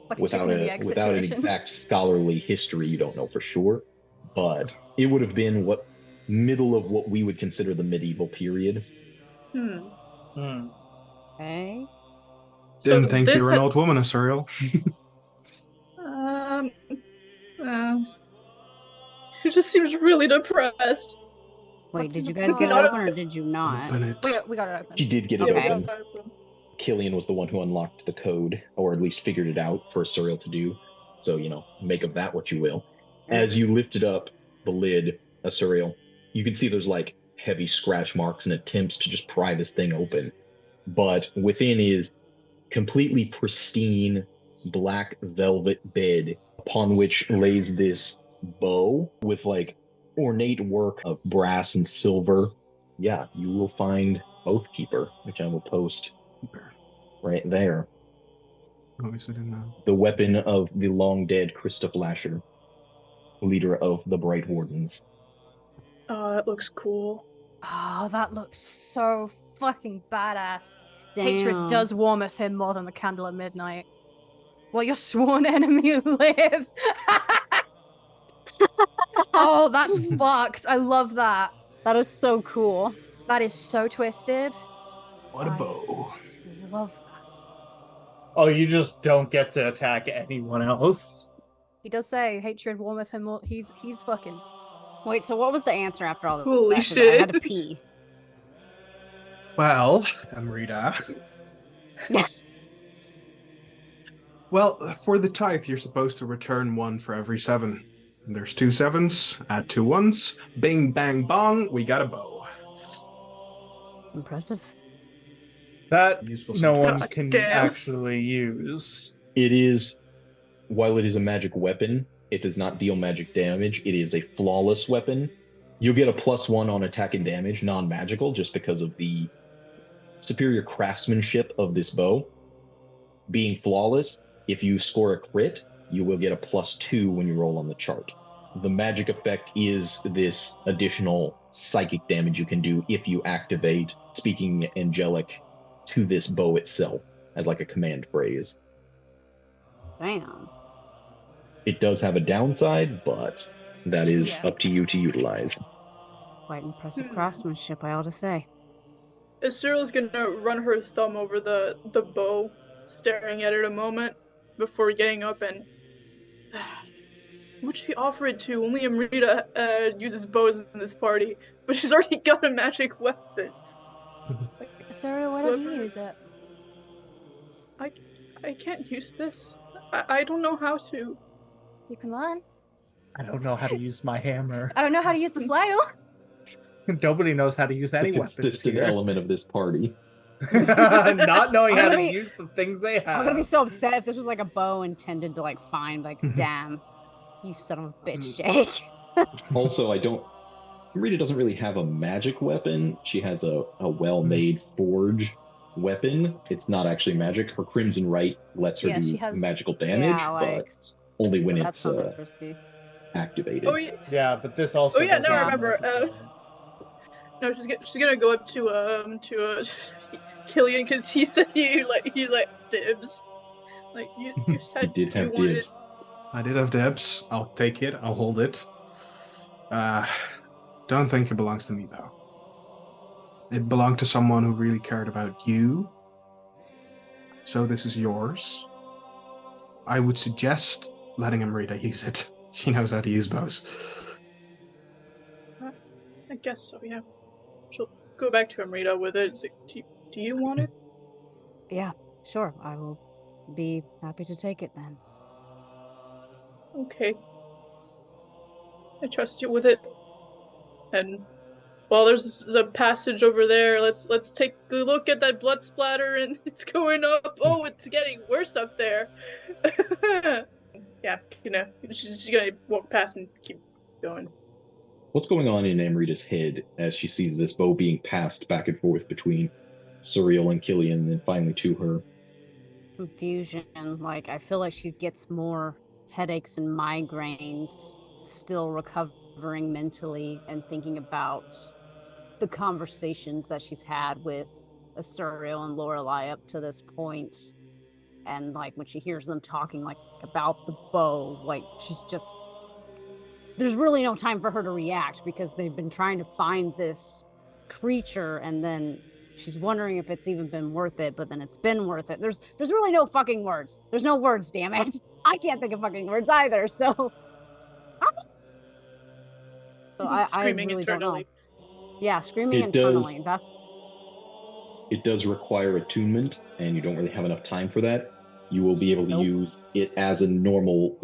Like Without an exact scholarly history, you don't know for sure, but it would have been middle of what we would consider the medieval period. Okay. Didn't think you were an old woman, Asuriel. She just seems really depressed. Wait, did you guys get it open or did you not? Open it. We got it open. She did get it Okay. open. Cillian was the one who unlocked the code, or at least figured it out for Asuriel to do. So, make of that what you will. As you lifted up the lid, Asuriel, you can see there's like heavy scratch marks and attempts to just pry this thing open. But within is completely pristine black velvet bed upon which lays this bow with like ornate work of brass and silver. Yeah, you will find Oathkeeper, which I will post right there. Oh, is it in the... The weapon of the long-dead Christoph Lasher, leader of the Bright Wardens. Oh, that looks cool. Oh, that looks so fucking badass. Damn. Hatred does warmeth him more than the candle at midnight. Well, your sworn enemy lives. Oh, that's fucked. I love that. That is so cool. That is so twisted. What a bow. Love that. Oh, you just don't get to attack anyone else. He does say hatred warmeth him more. He's fucking. Wait, so what was the answer after all Holy that? 'Cause shit. I had to pee. Well, Amrita. Well, for the type, you're supposed to return 1 for every 7. There's 2 7s, add 2 1s. Bing, bang, bong, we got a bow. Impressive. That Useful no sometimes. one God can damn. actually use. It is, while it is a magic weapon, it does not deal magic damage. It is a flawless weapon. You'll get a +1 on attack and damage, non-magical, just because of the superior craftsmanship of this bow. Being flawless, if you score a crit, you will get a +2 when you roll on the chart. The magic effect is this additional psychic damage you can do if you activate Speaking Angelic to this bow itself as like a command phrase. Damn. It does have a downside, but that is Yeah. up to you to utilize. Quite impressive craftsmanship, I ought to say. Asuriel's gonna run her thumb over the bow, staring at it a moment before getting up and... Would she offer it to? Only Amrita uses bows in this party, but she's already got a magic weapon. Sorry, why don't you use it? I can't use this. I don't know how to. You can learn. I don't know how to use my hammer. I don't know how to use the flail. Nobody knows how to use any The weapons consistent here. element of this party. Not knowing I'm how gonna to be- use the things they have. I'm gonna be so upset if this was like a bow intended to like find like, damn, you son of a bitch, Jake. Also, Rita doesn't really have a magic weapon. She has a well-made forge weapon. It's not actually magic. Her Crimson Right lets her Yeah, do she has- magical damage, Yeah, like- but only when That's it's something risky. activated. Oh yeah, Yeah, but this also. Oh, yeah, doesn't no, I have remember, magic no, she's gonna go up to Cillian because he said he let dibs. Like you said did you have wanted. dibs. I did have dibs. I'll take it. I'll hold it. Don't think it belongs to me, though. It belonged to someone who really cared about you. So this is yours. I would suggest letting Amrita use it. She knows how to use bows. I guess so. Yeah. She'll go back to Amrita with it. It's like, do you want it? Yeah, sure. I will be happy to take it then. Okay. I trust you with it. And while there's a passage over there, let's take a look at that blood splatter, and it's going up. Oh, it's getting worse up there. Yeah, she's gonna walk past and keep going. What's going on in Amrita's head as she sees this bow being passed back and forth between Asuriel and Cillian, and then finally to her? Confusion. Like, I feel like she gets more headaches and migraines, still recovering mentally and thinking about the conversations that she's had with Asuriel and Lorelei up to this point. And like when she hears them talking like about the bow, like she's just, there's really no time for her to react because they've been trying to find this creature, and then she's wondering if it's even been worth it, but then it's been worth it. There's really no fucking words. There's no words, damn it. I can't think of fucking words either, so I Screaming really don't know. internally. Yeah, screaming It does. internally. It does require attunement, and you don't really have enough time for that. You will be able to Nope. use it as a normal,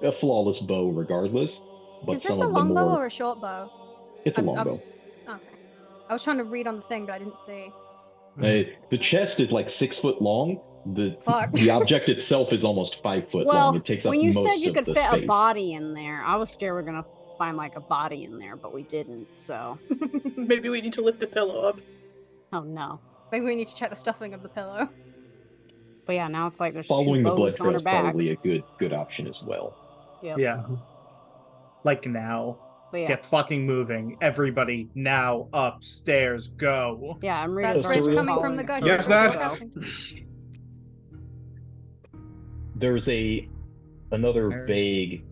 a flawless bow regardless. But Is this some a of the long bow more, or a short bow? it's a I'm- long I'm- bow. Okay. I was trying to read on the thing, but I didn't see. The chest is like 6 foot long. Fuck. The object itself is almost 5 foot Well, long. It takes up when you most said you of could the fit space. a body in there, I was scared we're gonna find like a body in there, but we didn't. So Maybe we need to lift the pillow up. Oh no. Maybe we need to check the stuffing of the pillow. But yeah, now it's like there's Following two the blood bows on trail her is back. probably a good option as well. Yep. Yeah. Like now. But yeah. Get fucking moving. Everybody now upstairs. Go. Yeah, I'm That's really rich coming from the guy. Yes, Dad. There's another vague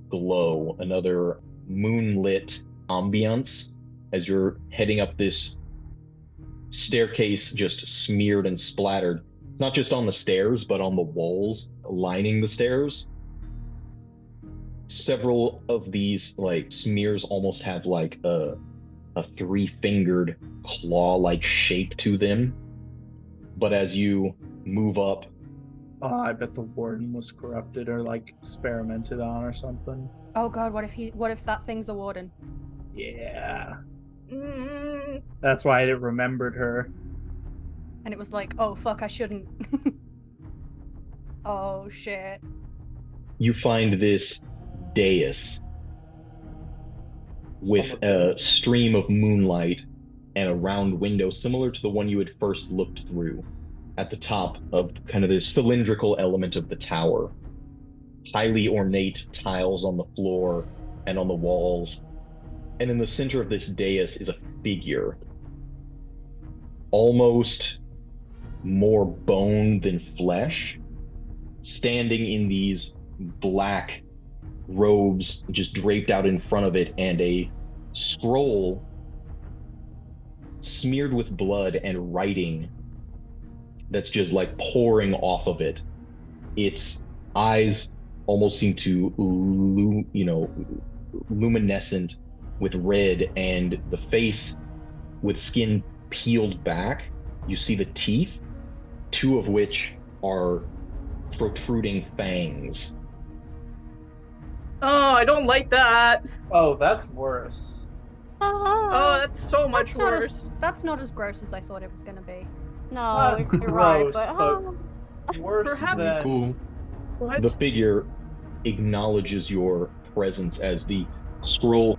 glow, another moonlit ambience as you're heading up this staircase, just smeared and splattered, not just on the stairs, but on the walls lining the stairs. Several of these smears almost have a three-fingered claw-like shape to them. But as you move up, I bet the warden was corrupted or experimented on or something. Oh god, what if that thing's the warden? Yeah. That's why I remembered her. And it was like, oh fuck, I shouldn't. Oh shit. you find this dais with a stream of moonlight and a round window similar to the one you had first looked through at the top of kind of this cylindrical element of the tower. Highly ornate tiles on the floor and on the walls. And in the center of this dais is a figure, almost more bone than flesh, standing in these black robes just draped out in front of it, and a scroll smeared with blood and writing that's just like pouring off of it. Its eyes almost seem to luminescent with red, and the face with skin peeled back. You see the teeth, two of which are protruding fangs. Oh, I don't like that. Oh, that's worse. Oh, that's so much worse. That's not as gross as I thought it was going to be. No, you're right, gross, but worse Perhaps- than... Cool. What? The figure acknowledges your presence as the scroll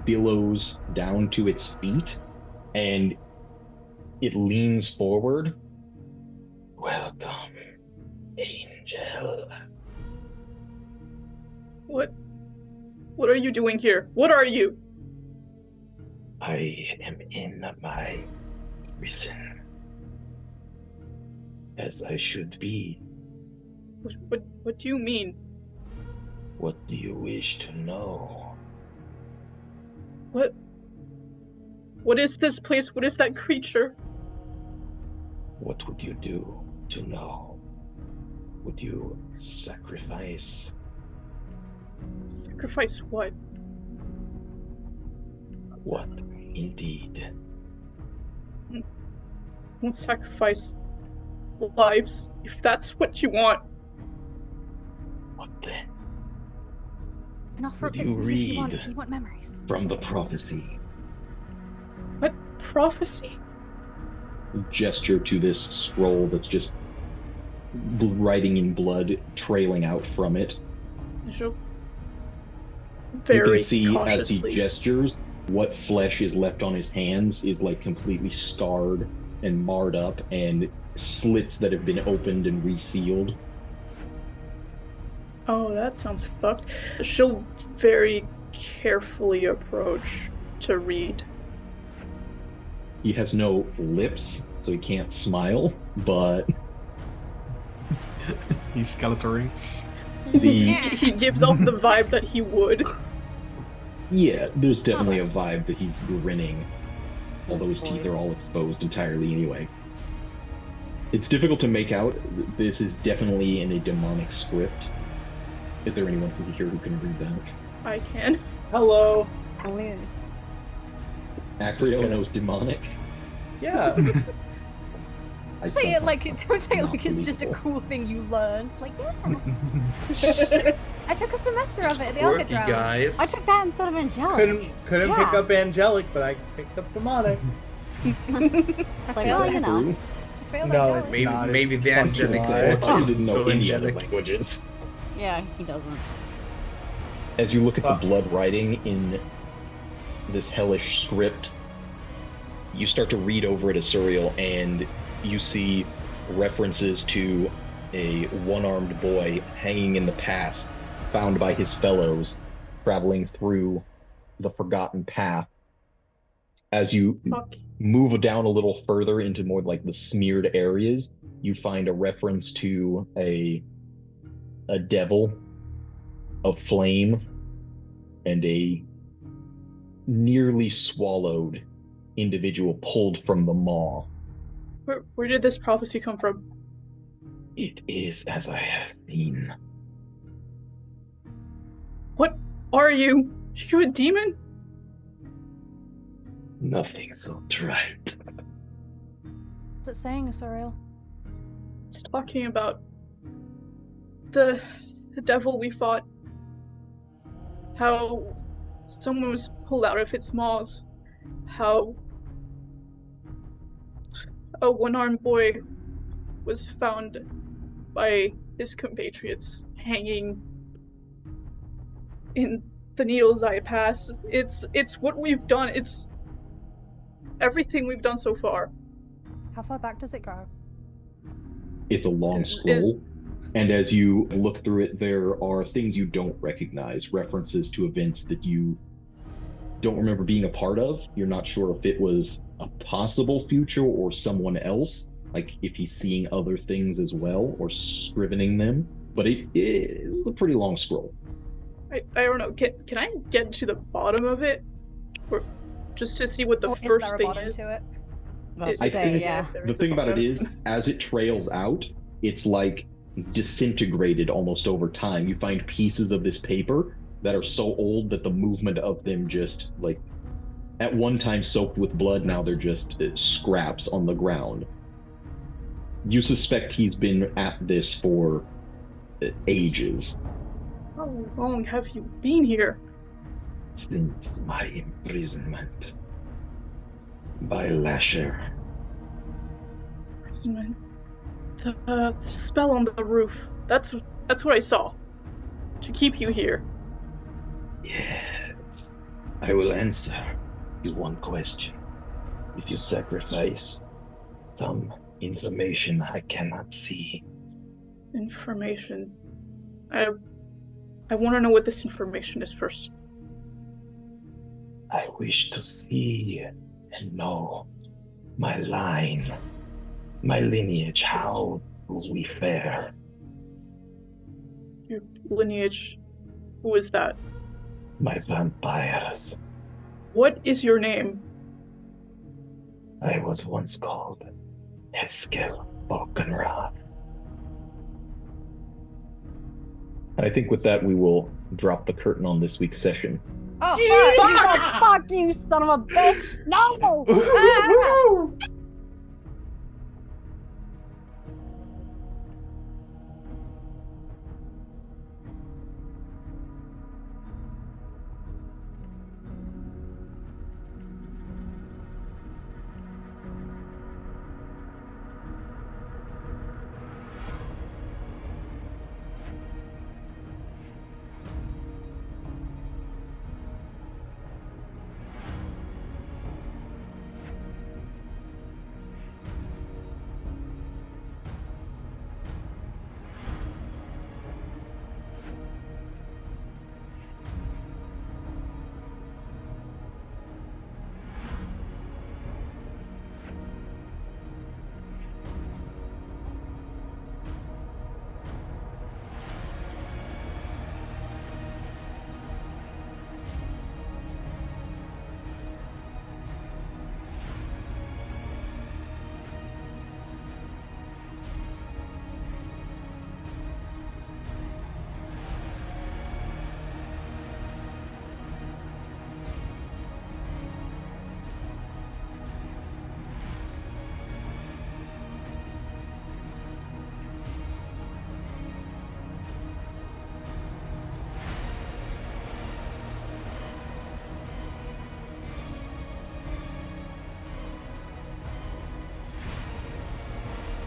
billows down to its feet, and it leans forward. Welcome, angel. What are you doing here? What are you? I am in my prison, as I should be. What do you mean? What do you wish to know? What is this place? What is that creature? What would you do to know? Would you sacrifice? Sacrifice what? What indeed? Won't sacrifice lives if that's what you want. What then? And offer Would it to you me if read you want memories. from the prophecy? What prophecy? You gesture to this scroll that's just writing in blood trailing out from it. Very you can see as he cautiously. gestures, what flesh is left on his hands is like completely scarred and marred up, and slits that have been opened and resealed. Oh, that sounds fucked. She'll very carefully approach to read. He has no lips, so he can't smile, but He's skeletoring. He gives off the vibe that he would. Yeah, there's definitely a vibe that he's grinning, although his His teeth are voice. all exposed entirely anyway. It's difficult to make out. This is definitely in a demonic script. Is there anyone who here who can read that? I can. Hello. Oh, yeah. Acrio knows demonic. Yeah. I Say it don't- like don't say it not like it's just a believable. cool thing you learned. Like, yeah. I took a semester of it at the Quirky Alcatraz. guys. I took that instead of angelic. Couldn't Yeah. pick up angelic, but I picked up demonic. It's like, oh, you know. I failed No, angelic. it's Maybe not. maybe It's the fucking angelic lie. force I isn't didn't know so any other angelic. languages. Yeah, he doesn't. As you look at the blood writing in this hellish script, you start to read over it, Asuriel, and you see references to a one-armed boy hanging in the past, found by his fellows, traveling through the Forgotten Path. As you move down a little further into more like the smeared areas, you find a reference to a devil of flame and a nearly swallowed individual pulled from the maw. Where did this prophecy come from? It is as I have seen. What are you? You a demon? Nothing so trite. What's it saying, Asuriel? It's talking about the devil we fought. How someone was pulled out of its maws. How a one-armed boy was found by his compatriots hanging in the Needle's Eye Pass. It's what we've done. It's everything we've done so far. How far back does it go? It's a long scroll, and as you look through it, there are things you don't recognize, references to events that you don't remember being a part of. You're not sure if it was a possible future or someone else, like if he's seeing other things as well or scrivening them, but it is a pretty long scroll. I don't know. Can I get to the bottom of it, or just to see what the Or first is there a thing bottom is? to it? I think the thing about it is, as it trails out, it's like disintegrated almost over time. You find pieces of this paper that are so old that the movement of them just, like, at one time soaked with blood, now they're just scraps on the ground. You suspect he's been at this for ages. How long have you been here? Since my imprisonment by Lasher. The spell on the roof. That's what I saw. To keep you here. Yes. I will answer you one question. If you sacrifice some information I cannot see. Information. I want to know what this information is first. I wish to see and know my line, my lineage. How will we fare? Your lineage. Who is that? My vampires. What is your name? I was once called Eskel Balkanrath. I think with that we will drop the curtain on this week's session. Oh, fuck! Fuck you, son of a bitch! No! Ah!